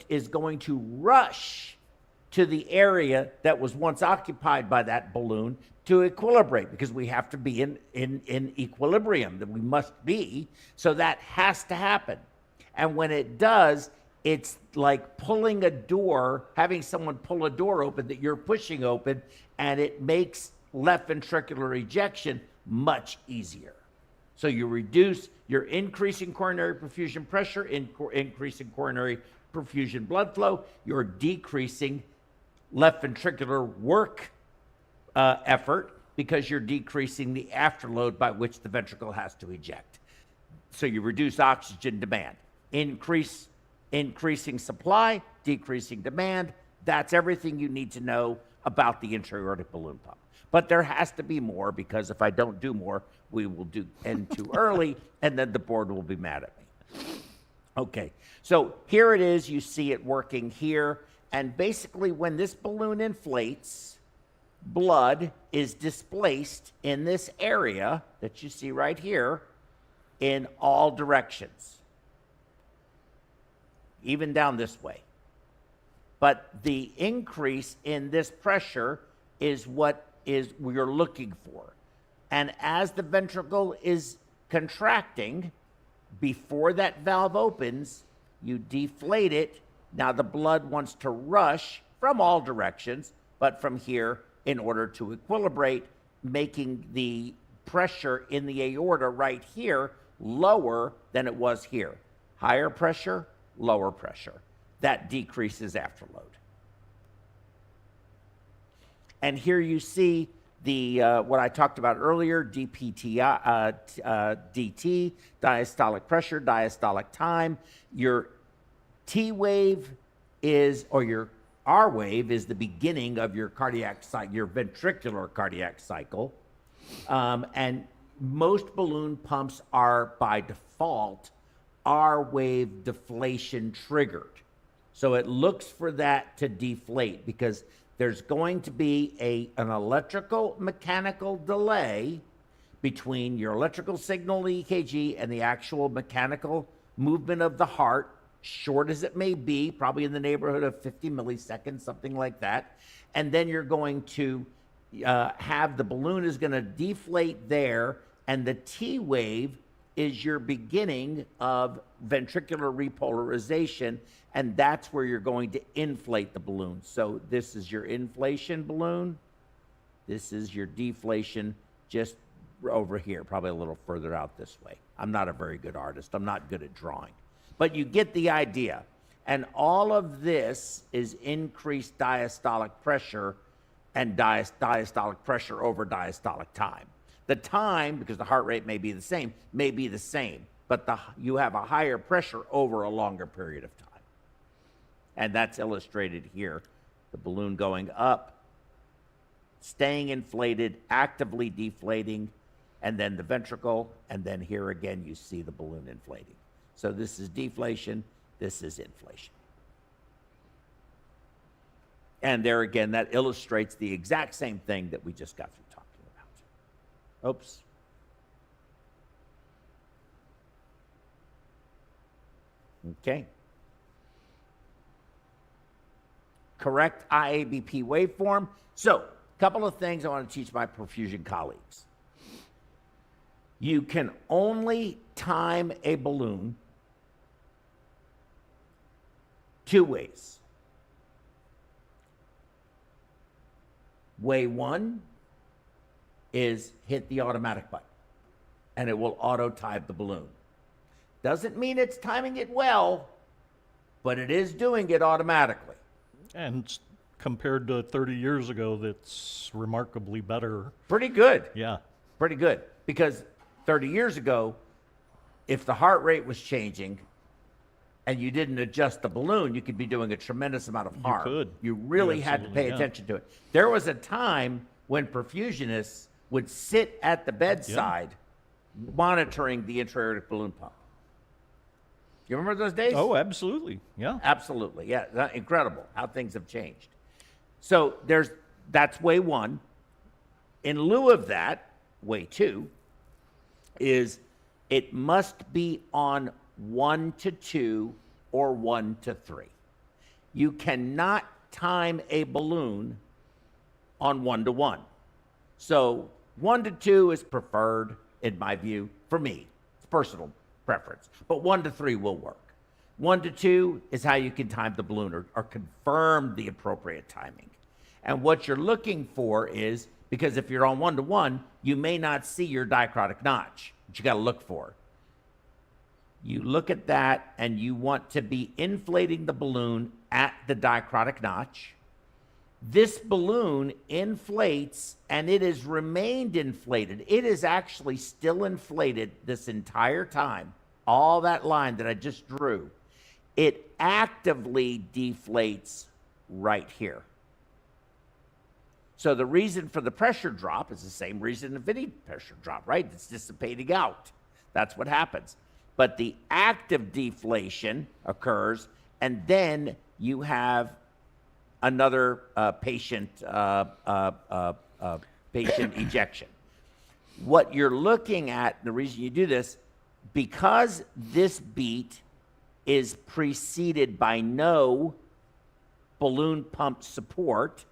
is going to rush to the area that was once occupied by that balloon to equilibrate, because we have to be in equilibrium, that we must be. So that has to happen. And when it does, it's like pulling a door, having someone pull a door open that you're pushing open, and it makes left ventricular ejection much easier. So you're increasing coronary perfusion pressure, increasing coronary perfusion blood flow, you're decreasing left ventricular work effort, because you're decreasing the afterload by which the ventricle has to eject. So you reduce oxygen demand, increasing supply, decreasing demand. That's everything you need to know about the intra-aortic balloon pump. But there has to be more, because if I don't do more, we will end too early, and then the board will be mad at me. Okay, so here it is. You see it working here. And basically, when this balloon inflates, blood is displaced in this area that you see right here in all directions, even down this way. But the increase in this pressure is what we're looking for. And as the ventricle is contracting, before that valve opens, you deflate it. Now the blood wants to rush from all directions, but from here, in order to equilibrate, making the pressure in the aorta right here lower than it was here. Higher pressure, lower pressure. That decreases afterload. And here you see the what I talked about earlier, DT, diastolic pressure, diastolic time. Your T wave is, or your R wave is the beginning of your cardiac cycle, your ventricular cardiac cycle. And most balloon pumps are by default R wave deflation triggered. So it looks for that to deflate, because there's going to be an electrical mechanical delay between your electrical signal EKG and the actual mechanical movement of the heart, short as it may be, probably in the neighborhood of 50 milliseconds, something like that. And then you're going to have the balloon is going to deflate there, and the T wave is your beginning of ventricular repolarization, and that's where you're going to inflate the balloon. So this is your inflation balloon. This is your deflation just over here, probably a little further out this way. I'm not a very good artist. I'm not good at drawing. But you get the idea. And all of this is increased diastolic pressure and diastolic pressure over diastolic time. The time, because the heart rate may be the same, but you have a higher pressure over a longer period of time. And that's illustrated here. The balloon going up, staying inflated, actively deflating, and then the ventricle, and then here again you see the balloon inflating. So this is deflation, this is inflation. And there again, that illustrates the exact same thing that we just got through talking about. Oops. Okay. Correct IABP waveform. So, a couple of things I want to teach my perfusion colleagues. You can only time a balloon two ways. Way one is hit the automatic button, and it will auto-time the balloon. Doesn't mean it's timing it well, but it is doing it automatically. And compared to 30 years ago, that's remarkably better. Pretty good. Yeah. Pretty good. Because 30 years ago, if the heart rate was changing and you didn't adjust the balloon, you could be doing a tremendous amount of harm. You could. You really You had to pay absolutely, attention to it. There was a time when perfusionists would sit at the bedside monitoring the intra-aortic balloon pump. You remember those days? Oh, absolutely. Yeah. Absolutely. Yeah. Incredible how things have changed. So that's way one. In lieu of that, way two is it must be on 1 to 2 or 1 to 3. You cannot time a balloon on 1 to 1. So 1 to 2 is preferred in my view. For me, it's personal preference, but 1 to 3 will work. 1 to 2 is how you can time the balloon or confirm the appropriate timing. And what you're looking for is, because if you're on 1 to 1, you may not see your dichrotic notch, which you got to look for. You look at that and you want to be inflating the balloon at the dichrotic notch. This balloon inflates and it has remained inflated. It is actually still inflated this entire time. All that line that I just drew, it actively deflates right here. So the reason for the pressure drop is the same reason of any pressure drop, right? It's dissipating out. That's what happens. But the active deflation occurs, and then you have another patient ejection. What you're looking at, the reason you do this, because this beat is preceded by no balloon pump support,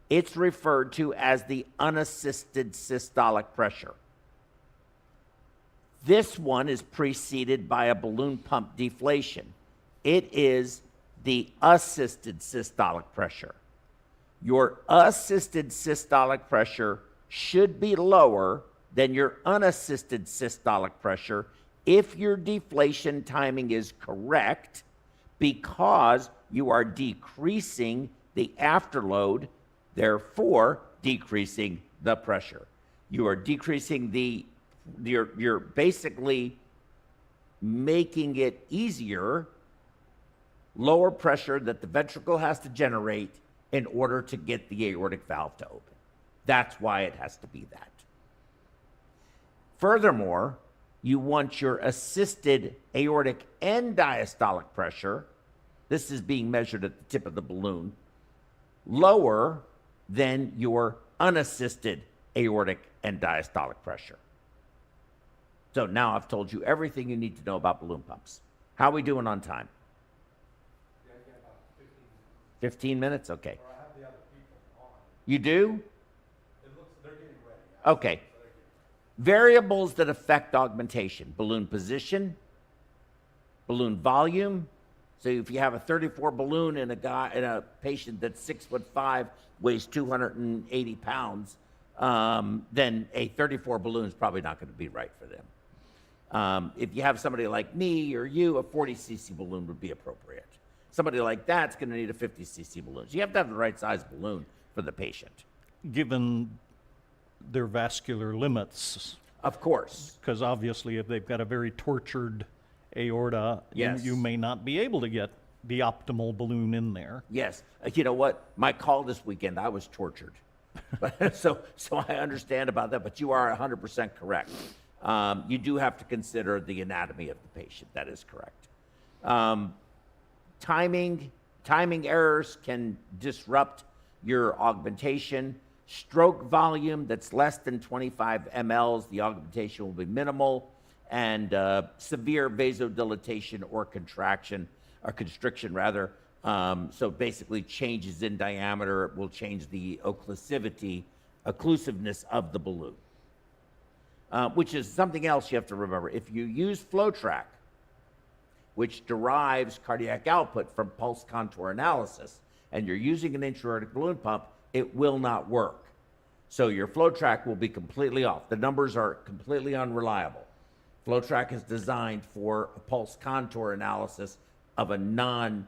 it's referred to as the unassisted systolic pressure. This one is preceded by a balloon pump deflation. It is the assisted systolic pressure. Your assisted systolic pressure should be lower than your unassisted systolic pressure if your deflation timing is correct, because you are decreasing the afterload, therefore decreasing the pressure. You are decreasing you're basically making it easier, lower pressure that the ventricle has to generate in order to get the aortic valve to open. That's why it has to be that. Furthermore, you want your assisted aortic end diastolic pressure, this is being measured at the tip of the balloon, lower than your unassisted aortic end diastolic pressure. So now I've told you everything you need to know about balloon pumps. How are we doing on time? Yeah, I got about 15 minutes? Okay. Or I have the other people on. You do? They're getting ready. Okay. Variables that affect augmentation: balloon position, balloon volume. So if you have a 34 balloon in a patient that's 6'5", weighs 280 pounds, then a 34 balloon is probably not going to be right for them. If you have somebody like me or you, a 40 cc balloon would be appropriate. Somebody like that's going to need a 50 cc balloon. So you have to have the right size balloon for the patient. Given their vascular limits, Of course. because obviously if they've got a very tortured aorta, Yes. you may not be able to get the optimal balloon in there. Yes. You know what? My call this weekend, I was tortured. so I understand about that, but you are 100% correct. You do have to consider the anatomy of the patient. That is correct. Timing errors can disrupt your augmentation. Stroke volume that's less than 25 mLs, the augmentation will be minimal, and severe vasodilatation or contraction, or constriction rather. So basically changes in diameter will change the occlusivity, occlusiveness of the balloon, which is something else you have to remember. If you use FlowTrack, which derives cardiac output from pulse contour analysis, and you're using an intra-aortic balloon pump, it will not work. So your FlowTrack will be completely off. The numbers are completely unreliable. FlowTrack is designed for a pulse contour analysis of a non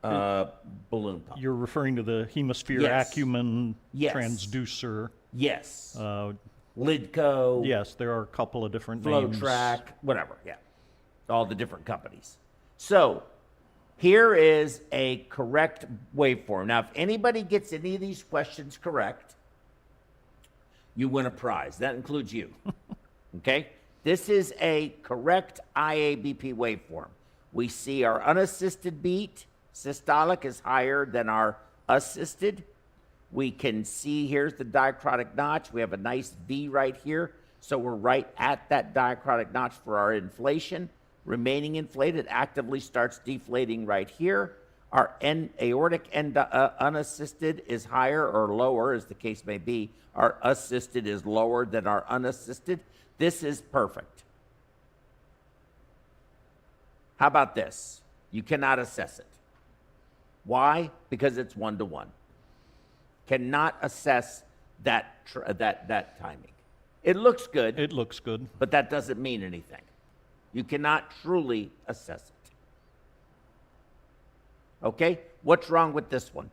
balloon pump. You're referring to the hemisphere Yes. acumen Yes. transducer. Yes. Uh, Lidco, yes, there are a couple of different names. FlowTrack, whatever, yeah. All the different companies. So here is a correct waveform. Now, if anybody gets any of these questions correct, you win a prize. That includes you. Okay? This is a correct IABP waveform. We see our unassisted beat, systolic, is higher than our assisted. We can see here's the diacrotic notch. We have a nice V right here. So we're right at that diacrotic notch for our inflation. Remaining inflated actively starts deflating right here. Our aortic unassisted is higher or lower, as the case may be. Our assisted is lower than our unassisted. This is perfect. How about this? You cannot assess it. Why? Because it's 1-to-1. Cannot assess that timing. It looks good. It looks good. But that doesn't mean anything. You cannot truly assess it. Okay? What's wrong with this one?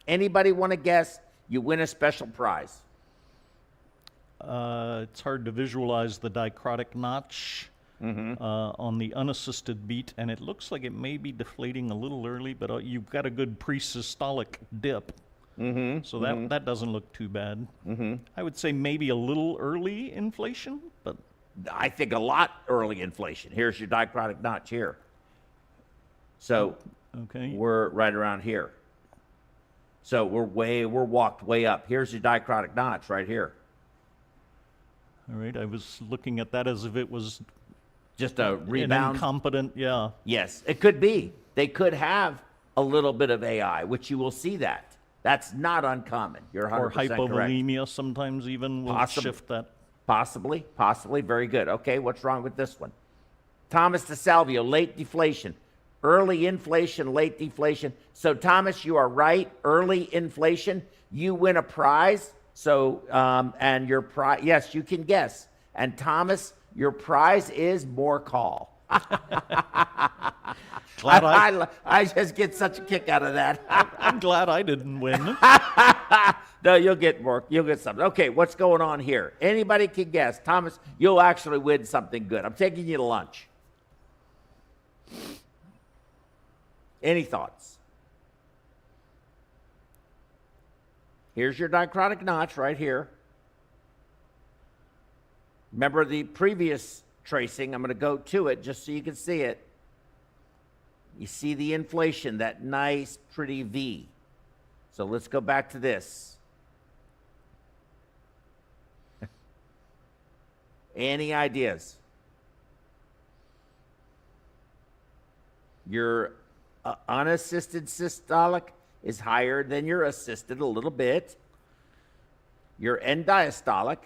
Anybody want to guess? You win a special prize. It's hard to visualize the diacrotic notch on the unassisted beat, and it looks like it may be deflating a little early, but you've got a good pre-systolic dip. So that doesn't look too bad. I would say maybe a little early inflation, but I think a lot early inflation. Here's your diacrotic notch here. So okay. we're right around here. So we're walked way up. Here's your diacrotic notch right here. All right, I was looking at that as if it was Just a an rebound. incompetent, yeah. Yes, it could be. They could have a little bit of AI, which you will see that. That's not uncommon. You're 100% Or correct. hypovolemia sometimes even will shift that. Possibly. Very good. Okay, what's wrong with this one? Thomas DeSalvio, late deflation. Early inflation, late deflation. So, Thomas, you are right. Early inflation. You win a prize. So, and your prize, yes, you can guess. And, Thomas, your prize is more call. I just get such a kick out of that. I'm glad I didn't win. No, you'll get more. You'll get something. Okay, what's going on here? Anybody can guess. Thomas, you'll actually win something good. I'm taking you to lunch. Any thoughts? Here's your diacrotic notch right here. Remember the previous tracing. I'm going to go to it just so you can see it. You see the inflation, that nice, pretty V. So let's go back to this. Any ideas? Your unassisted systolic is higher than your assisted a little bit. Your end diastolic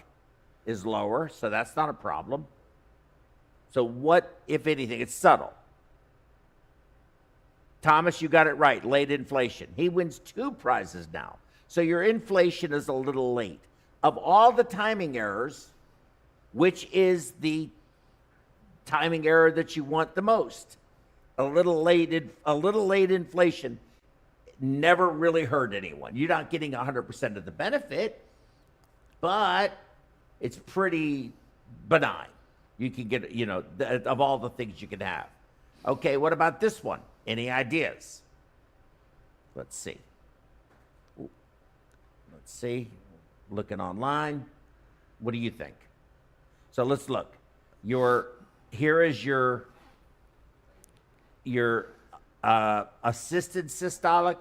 is lower, so that's not a problem. So what, if anything, it's subtle. Thomas, you got it right, late inflation. He wins 2 prizes now. So your inflation is a little late. Of all the timing errors, which is the timing error that you want the most. A little late inflation never really hurt anyone. You're not getting 100% of the benefit, but it's pretty benign. You can get, of all the things you can have. Okay, what about this one? Any ideas? Let's see. Looking online. What do you think? So let's look. Here is your assisted systolic.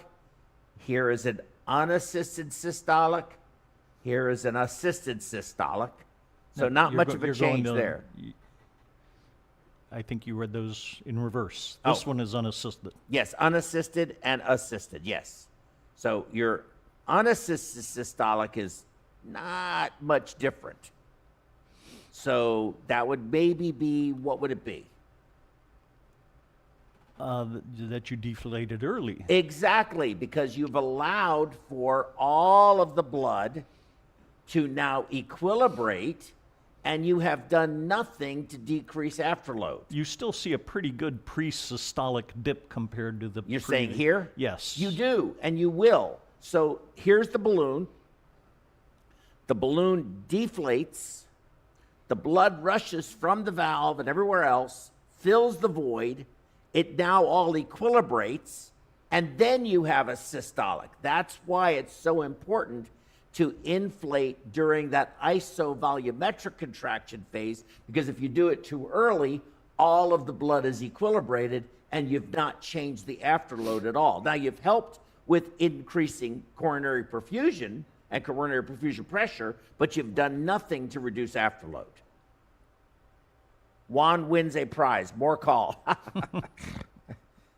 Here is an unassisted systolic. Here is an assisted systolic. So not much of a change there. I think you read those in reverse. This one is unassisted. Yes, unassisted and assisted, yes. So your unassisted systolic is not much different. So that would maybe be, what would it be? That you deflated early. Exactly, because you've allowed for all of the blood to now equilibrate, and you have done nothing to decrease afterload. You still see a pretty good pre-systolic dip compared to the You're saying here? Yes. You do, and you will. So here's the balloon. The balloon deflates. The blood rushes from the valve and everywhere else, fills the void. It now all equilibrates, and then you have a systolic. That's why it's so important to inflate during that isovolumetric contraction phase, because if you do it too early, all of the blood is equilibrated and you've not changed the afterload at all. Now, you've helped with increasing coronary perfusion and coronary perfusion pressure, but you've done nothing to reduce afterload. Juan wins a prize. More call.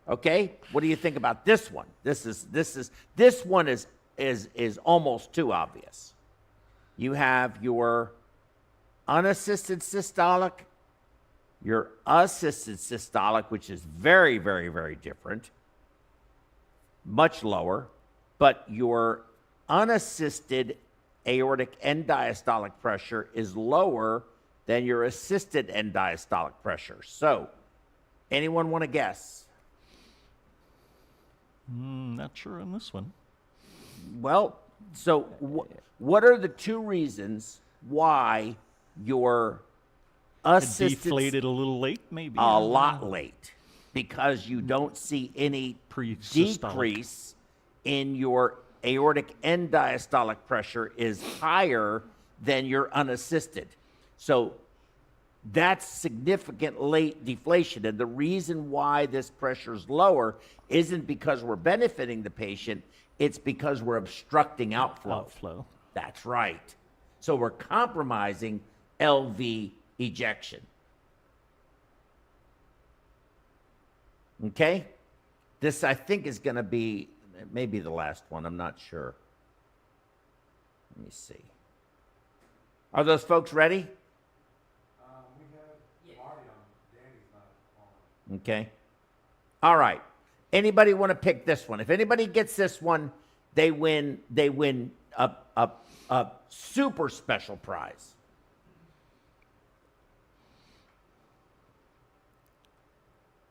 Okay, what do you think about this one? This one is almost too obvious. You have your unassisted systolic, your assisted systolic, which is very, very, very different, much lower, but your unassisted aortic end diastolic pressure is lower than your assisted end diastolic pressure. So, anyone want to guess? Not sure on this one. Well, so what are the two reasons why your assisted... Deflated a little late, maybe? A lot late. Because you don't see any decrease in your aortic end diastolic pressure is higher than your unassisted. So that's significant late deflation. And the reason why this pressure is lower isn't because we're benefiting the patient, it's because we're obstructing outflow. That's right. So we're compromising LV ejection. Okay? This, I think, is going to be maybe the last one. I'm not sure. Let me see. Are those folks ready? We have Marty on. Danny's not on. Okay. All right. Anybody want to pick this one? If anybody gets this one, they win a super special prize.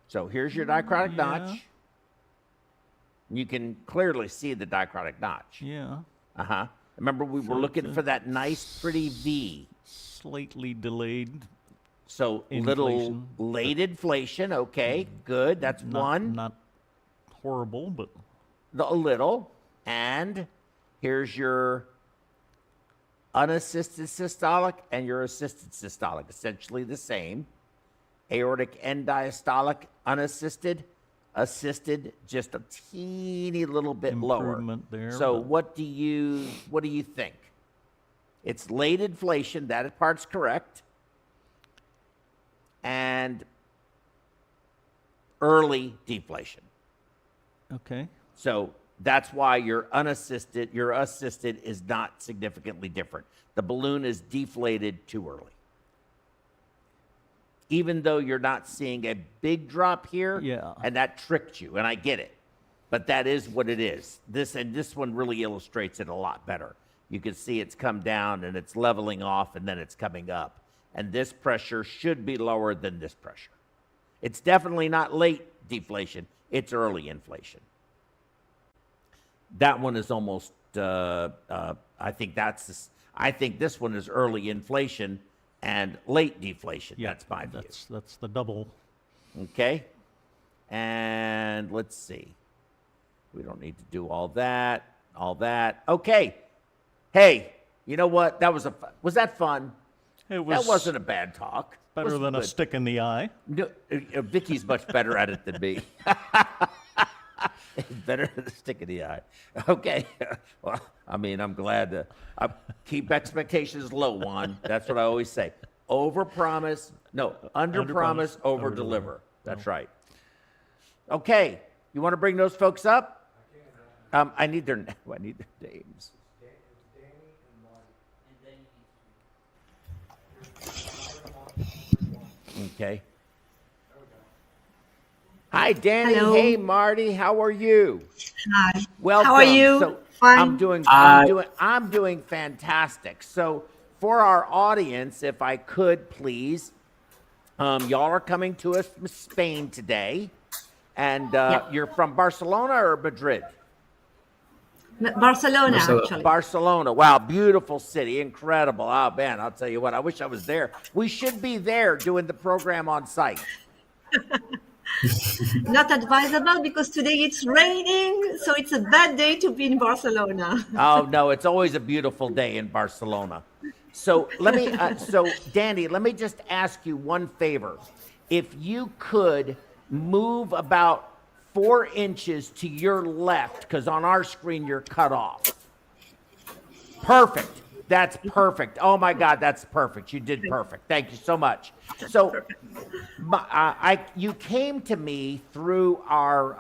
So here's your dichrotic notch. You can clearly see the dichrotic notch. Yeah. Uh-huh. Remember, we were looking for that nice, pretty V. Slightly delayed. So little late inflation. Okay, good. That's one. Not horrible, but... A little. And here's your unassisted systolic and your assisted systolic. Essentially the same. Aortic end diastolic, unassisted. Assisted, just a teeny little bit Improvement lower. there, So but... what do you think? It's late inflation. That part's correct. And early deflation. Okay. So that's why your assisted is not significantly different. The balloon is deflated too early. Even though you're not seeing a big drop here, and that tricked you, and I get it. But that is what it is. This one really illustrates it a lot better. You can see it's come down and it's leveling off and then it's coming up. and this pressure should be lower than this pressure. It's definitely not late deflation, it's early inflation. That one is almost, I think this one is early inflation and late deflation. Yeah, that's my view. That's the double. Okay. And let's see. We don't need to do all that. Okay. Hey, you know what? Was that fun? It was. That wasn't a bad talk. Better than a stick in the eye. No, Vicky's much better at it than me. Better than a stick in the eye. Okay. Well, I mean, I'm glad to keep expectations low, Juan. That's what I always say. Under promise, over deliver. That's right. Okay. You want to bring those folks up? I need their names. Okay. Hi, Danny. Hello. Hey, Marty. How are you? Hi. Welcome. How are you? So Fine. I'm doing fantastic. So for our audience, if I could please, y'all are coming to us from Spain today, and you're from Barcelona or Madrid? Barcelona, actually. Barcelona. Wow, beautiful city, incredible. Oh man, I'll tell you what, I wish I was there. We should be there doing the program on site. Not advisable because today it's raining, so it's a bad day to be in Barcelona. Oh no, it's always a beautiful day in Barcelona. So Danny, let me just ask you one favor. If you could move about 4 inches to your left, because on our screen you're cut off. Perfect. That's perfect. Oh my God, that's perfect. You did perfect. Thank you so much. So, you came to me through our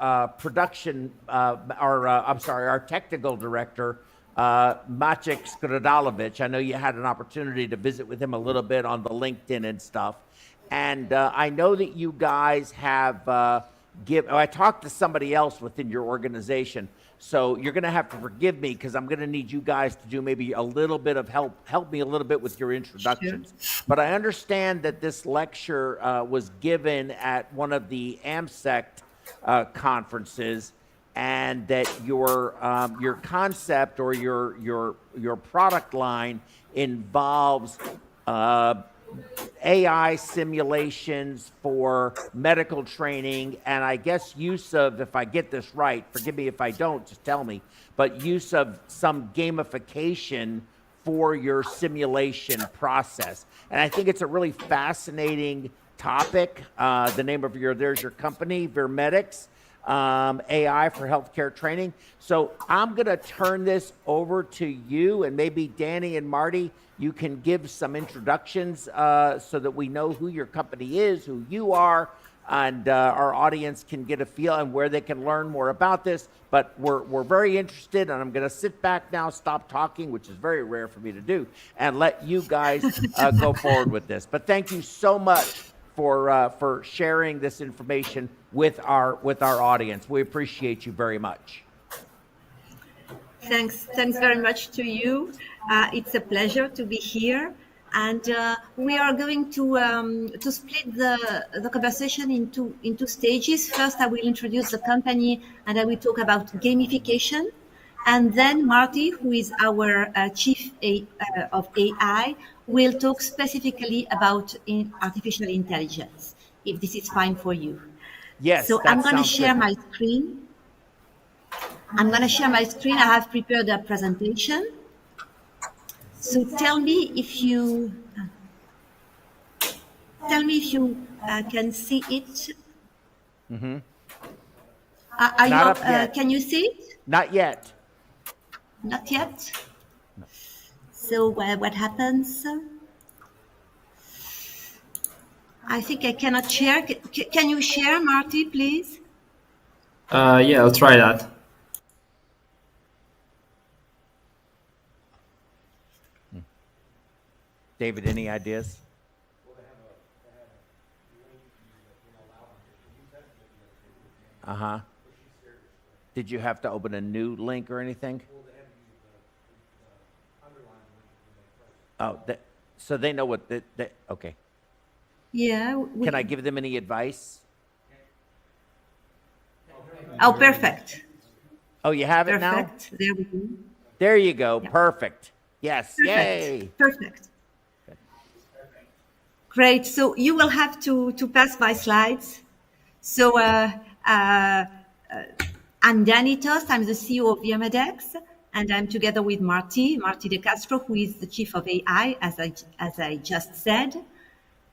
our technical director, Maciek Skradalovic. I know you had an opportunity to visit with him a little bit on the LinkedIn and stuff. And I know that you guys have I talked to somebody else within your organization, so you're going to have to forgive me because I'm going to need you guys to do maybe a little bit of help me a little bit with your introductions. Sure. But I understand that this lecture was given at one of the AMSECT conferences, and that your concept or your product line involves AI simulations for medical training, and I guess use of, if I get this right, forgive me if I don't, just tell me, but use of some gamification for your simulation process. And I think it's a really fascinating topic. The name of there's your company, Vermedics, AI for healthcare training. So I'm going to turn this over to you, and maybe Danny and Marty, you can give some introductions so that we know who your company is, who you are, and our audience can get a feel and where they can learn more about this. But we're very interested, and I'm going to sit back now, stop talking, which is very rare for me to do, and let you guys go forward with this. But thank you so much for sharing this information with our audience. We appreciate you very much. Thanks very much to you. It's a pleasure to be here, and we are going to split the conversation into stages. First, I will introduce the company, and I will talk about gamification, and then Marty, who is our chief of AI, will talk specifically about artificial intelligence. If this is fine for you. Yes. So I'm going to share my screen. I have prepared a presentation. So tell me if you can see it. Mm-hmm. Not up yet. Can you see it? Not yet. Not yet. No. So what happens? I think I cannot share. Can you share, Marty, please? Yeah, I'll try that. David, any ideas? Uh-huh. Did you have to open a new link or anything? Oh, So they know what okay. Yeah. Can I give them any advice? Oh, perfect. Oh, you have it now? Perfect. There we go. There you go. Yeah. Perfect. Yes. Yay. Perfect. Great. So you will have to pass my slides. So I'm Danny Tost. I'm the CEO of Virmedex, and I'm together with Marty De Castro, who is the chief of AI, as I just said.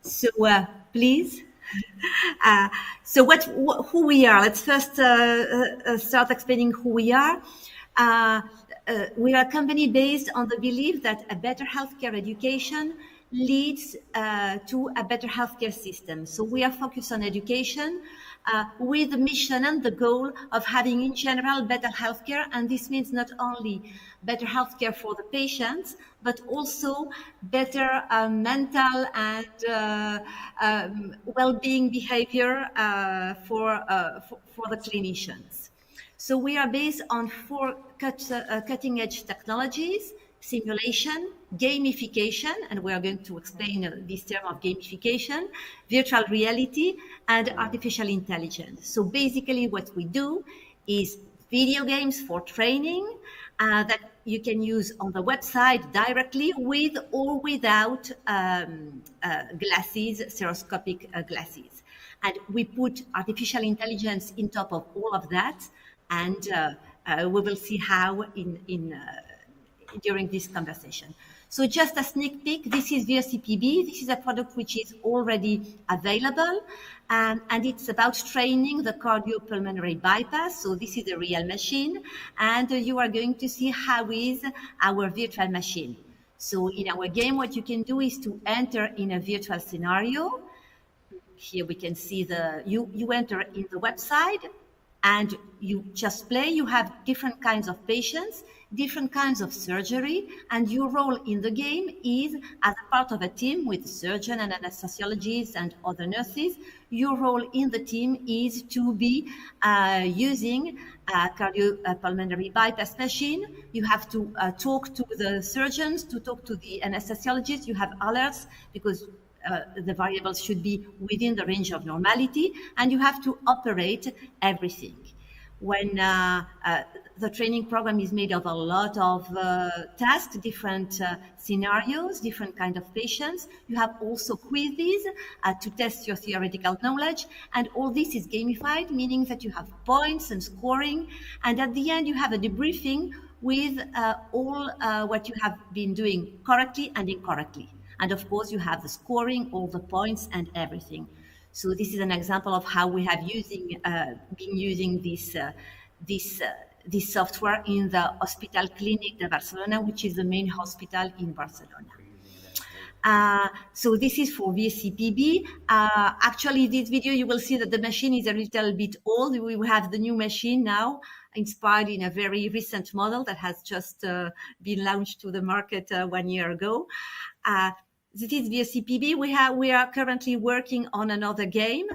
So please. So who we are? Let's first start explaining who we are. We are a company based on the belief that a better healthcare education leads to a better healthcare system. So we are focused on education with the mission and the goal of having in general better healthcare. And this means not only better healthcare for the patients, but also better mental and well-being behavior for the clinicians. So we are based on 4 cutting-edge technologies: simulation, gamification, and we are going to explain this term of gamification, virtual reality, and artificial intelligence. So basically what we do is video games for training that you can use on the website directly with or without glasses, stereoscopic glasses. And we put artificial intelligence in top of all of that, and we will see how during this conversation. So just a sneak peek, this is CPB. This is a product which is already available, and it's about training the cardiopulmonary bypass. So this is a real machine, and you are going to see how is our virtual machine. So in our game, what you can do is to enter in a virtual scenario. Here we can see you enter in the website, and you just play. You have different kinds of patients, different kinds of surgery, and your role in the game is, as a part of a team with a surgeon and anesthesiologists and other nurses, your role in the team is to be using a cardiopulmonary bypass machine. You have to talk to the surgeons, to talk to the anesthesiologists. You have alerts because the variables should be within the range of normality, and you have to operate everything. When the training program is made of a lot of tasks, different scenarios, different kind of patients. You have also quizzes to test your theoretical knowledge, and all this is gamified, meaning that you have points and scoring, and at the end you have a debriefing with all what you have been doing correctly and incorrectly. And of course, you have the scoring, all the points and everything. So this is an example of how we have been using this software in the Hospital Clínic de Barcelona, which is the main hospital in Barcelona. So this is for CPB. Actually, this video, you will see that the machine is a little bit old. We have the new machine now, inspired in a very recent model that has just been launched to the market 1 year ago. This is CPB. We are currently working on another game,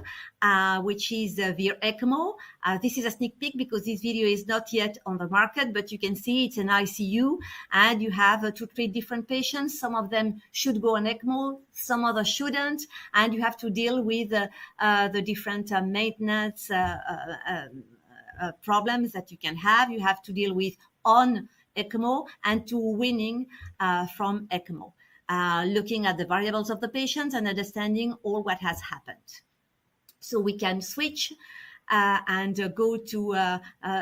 which is Vir ECMO. This is a sneak peek because this video is not yet on the market, but you can see it's an ICU, and you have to treat different patients. Some of them should go on ECMO, some others shouldn't, and you have to deal with the different maintenance problems that you can have. You have to deal with on ECMO and to weaning from ECMO. Looking at the variables of the patients and understanding all what has happened. So we can switch and go to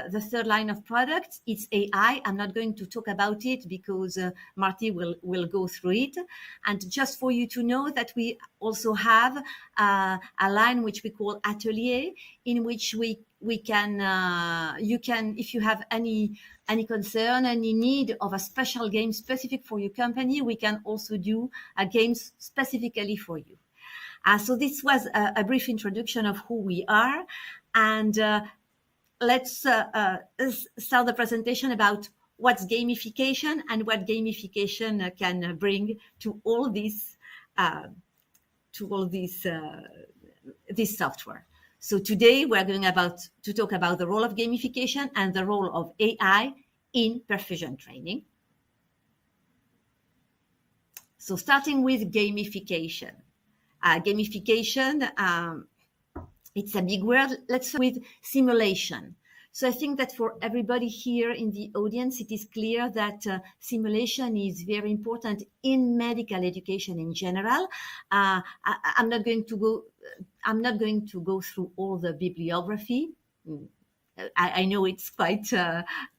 the third line of products. It's AI. I'm not going to talk about it because Marty will go through it. And just for you to know that we also have a line which we call Atelier, in which we can, you can, if you have any concern, any need of a special game specific for your company, we can also do games specifically for you. So this was a brief introduction of who we are. And let's start the presentation about what's gamification and what gamification can bring to all this this software. So today we're going to talk about the role of gamification and the role of AI in perfusion training. So starting with gamification. Gamification, it's a big word. Let's start with simulation. So I think that for everybody here in the audience, it is clear that simulation is very important in medical education in general. I'm not going to go through all the bibliography. I know it's quite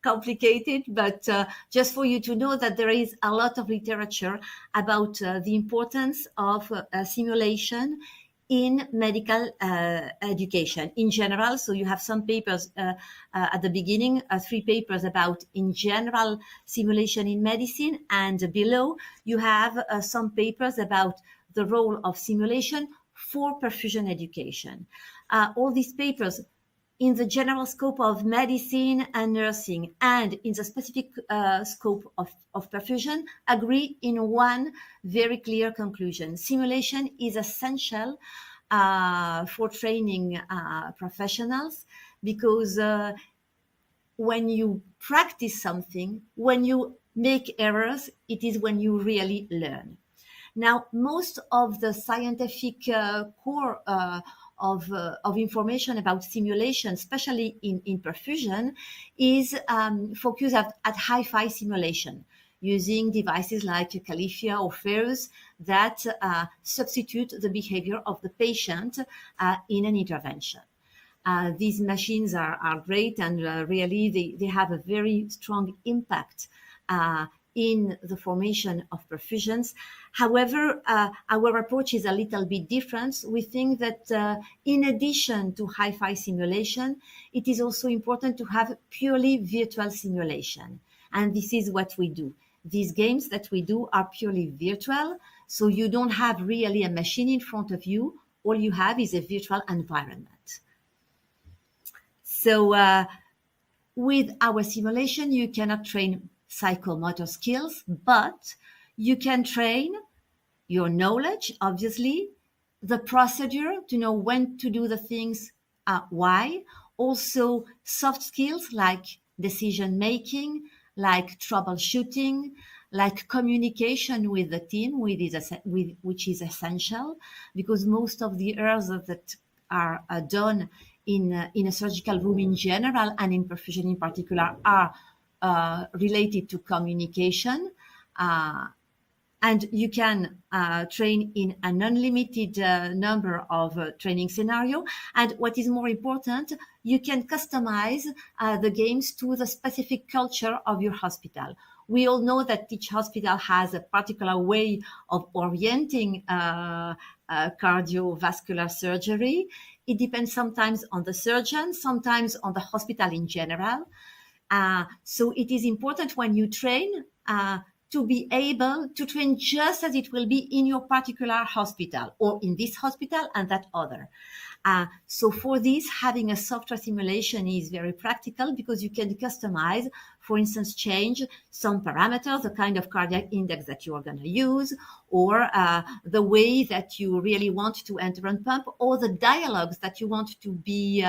complicated, but just for you to know that there is a lot of literature about the importance of simulation in medical education in general. So you have some papers at the beginning, 3 papers about in general simulation in medicine, and below you have some papers about the role of simulation for perfusion education. All these papers in the general scope of medicine and nursing and in the specific scope of perfusion agree in one very clear conclusion. Simulation is essential for training professionals, because when you practice something, when you make errors, it is when you really learn. Now, most of the scientific core of information about simulation, especially in perfusion, is focused at hi-fi simulation, using devices like Califia or Ferus that substitute the behavior of the patient in an intervention. These machines are great, and really they have a very strong impact in the formation of perfusions. However, our approach is a little bit different. We think that in addition to hi-fi simulation, it is also important to have purely virtual simulation. And this is what we do. These games that we do are purely virtual, so you don't have really a machine in front of you. All you have is a virtual environment. So with our simulation, you cannot train psychomotor skills, but you can train your knowledge, obviously, the procedure to know when to do the things, why, also soft skills like decision making, like troubleshooting, like communication with the team, which is essential, because most of the errors that are done in a surgical room in general and in perfusion in particular are related to communication, and you can train in an unlimited number of training scenarios. And what is more important, you can customize the games to the specific culture of your hospital. We all know that each hospital has a particular way of orienting cardiovascular surgery. It depends sometimes on the surgeon, sometimes on the hospital in general. So it is important when you train to be able to train just as it will be in your particular hospital, or in this hospital and that other. So for this, having a software simulation is very practical, because you can customize, for instance, change some parameters, the kind of cardiac index that you are going to use, or the way that you really want to enter and pump, or the dialogues that you want to be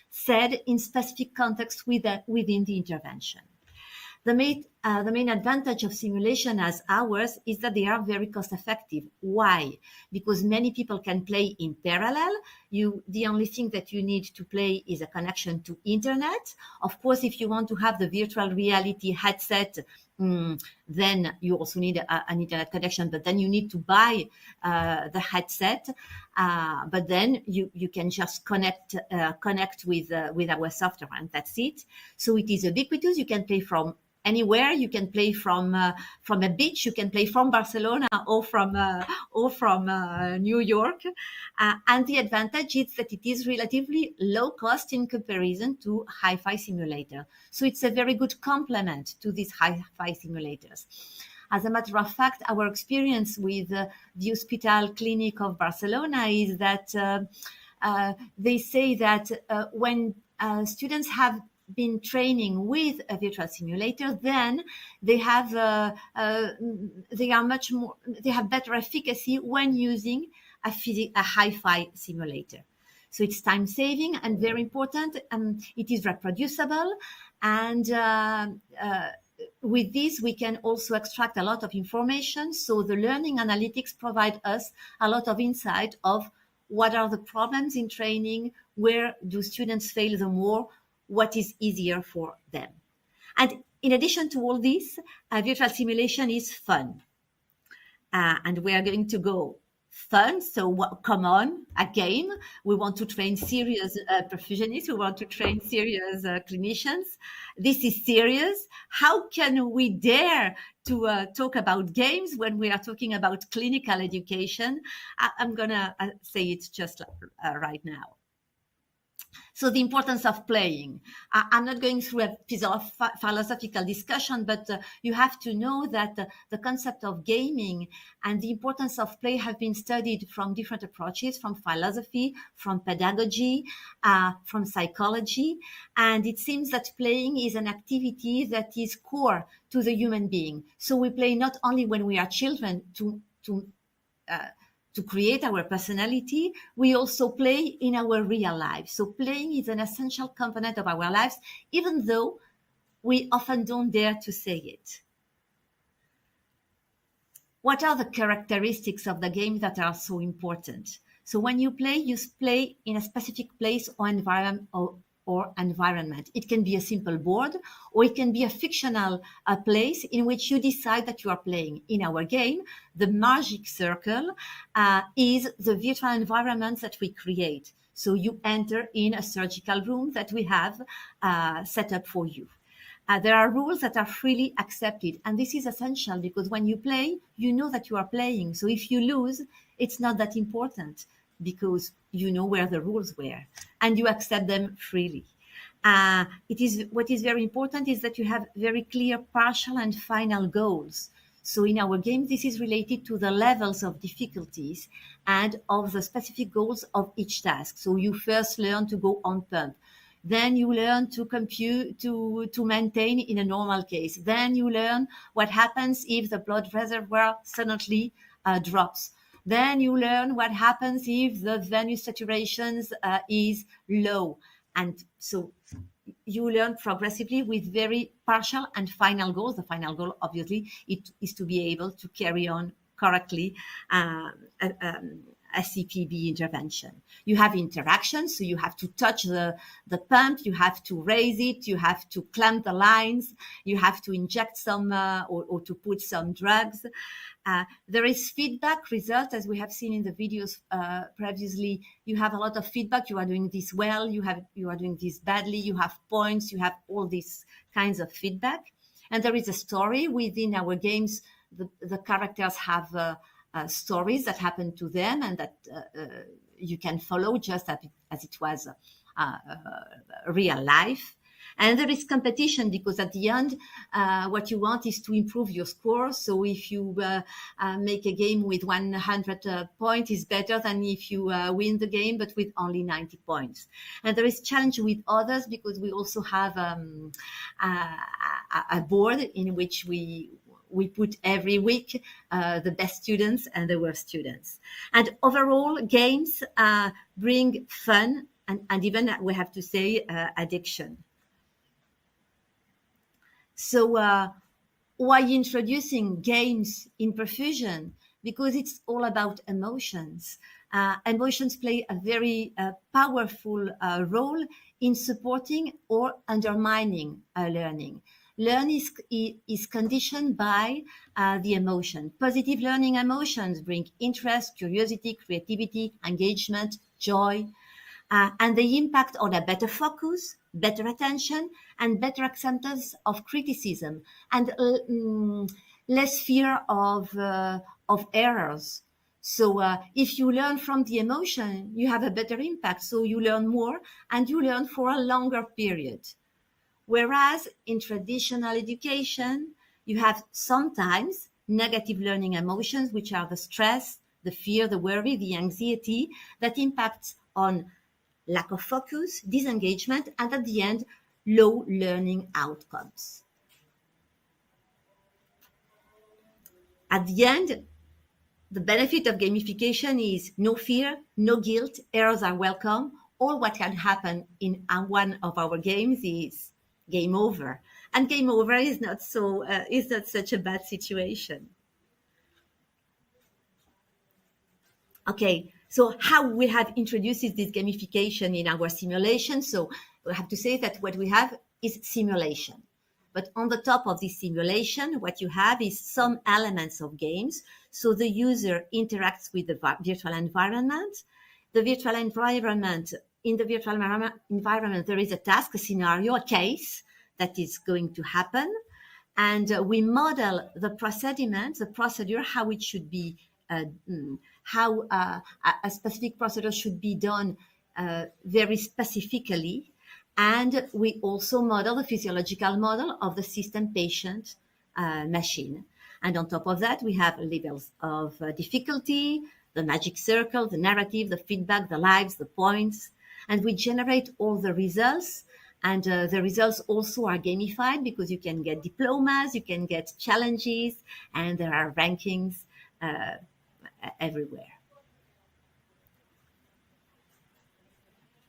said in specific context within the intervention. The main advantage of simulation as ours is that they are very cost effective. Why? Because many people can play in parallel. The only thing that you need to play is a connection to internet. Of course, if you want to have the virtual reality headset, then you also need an internet connection, but then you need to buy the headset. But then you can just connect with our software, and that's it. So it is ubiquitous. You can play from anywhere. You can play from a beach. You can play from Barcelona or from New York. And the advantage is that it is relatively low cost in comparison to hi-fi simulator. So it's a very good complement to these hi-fi simulators. As a matter of fact, our experience with the Hospital Clinic of Barcelona is that they say that when students have been training with a virtual simulator, then they have better efficacy when using a hi-fi simulator. So it's time saving and very important. It is reproducible, and with this, we can also extract a lot of information. So the learning analytics provide us a lot of insight of what are the problems in training, where do students fail the more, what is easier for them. And in addition to all this, virtual simulation is fun. And we are going to go fun. So come on, a game. We want to train serious perfusionists. We want to train serious clinicians. This is serious. How can we dare to talk about games when we are talking about clinical education? I'm going to say it just right now. So the importance of playing. I'm not going through a philosophical discussion, but you have to know that the concept of gaming and the importance of play have been studied from different approaches, from philosophy, from pedagogy, from psychology. And it seems that playing is an activity that is core to the human being. So we play not only when we are children to create our personality, we also play in our real life. So playing is an essential component of our lives, even though we often don't dare to say it. What are the characteristics of the game that are so important? So when you play in a specific place or environment. It can be a simple board, or it can be a fictional place in which you decide that you are playing. In our game, the magic circle is the virtual environment that we create. So you enter in a surgical room that we have set up for you. There are rules that are freely accepted, and this is essential because when you play, you know that you are playing. So if you lose, it's not that important, because you know where the rules were and you accept them freely. What is very important is that you have very clear partial and final goals. So in our game, this is related to the levels of difficulties and of the specific goals of each task. So you first learn to go on pump. Then you learn to compute, to maintain in a normal case. Then you learn what happens if the blood reservoir suddenly drops. Then you learn what happens if the venous saturation is low. And so you learn progressively with very partial and final goals. The final goal, obviously, is to be able to carry on correctly a CPB intervention. You have interactions, so you have to touch the pump, you have to raise it, you have to clamp the lines, you have to inject some or to put some drugs. There is feedback result, as we have seen in the videos previously. You have a lot of feedback. You are doing this well. You are doing this badly. You have points. You have all these kinds of feedback. And there is a story within our games. The characters have stories that happen to them and that you can follow just as it was real life. And there is competition because at the end, what you want is to improve your score. So if you make a game with 100 points, is better than if you win the game, but with only 90 points. And there is challenge with others because we also have a board in which we put every week the best students and the worst students. And overall, games bring fun and even, we have to say, addiction. So why introducing games in perfusion? Because it's all about emotions. Emotions play a very powerful role in supporting or undermining learning. Learning is conditioned by the emotion. Positive learning emotions bring interest, curiosity, creativity, engagement, joy, and they impact on a better focus, better attention, and better acceptance of criticism, and less fear of errors. So if you learn from the emotion, you have a better impact. So you learn more and you learn for a longer period. Whereas in traditional education, you have sometimes negative learning emotions, which are the stress, the fear, the worry, the anxiety, that impacts on lack of focus, disengagement, and at the end, low learning outcomes. At the end, the benefit of gamification is no fear, no guilt, errors are welcome. All what can happen in one of our games is game over. And game over is not such a bad situation. Okay, so how we have introduced this gamification in our simulation. So we have to say that what we have is simulation. But on the top of this simulation, what you have is some elements of games. So the user interacts with the virtual environment. The virtual environment, in the virtual environment, there is a task, a scenario, a case that is going to happen. And we model the procedure, how it should be, how a specific procedure should be done very specifically. And we also model the physiological model of the system patient machine. And on top of that, we have levels of difficulty, the magic circle, the narrative, the feedback, the lives, the points, and we generate all the results. And the results also are gamified because you can get diplomas, you can get challenges, and there are rankings everywhere.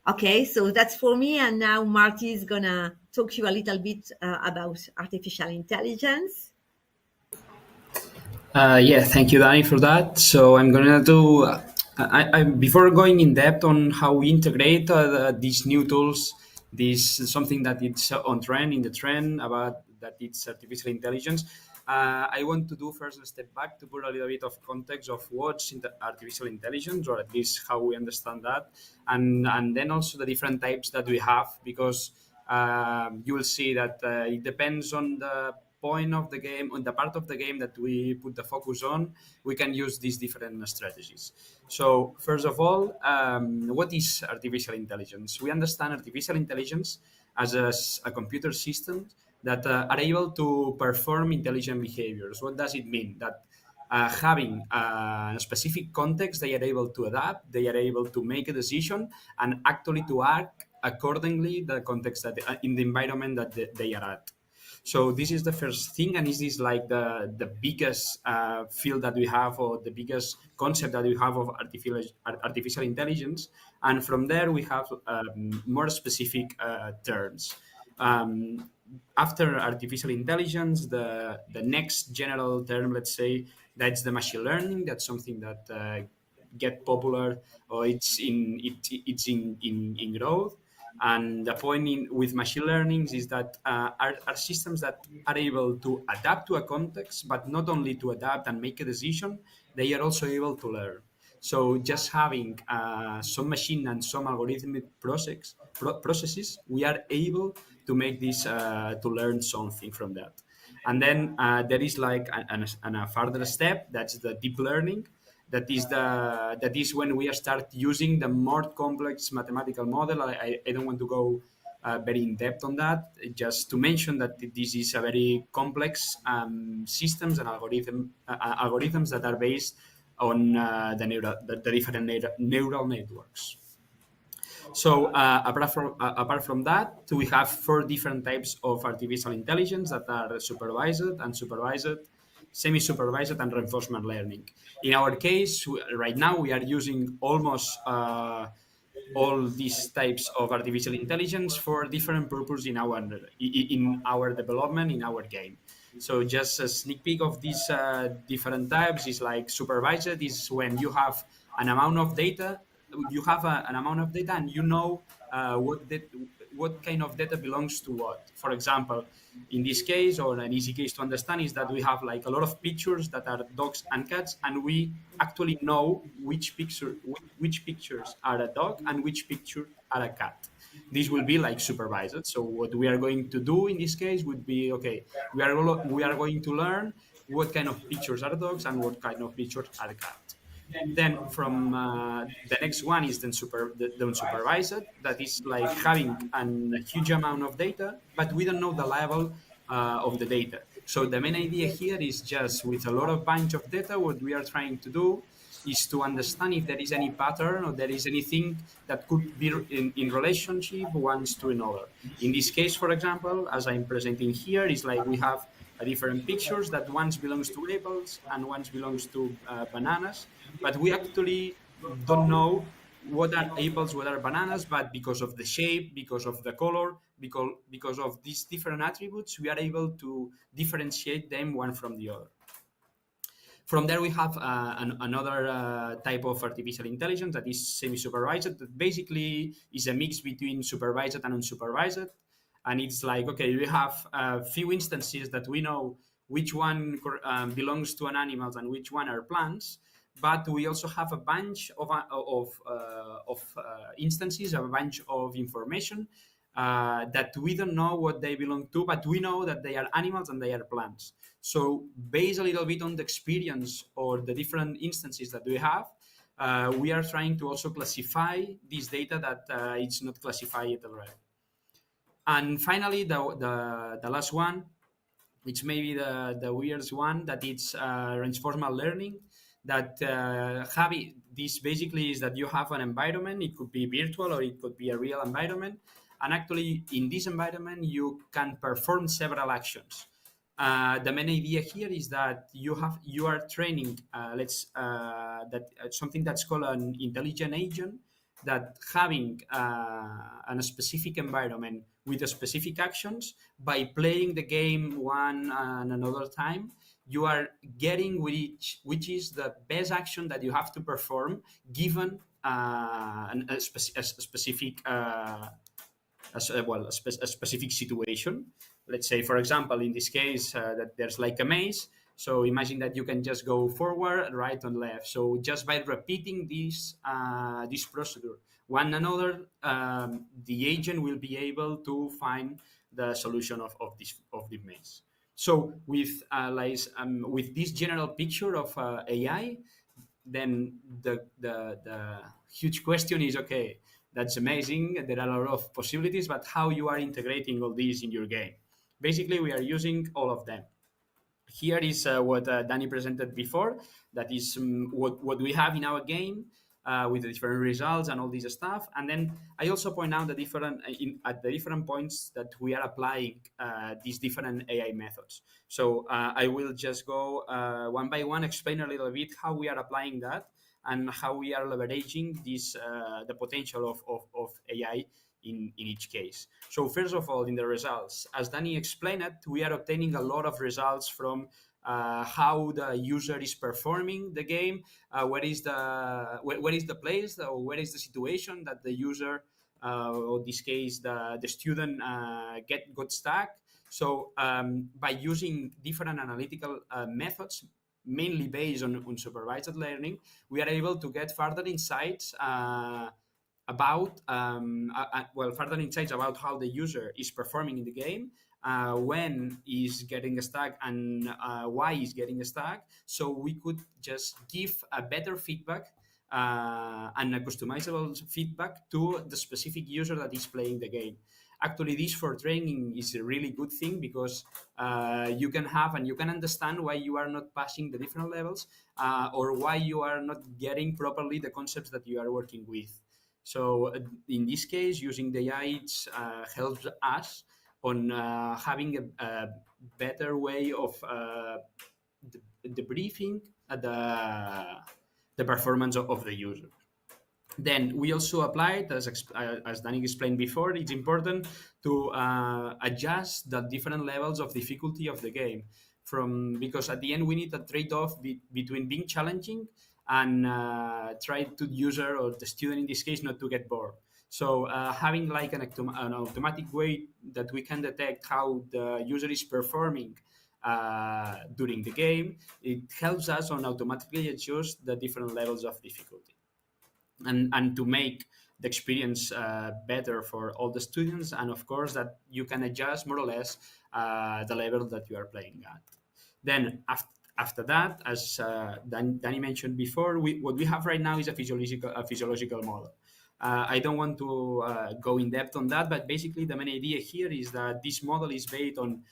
Okay, so that's for me. And now Marty is gonna talk to you a little bit about artificial intelligence. Yeah, thank you, Danny, for that. So I'm gonna do. Before going in depth on how we integrate these new tools, this is something that it's on trend in the trend about that it's artificial intelligence. I want to do first a step back to put a little bit of context of what's artificial intelligence, or at least how we understand that, and then also the different types that we have, because you will see that it depends on the point of the game, on the part of the game that we put the focus on, we can use these different strategies. So first of all, what is artificial intelligence? We understand artificial intelligence as a computer system that are able to perform intelligent behaviors. What does it mean? That having a specific context, they are able to adapt, they are able to make a decision, and actually to act accordingly the context that in the environment that they are at. So this is the first thing, and this is like the biggest field that we have, or the biggest concept that we have of artificial intelligence. And from there, we have more specific terms. After artificial intelligence, the next general term, let's say, that's the machine learning. That's something that get popular, or it's in growth. And the point with machine learning is that are systems that are able to adapt to a context, but not only to adapt and make a decision, they are also able to learn. So just having some machine and some algorithmic processes, we are able to make this to learn something from that. And then there is like a further step, that's the deep learning. That is when we start using the more complex mathematical model. I don't want to go very in depth on that. Just to mention that this is a very complex systems and algorithms that are based on the different neural networks. So apart from that, we have 4 different types of artificial intelligence that are supervised, unsupervised, semi-supervised, and reinforcement learning. In our case, right now, we are using almost all these types of artificial intelligence for different purposes in our development, in our game. So just a sneak peek of these different types is like supervised is when you have an amount of data, and you know what kind of data belongs to what. For example, in this case, or an easy case to understand, is that we have like a lot of pictures that are dogs and cats, and we actually know which pictures are a dog and which pictures are a cat. This will be like supervised. So what we are going to do in this case would be, okay, we are going to learn what kind of pictures are dogs and what kind of pictures are cats. Then from the next one is the unsupervised. That is like having a huge amount of data, but we don't know the level of the data. So the main idea here is just with a lot of bunch of data, what we are trying to do is to understand if there is any pattern or there is anything that could be in relationship one to another. In this case, for example, as I'm presenting here, is like we have different pictures that once belongs to apples and once belongs to bananas, but we actually don't know what are apples, what are bananas, but because of the shape, because of the color, because of these different attributes, we are able to differentiate them one from the other. From there, we have another type of artificial intelligence that is semi-supervised, that basically is a mix between supervised and unsupervised. And it's like, okay, we have a few instances that we know which one belongs to an animal and which one are plants. But we also have a bunch of instances, a bunch of information that we don't know what they belong to, but we know that they are animals and they are plants. So based a little bit on the experience or the different instances that we have, we are trying to also classify this data that it's not classified already. And finally, the last one, which may be the weirdest one, that it's reinforcement learning. That this basically is that you have an environment. It could be virtual or it could be a real environment. And actually, in this environment, you can perform several actions. The main idea here is that you are training something that's called an intelligent agent, that having a specific environment with a specific actions, by playing the game one and another time, you are getting which is the best action that you have to perform given a specific a specific situation. Let's say, for example, in this case, that there's like a maze. So imagine that you can just go forward, right, and left. So just by repeating this procedure one another, the agent will be able to find the solution of the maze. So with this general picture of AI, then the huge question is, okay, that's amazing. There are a lot of possibilities, but how you are integrating all these in your game? Basically, we are using all of them. Here is what Danny presented before. That is what we have in our game with the different results and all this stuff. And then I also point out at the different points that we are applying these different AI methods. So I will just go one by one, explain a little bit how we are applying that and how we are leveraging this the potential of AI in each case. So first of all, in the results, as Danny explained it, we are obtaining a lot of results from how the user is performing the game, where is the place, or where is the situation that the user, or in this case, the student got stuck. So by using different analytical methods, mainly based on supervised learning, we are able to get further insights about further insights about how the user is performing in the game, when is getting stuck, and why is getting stuck. So we could just give a better feedback and a customizable feedback to the specific user that is playing the game. Actually, this for training is a really good thing, because you can have and you can understand why you are not passing the different levels, or why you are not getting properly the concepts that you are working with. So in this case, using the AI helps us on having a better way of debriefing the performance of the user. Then we also applied, as Danny explained before, it's important to adjust the different levels of difficulty of the game, because at the end we need a trade-off between being challenging and try to the user, or the student in this case, not to get bored. So having like an automatic way that we can detect how the user is performing during the game, it helps us on automatically adjust the different levels of difficulty, and to make the experience better for all the students, and of course that you can adjust more or less the level that you are playing at. Then after that, as Danny mentioned before, what we have right now is a physiological model. I don't want to go in depth on that, but basically the main idea here is that this model is based on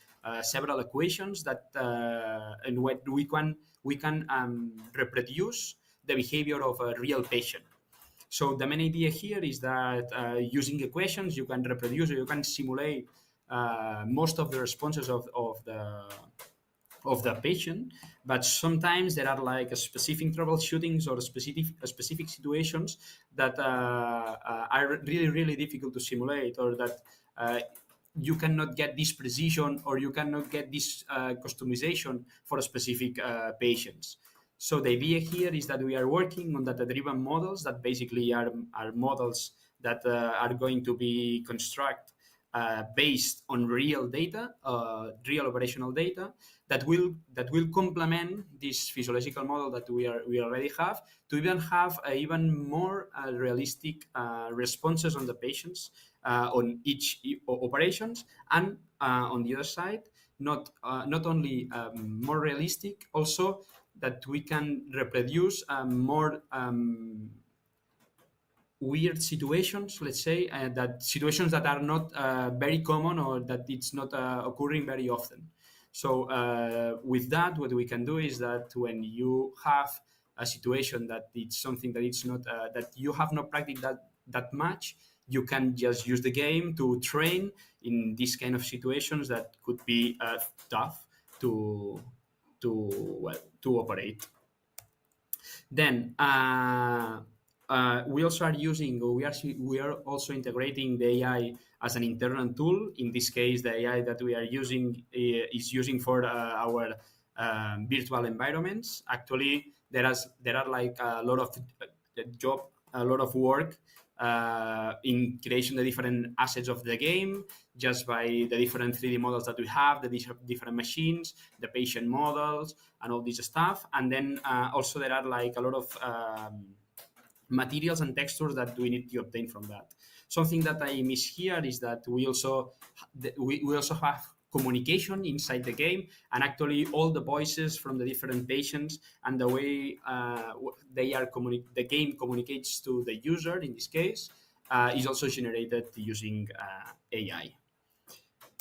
several equations that and what we can reproduce the behavior of a real patient. So the main idea here is that using equations, you can reproduce, or you can simulate most of the responses of of the patient, but sometimes there are like a specific troubleshootings or specific situations that are really difficult to simulate, or that you cannot get this precision, or you cannot get this customization for a specific patients. So the idea here is that we are working on data-driven models that basically are models that are going to be constructed based on real data, real operational data that will complement this physiological model that we already have, to even have even more realistic responses on the patients on each operations, and on the other side, not only more realistic, also that we can reproduce more weird situations, let's say, that situations that are not very common, or that it's not occurring very often. So with that, what we can do is that when you have a situation that it's something that it's not that you have not practiced that much, you can just use the game to train in these kind of situations that could be tough to operate. Then we also are using, or we are also integrating the AI as an internal tool. In this case, the AI that we are using is using for our virtual environments. Actually, there are like a lot of work in creation the different assets of the game, just by the different 3D models that we have, the different machines, the patient models, and all this stuff. And then also there are like a lot of materials and textures that we need to obtain from that. Something that I miss here is that we also have communication inside the game, and actually all the voices from the different patients and the way the game communicates to the user in this case is also generated using AI.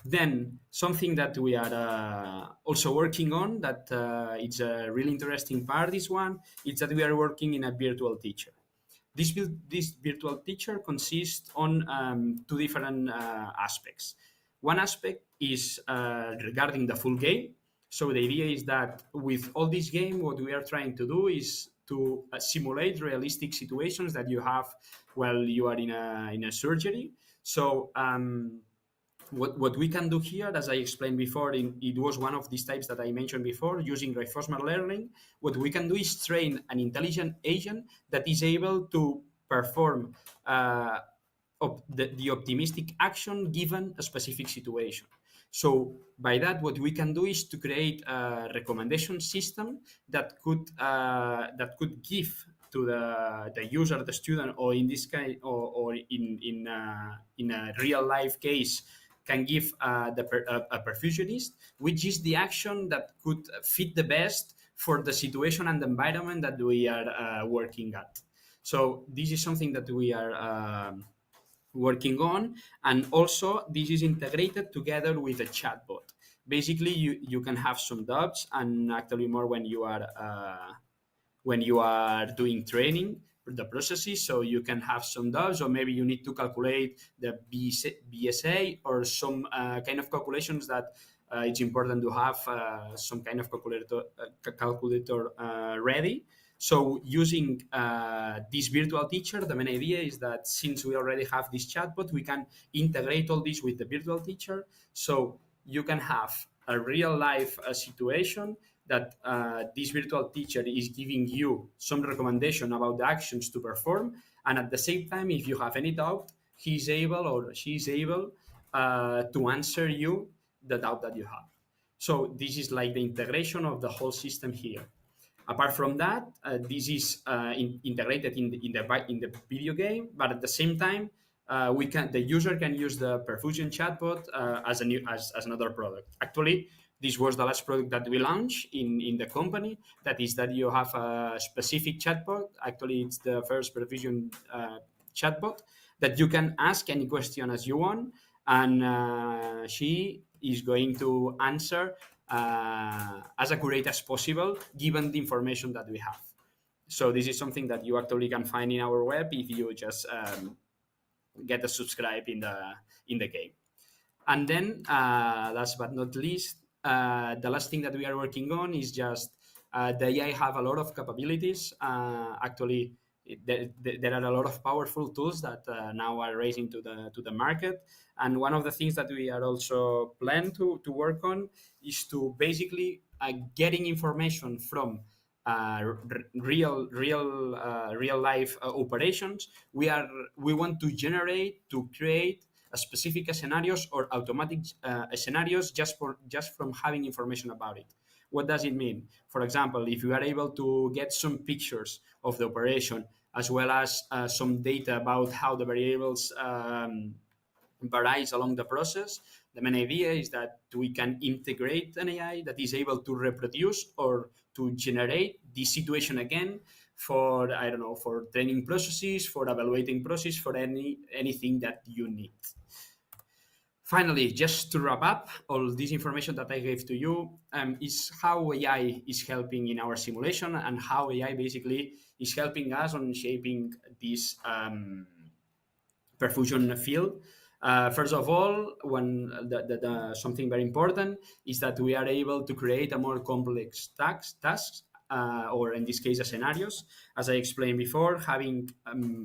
Then something that we are also working on, that it's a really interesting part, this one, is that we are working in a virtual teacher. This virtual teacher consists on two different aspects. One aspect is regarding the full game. So the idea is that with all this game, what we are trying to do is to simulate realistic situations that you have while you are in a surgery. So what we can do here, as I explained before, it was one of these types that I mentioned before, using reinforcement learning. What we can do is train an intelligent agent that is able to perform the optimistic action given a specific situation. So by that, what we can do is to create a recommendation system that could give to the user, the student, or in this case, or in a real life case, can give a perfusionist, which is the action that could fit the best for the situation and the environment that we are working at. So this is something that we are working on, and also this is integrated together with a chatbot. Basically, you can have some doubts, and actually more when you are doing training, the processes, so you can have some doubts, or maybe you need to calculate the BSA or some kind of calculations that it's important to have some kind of calculator ready. So using this virtual teacher, the main idea is that since we already have this chatbot, we can integrate all this with the virtual teacher. So you can have a real life situation that this virtual teacher is giving you some recommendation about the actions to perform. And at the same time, if you have any doubt, he's able or she's able to answer you the doubt that you have. So this is like the integration of the whole system here. Apart from that, this is integrated in the video game, but at the same time, the user can use the Perfusion chatbot as another product. Actually, this was the last product that we launched in the company. That is that you have a specific chatbot. Actually, it's the first Perfusion chatbot that you can ask any question as you want, and she is going to answer as accurate as possible given the information that we have. So this is something that you actually can find in our web if you just get a subscribe in the game. And then last but not least, the last thing that we are working on is just the AI have a lot of capabilities. Actually, there are a lot of powerful tools that now are raising to the market. And one of the things that we are also plan to work on is to basically getting information from real life operations. We want to create specific scenarios or automatic scenarios just from having information about it. What does it mean? For example, if you are able to get some pictures of the operation as well as some data about how the variables varies along the process, the main idea is that we can integrate an AI that is able to reproduce or to generate this situation again for, I don't know, for training processes, for evaluating process, for anything that you need. Finally, just to wrap up, all this information that I gave to you is how AI is helping in our simulation and how AI basically is helping us on shaping this perfusion field. First of all, something very important is that we are able to create a more complex tasks, or in this case, scenarios. As I explained before, having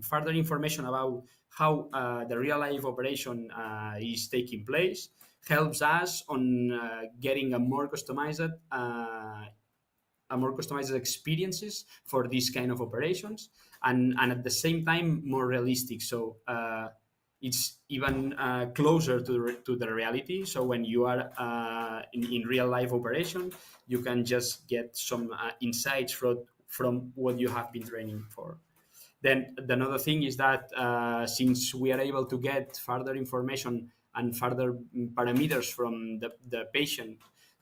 further information about how the real life operation is taking place helps us on getting a more customized experiences for these kind of operations, and at the same time more realistic. So it's even closer to the reality. So when you are in real life operation, you can just get some insights from what you have been training for. Then another thing is that since we are able to get further information and further parameters from the patient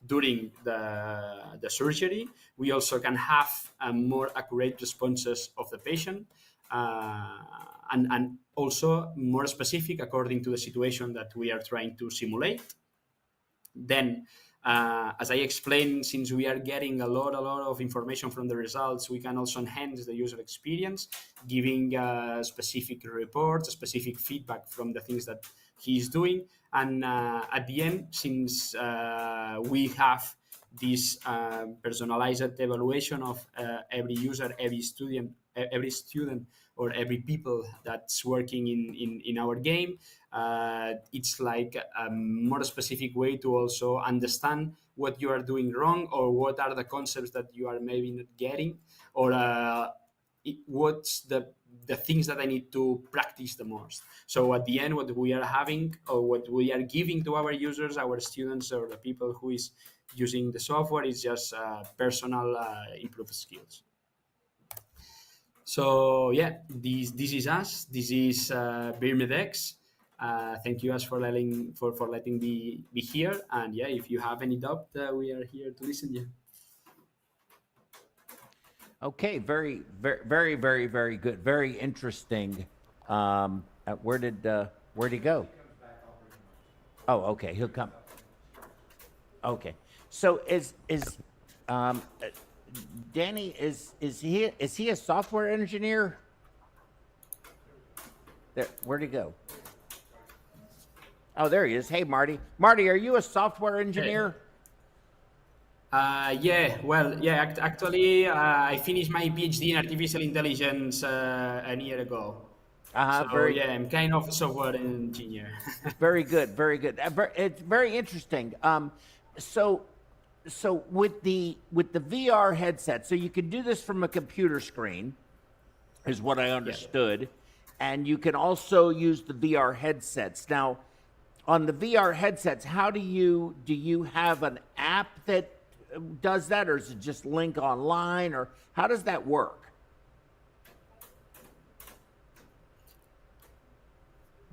during the surgery, we also can have more accurate responses of the patient, and also more specific according to the situation that we are trying to simulate. Then, as I explained, since we are getting a lot of information from the results, we can also enhance the user experience, giving specific reports, specific feedback from the things that he's doing. And at the end, since we have this personalized evaluation of every user, every student, or every people that's working in our game, it's like a more specific way to also understand what you are doing wrong, or what are the concepts that you are maybe not getting, or what's the things that I need to practice the most. So at the end, what we are having, or what we are giving to our users, our students, or the people who is using the software, is just personal improved skills. So yeah, this is us. This is BirMedX. Thank you guys for letting me be here. And yeah, if you have any doubt, we are here to listen to you. Okay, very good, very interesting. Where'd he go? Oh, okay, he'll come. Okay, so is Danny, is he a software engineer? There, where'd he go? Oh, there he is. Hey, Marty. Marty, are you a software engineer? Actually, I finished my PhD in artificial intelligence a year ago. I'm kind of a software engineer. Very good. It's very interesting. So with the VR headset, so you can do this from a computer screen, is what I understood, and you can also use the VR headsets. Now, on the VR headsets, how do you have an app that does that, or is it just link online, or how does that work?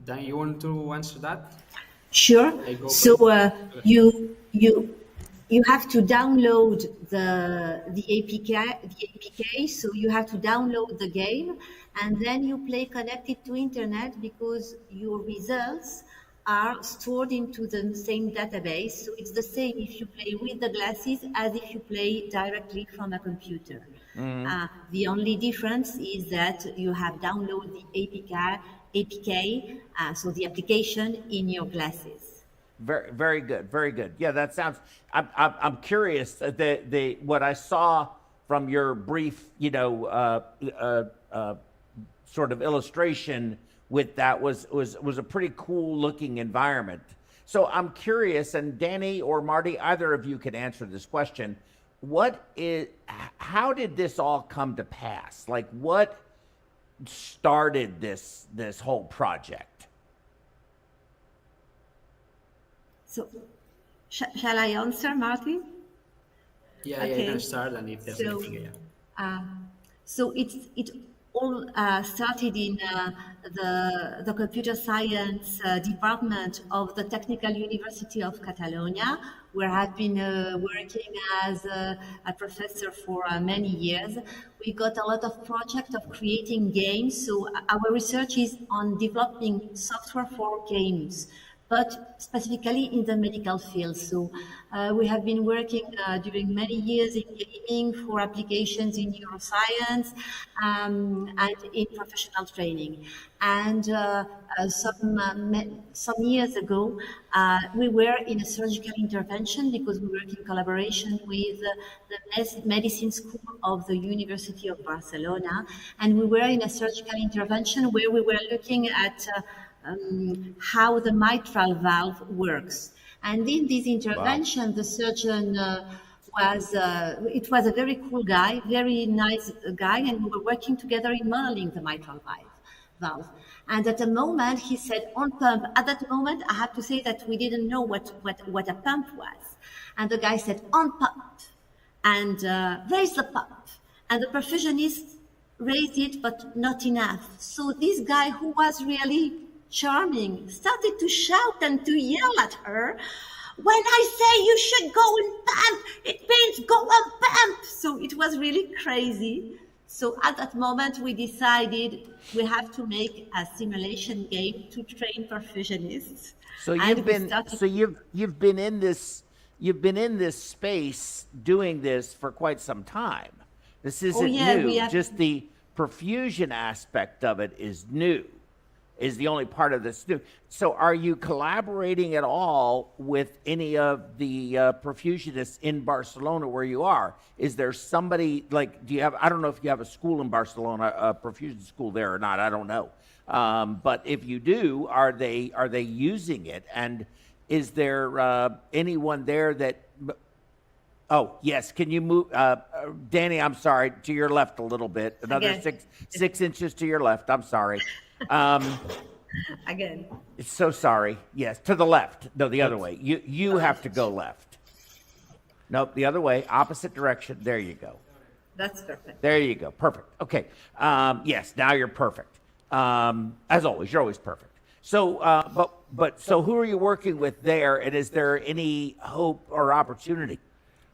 Dan, you want to answer that? Sure. So you have to download the APK. So you have to download the game, and then you play connected to internet, because your results are stored into the same database. So it's the same if you play with the glasses as if you play directly from a computer. Mm-hmm. The only difference is that you have downloaded the APK, so the application, in your glasses. Very, very good, very good. Yeah, that sounds. I'm curious. The what I saw from your brief, sort of illustration with that was a pretty cool looking environment. So I'm curious, and Danny or Marty, either of you can answer this question. How did this all come to pass? Like, what started this whole project? So, shall I answer, Martin? Yeah, Okay. you can start, and if there's So, anything, So it all started in the computer science department of the Technical University of Catalonia, where I've been working as a professor for many years. We got a lot of projects of creating games. So our research is on developing software for games, but specifically in the medical field. So we have been working during many years in gaming for applications in neuroscience and in professional training. And some years ago, we were in a surgical intervention because we work in collaboration with the medicine school of the University of Barcelona. And we were in a surgical intervention where we were looking at how the mitral valve works. And in this intervention, the surgeon it was a very cool guy, very nice guy, and we were working together in modeling the mitral valve. And at a moment, he said, on pump. At that moment, I have to say that we didn't know what a pump was. And the guy said, on pump. And raise the pump. And the perfusionist raised it, but not enough. So this guy, who was really charming, started to shout and to yell at her, when I say you should go and pump, it means go and pump. So it was really crazy. So at that moment, we decided we have to make a simulation game to train perfusionists. So you've been in this space doing this for quite some time. This isn't new. Just the perfusion aspect of it is new. Is the only part of this new. So are you collaborating at all with any of the perfusionists in Barcelona where you are? Is there somebody, like, I don't know if you have a school in Barcelona, a perfusion school there or not, I don't know. But if you do, are they using it? And is there anyone there that, oh, yes, can you move, Danny, I'm sorry, to your left a little bit, another six inches to your left, I'm sorry. Again. So sorry. Yes, to the left. No, the other way. You have to go left. Nope, the other way, opposite direction. There you go. That's perfect. There you go. Perfect. Okay. Yes, now you're perfect. As always, you're always perfect. So, so who are you working with there, and is there any hope or opportunity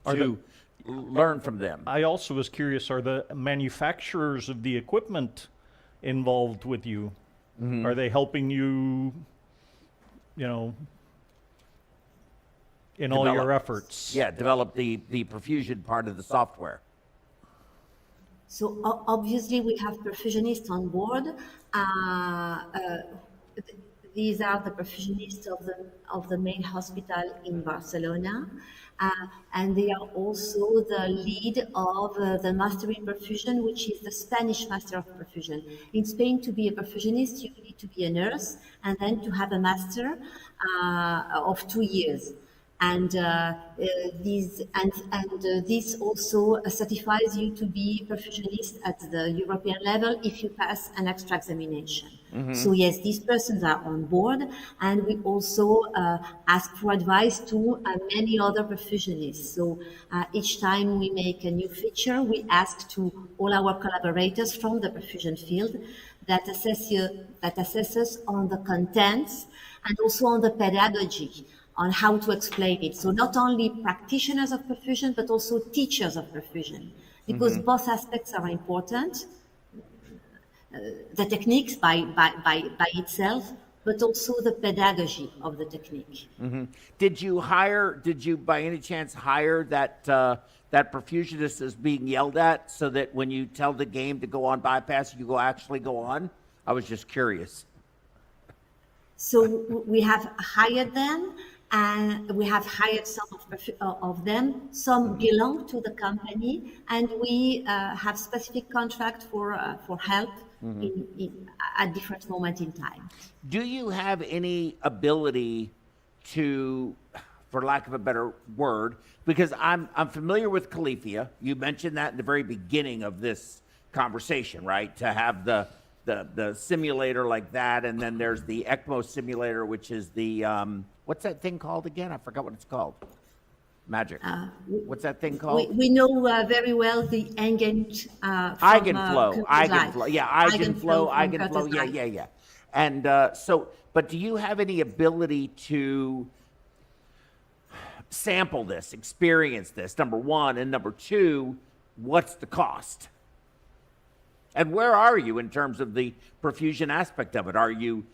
to learn from them? I also was curious, are the manufacturers of the equipment involved with you? Mm-hmm. Are they helping you, in all your efforts? Yeah, develop the perfusion part of the software. So obviously we have perfusionists on board. These are the perfusionists of the main hospital in Barcelona. And they are also the lead of the Master in Perfusion, which is the Spanish Master of Perfusion. In Spain, to be a perfusionist, you need to be a nurse and then to have a master of 2 years. And this also certifies you to be perfusionist at the European level if you pass an extra examination. Mm-hmm. So yes, these persons are on board, and we also ask for advice to many other perfusionists. So each time we make a new feature, we ask to all our collaborators from the perfusion field that assesses on the contents and also on the pedagogy, on how to explain it. So not only practitioners of perfusion, but also teachers of perfusion, because mm-hmm. both aspects are important. The techniques by itself, but also the pedagogy of the technique. Mm-hmm. Did you by any chance hire that perfusionist is being yelled at, so that when you tell the game to go on bypass, you actually go on? I was just curious. So we have hired them, and we have hired some of them. Some belong to the company, and we have specific contract for help at different moments in time. Do you have any ability to, for lack of a better word, because I'm familiar with Califia. You mentioned that in the very beginning of this conversation, right? To have the simulator like that, and then there's the ECMO simulator, which is the what's that thing called again? I forgot what it's called. Magic. What's that thing called? We know very well the Eigenflow. Eigenflow. Yeah, Eigenflow. Yeah. And but do you have any ability to sample this, experience this, number one, and number two, what's the cost? And where are you in terms of the perfusion aspect of it? Are you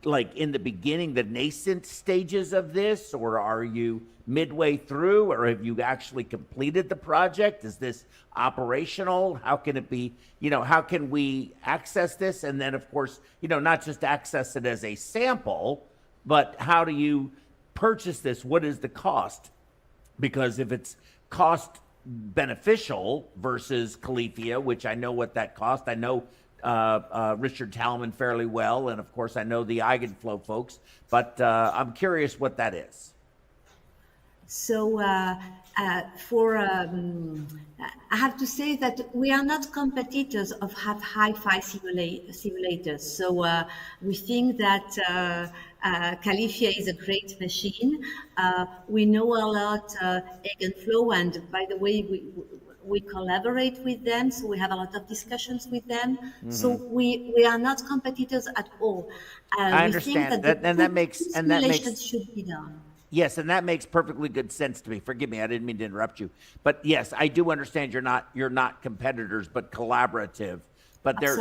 like in the beginning, the nascent stages of this, or are you midway through, or have you actually completed the project? Is this operational? How can it be, how can we access this? And then of course, not just access it as a sample, but how do you purchase this? What is the cost? Because if it's cost beneficial versus Califia, which I know what that cost. I know Richard Talman fairly well, and of course I know the Eigenflow folks, but I'm curious what that is. So I have to say that we are not competitors of hi-fi simulators. So we think that Califia is a great machine. We know a lot Eigenflow, and by the way, we collaborate with them, so we have a lot of discussions with them. So we are not competitors at all. I understand that, and that makes should be done. Yes, and that makes perfectly good sense to me. Forgive me, I didn't mean to interrupt you. But yes, I do understand you're not competitors, but collaborative. But there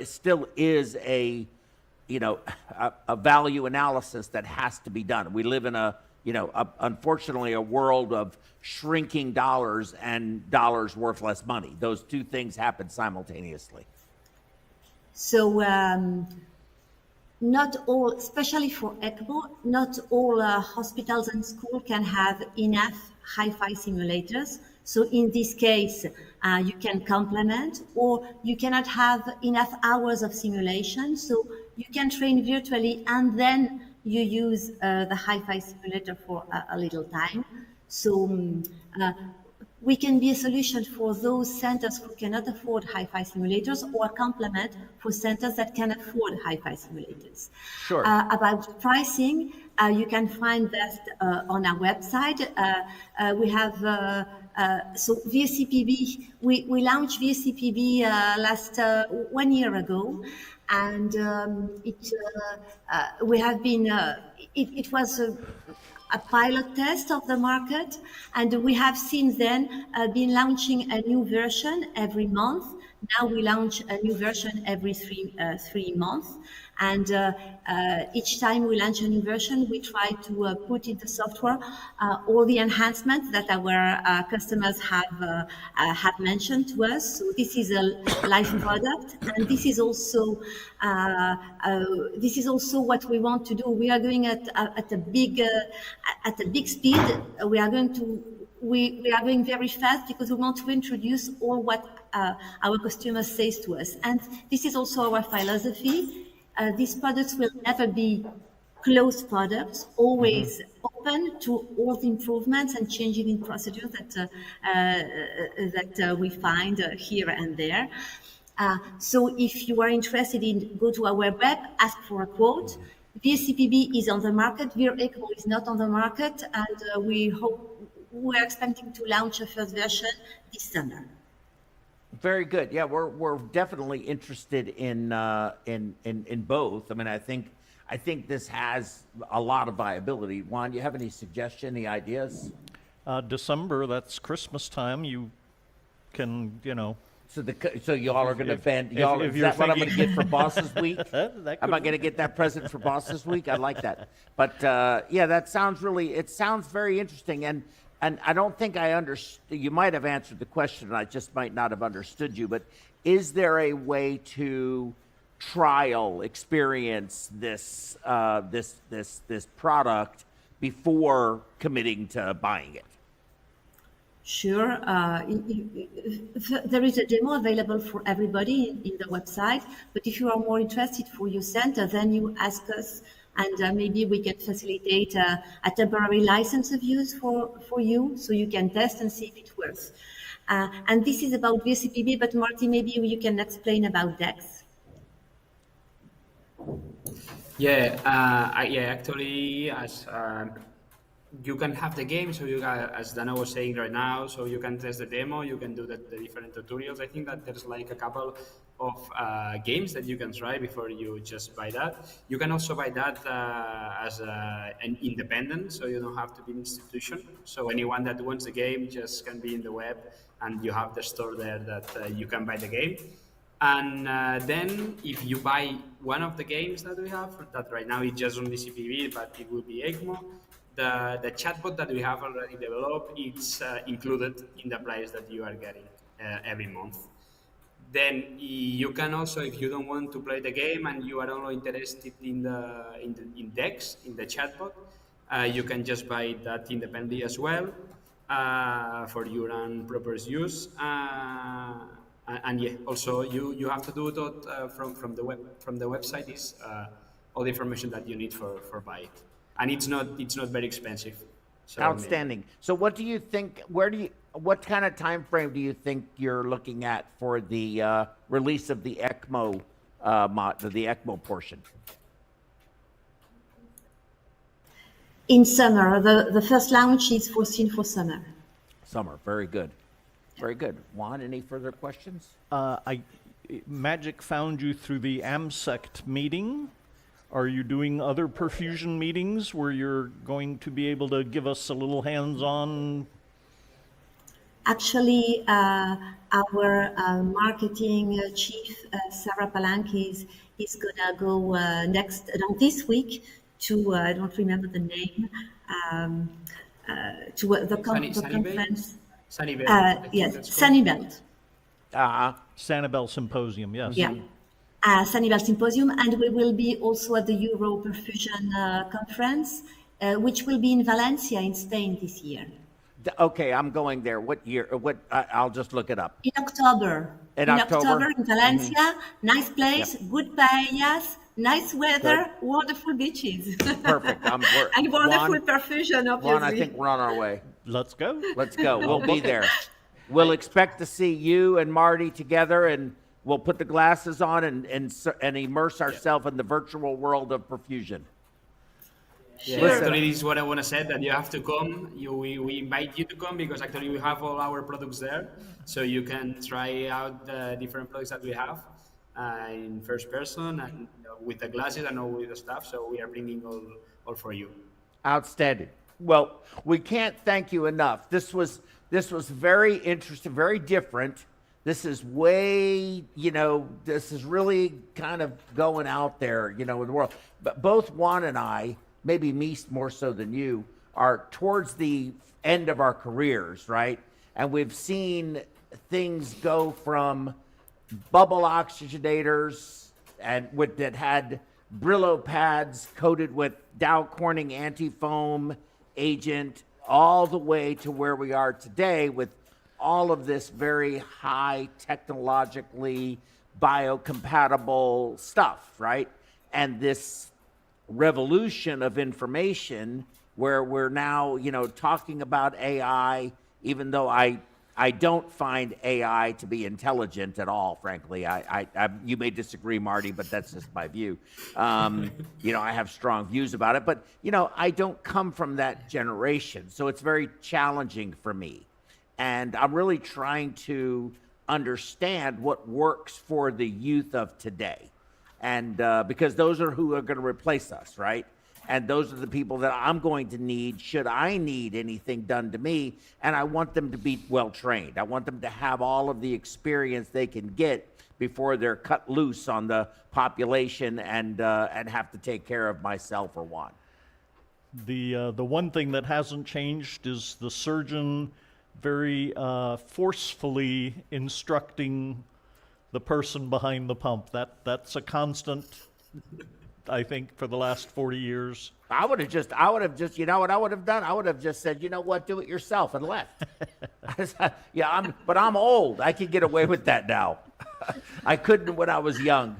still is a value analysis that has to be done. We live in unfortunately a world of shrinking dollars and dollars worth less money. Those two things happen simultaneously. So not all, especially for ECMO, not all hospitals and schools can have enough hi-fi simulators. So in this case, you can complement, or you cannot have enough hours of simulation. So you can train virtually, and then you use the hi-fi simulator for a little time. So we can be a solution for those centers who cannot afford hi-fi simulators, or a complement for centers that can afford hi-fi simulators. Sure. About pricing, you can find that on our website. We have so VSCPB. We launched VSCPB last 1 year ago, and we have been. It was a pilot test of the market, and we have since then been launching a new version every month. Now we launch a new version every three months, and each time we launch a new version, we try to put in the software all the enhancements that our customers have mentioned to us. So this is a live product, and this is also what we want to do. We are going at a big speed. We are going very fast because we want to introduce all what our customers say to us. And this is also our philosophy. These products will never be closed products, always open to all the improvements and changing in procedure that we find here and there. So if you are interested go to our web, ask for a quote. VSCPB is on the market, VIR-ECMO is not on the market, and we're expecting to launch a first version this summer. Very good. Yeah, we're definitely interested in both. I mean, I think this has a lot of viability. Juan, you have any suggestion, any ideas? December, that's Christmas time. You can, So you all are going to band. Is that what I'm going to get for Bosses Week? Am I going to get that present for Bosses Week? I like that. But yeah, that sounds it sounds very interesting. And I don't think I understood. You might have answered the question, and I just might not have understood you. But is there a way to trial, experience this this product before committing to buying it? Sure. There is a demo available for everybody in the website, but if you are more interested for your center, then you ask us, and maybe we can facilitate a temporary license of use for you, so you can test and see if it works. And this is about VCPB, but Marty, maybe you can explain about DEX. Actually, as you can have the game, so you can, as Dana was saying right now, so you can test the demo, you can do the different tutorials. I think that there's like a couple of games that you can try before you just buy that. You can also buy that as an independent, so you don't have to be an institution. So anyone that wants the game just can be in the web, and you have the store there that you can buy the game. And then if you buy one of the games that we have, that right now is just only CPB, but it will be ECMO, the chatbot that we have already developed, it's included in the price that you are getting every month. Then you can also, if you don't want to play the game and you are only interested in DEX, in the chatbot, you can just buy that independently as well for your own proper use. And yeah, also you have to do it from the website is all the information that you need for buy it, and it's not very expensive. So Outstanding. So what do you think? What kind of time frame do you think you're looking at for the release of the ECMO the ECMO portion? In summer, the first launch is foreseen for summer. Summer. Very good. Very good. Juan, any further questions? Magic found you through the AMSECT meeting. Are you doing other perfusion meetings where you're going to be able to give us a little hands-on? Actually, our marketing chief, Sarah Palanke, is gonna go this week to, I don't remember the name, to the conference. Sunnyvale. Yes, Sunnybelt. Sanibel Symposium, yes. Yeah, Sunnybelt Symposium, and we will be also at the Euro Perfusion conference, which will be in Valencia in Spain this year. Okay, I'm going there. What year? I'll just look it up. In October. In October in Valencia. Nice place, good paellas, nice weather, Good. wonderful beaches. Perfect. And wonderful perfusion, obviously. Juan, I think we're on our way. Let's go. Let's go. We'll be there. We'll expect to see you and Marty together, and we'll put the glasses on and immerse ourselves in the virtual world of perfusion. Yeah, Sure. actually, this is what I want to say, that you have to come. We invite you to come because actually we have all our products there. So you can try out the different products that we have in first person and with the glasses and all with the stuff. So we are bringing all for you. Outstanding. Well, we can't thank you enough. This was very interesting, very different. This is way, this is really kind of going out there, in the world. But both Juan and I, maybe me more so than you, are towards the end of our careers, right? And we've seen things go from bubble oxygenators that had Brillo pads coated with Dow Corning anti-foam agent, all the way to where we are today with all of this very high technologically biocompatible stuff, right? And this revolution of information where we're now, talking about AI, even though I don't find AI to be intelligent at all, frankly. You may disagree, Marty, but that's just my view. I have strong views about it, but, I don't come from that generation. So it's very challenging for me. And I'm really trying to understand what works for the youth of today. And because those are who are going to replace us, right? And those are the people that I'm going to need should I need anything done to me. And I want them to be well trained. I want them to have all of the experience they can get before they're cut loose on the population and have to take care of myself or Juan. The one thing that hasn't changed is the surgeon very forcefully instructing the person behind the pump. That's a constant, I think, for the last 40 years. I would have just, you know what I would have done? I would have just said, you know what, do it yourself, and left. Yeah, but I'm old. I can get away with that now. I couldn't when I was young.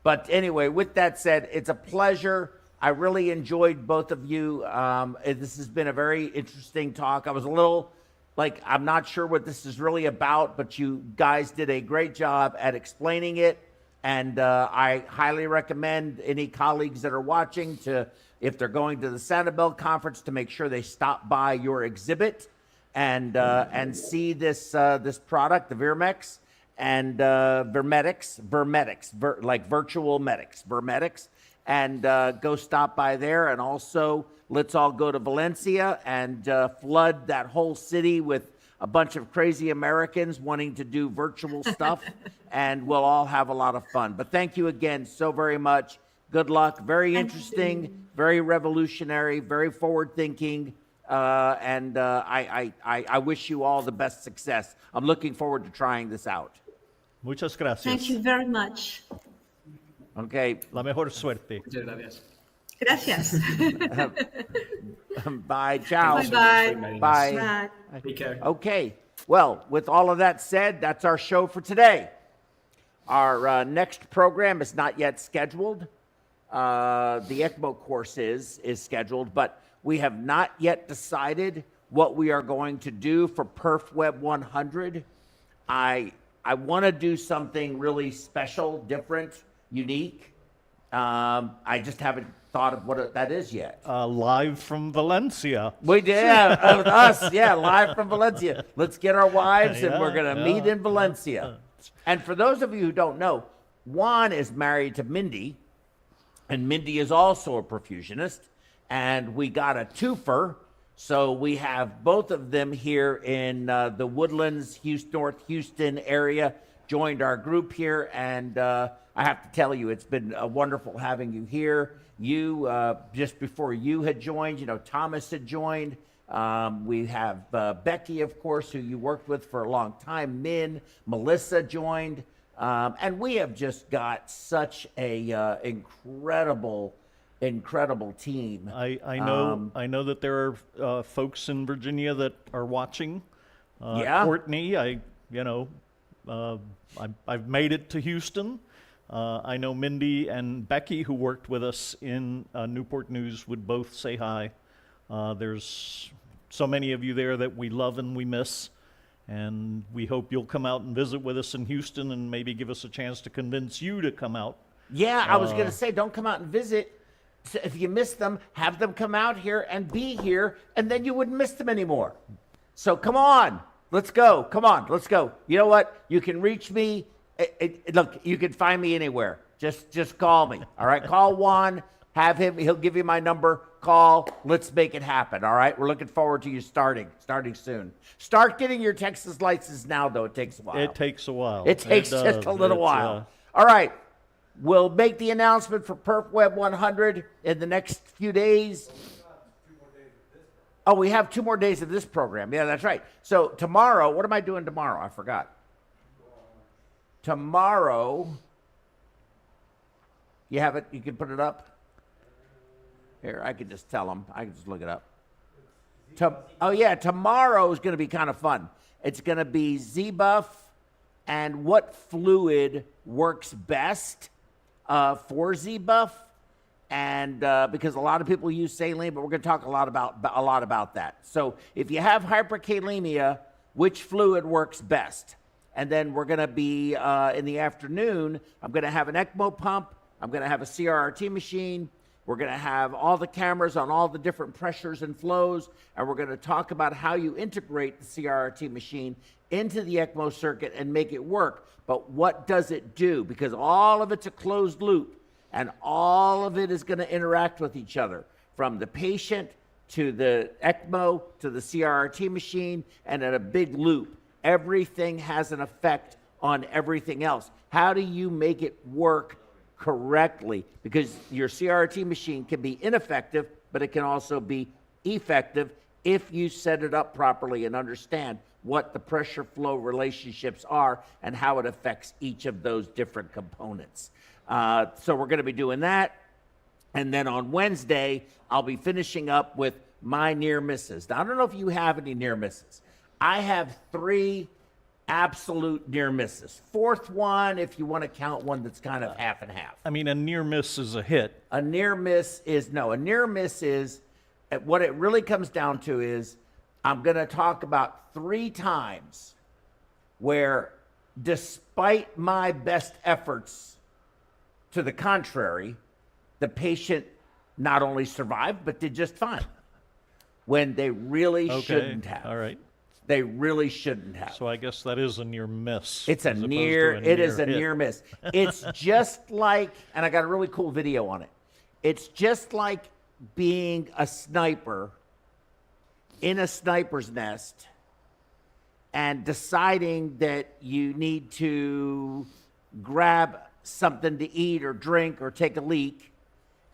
But anyway, with that said, it's a pleasure. I really enjoyed both of you. This has been a very interesting talk. I was a little like, I'm not sure what this is really about, but you guys did a great job at explaining it. And I highly recommend any colleagues that are watching to, if they're going to the Sanibel conference, to make sure they stop by your exhibit and see this this product, the Vermex and Vermetics, like virtual medics, Vermetics, and go stop by there. And also, let's all go to Valencia and flood that whole city with a bunch of crazy Americans wanting to do virtual stuff, and we'll all have a lot of fun. But thank you again so very much. Good luck. Very interesting, very revolutionary, very forward-thinking, and I wish you all the best success. I'm looking forward to trying this out. Muchas gracias. Thank you very much. Okay. La mejor suerte. Muchas gracias. Gracias. Bye. Ciao. Bye-bye. Bye. Bye. Take care. Okay. Well, with all of that said, that's our show for today. Our next program is not yet scheduled. The ECMO course is scheduled, but we have not yet decided what we are going to do for PerfWeb 100. I want to do something really special, different, unique. I just haven't thought of what that is yet. Live from Valencia. We did, us, yeah, live from Valencia. Let's get our wives and we're going to meet in Valencia. And for those of you who don't know, Juan is married to Mindy, and Mindy is also a perfusionist, and we got a twofer. So we have both of them here in the Woodlands, North Houston area, joined our group here, and I have to tell you, it's been wonderful having you here. You, just before you had joined, you know, Thomas had joined. We have Becky, of course, who you worked with for a long time. Min, Melissa joined. And we have just got such a incredible team. I know that there are folks in Virginia that are watching. Yeah. Courtney, I've made it to Houston. I know Mindy and Becky, who worked with us in Newport News, would both say hi. There's so many of you there that we love and we miss, and we hope you'll come out and visit with us in Houston and maybe give us a chance to convince you to come out. Yeah, I was going to say, don't come out and visit. So if you miss them, have them come out here and be here, and then you wouldn't miss them anymore. So come on, let's go. Come on, let's go. You know what? You can reach me. Look, you can find me anywhere. Just call me. All right, call Juan. Have him. He'll give you my number. Call. Let's make it happen. All right. We're looking forward to you starting soon. Start getting your Texas license now, though. It takes a while. It takes a while. It takes just a little while. All right. We'll make the announcement for PerfWeb 100 in the next few days. Oh, we have 2 more days of this program. Yeah, that's right. So tomorrow, what am I doing tomorrow? I forgot. Tomorrow, you have it? You can put it up? Here, I can just tell them. I can just look it up. Oh, yeah, tomorrow is going to be kind of fun. It's going to be Z-Buff and what fluid works best for Z-Buff. And because a lot of people use saline, but we're going to talk a lot about that. So if you have hyperkalemia, which fluid works best? And then we're going to be in the afternoon, I'm going to have an ECMO pump. I'm going to have a CRRT machine. We're going to have all the cameras on all the different pressures and flows. And we're going to talk about how you integrate the CRRT machine into the ECMO circuit and make it work. But what does it do? Because all of it's a closed loop. And all of it is going to interact with each other, from the patient to the ECMO to the CRRT machine, and in a big loop. Everything has an effect on everything else. How do you make it work correctly? Because your CRRT machine can be ineffective, but it can also be effective if you set it up properly and understand what the pressure flow relationships are and how it affects each of those different components. So we're going to be doing that. And then on Wednesday, I'll be finishing up with my near misses. Now, I don't know if you have any near misses. I have 3 absolute near misses. 4th one, if you want to count one that's kind of half and half. I mean, a near miss is a hit. A near miss is what it really comes down to is I'm going to talk about 3 times where, despite my best efforts to the contrary, the patient not only survived, but did just fine when they really shouldn't have. All right. They really shouldn't have. So I guess that is a near miss. It's a as opposed near, to it is a hit. near miss. It's just like, and I got a really cool video on it. It's just like being a sniper in a sniper's nest and deciding that you need to grab something to eat or drink or take a leak,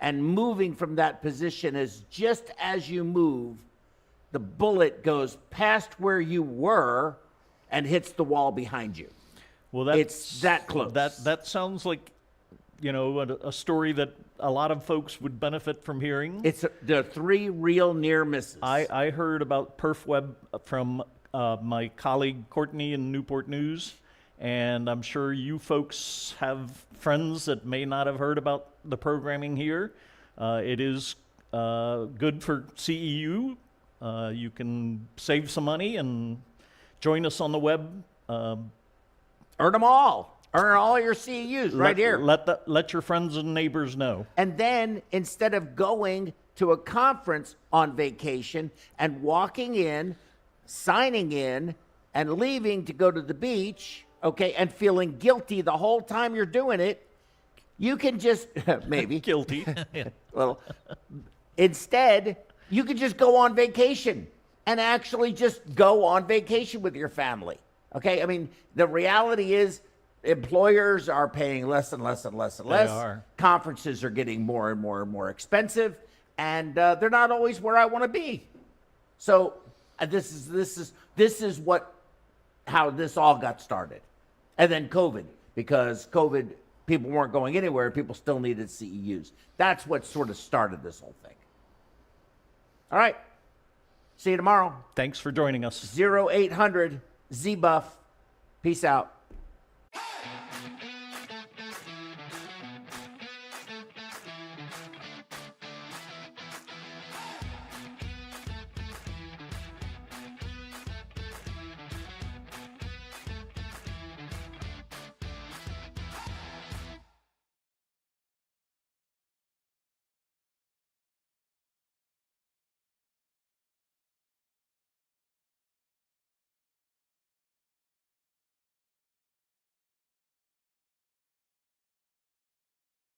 and moving from that position is just as you move, the bullet goes past where you were and hits the wall behind you. Well, It's that close. That sounds like, a story that a lot of folks would benefit from hearing. It's the 3 real near misses. I heard about PerfWeb from my colleague Courtney in Newport News, and I'm sure you folks have friends that may not have heard about the programming here. It is good for CEU. You can save some money and join us on the web. Earn them all. Earn all your CEUs right here. Let your friends and neighbors know. And then instead of going to a conference on vacation and walking in, signing in, and leaving to go to the beach, okay, and feeling guilty the whole time you're doing it, you can just, maybe. Guilty. Well, instead, you could just go on vacation and actually just go on vacation with your family. Okay? I mean, the reality is employers are paying less and less and less and less. They are. Conferences are getting more and more and more expensive, and they're not always where I want to be. So this is how this all got started. And then COVID, because COVID, people weren't going anywhere. People still needed CEUs. That's what sort of started this whole thing. All right. See you tomorrow. Thanks for joining us. 0800 ZBuff. Peace out.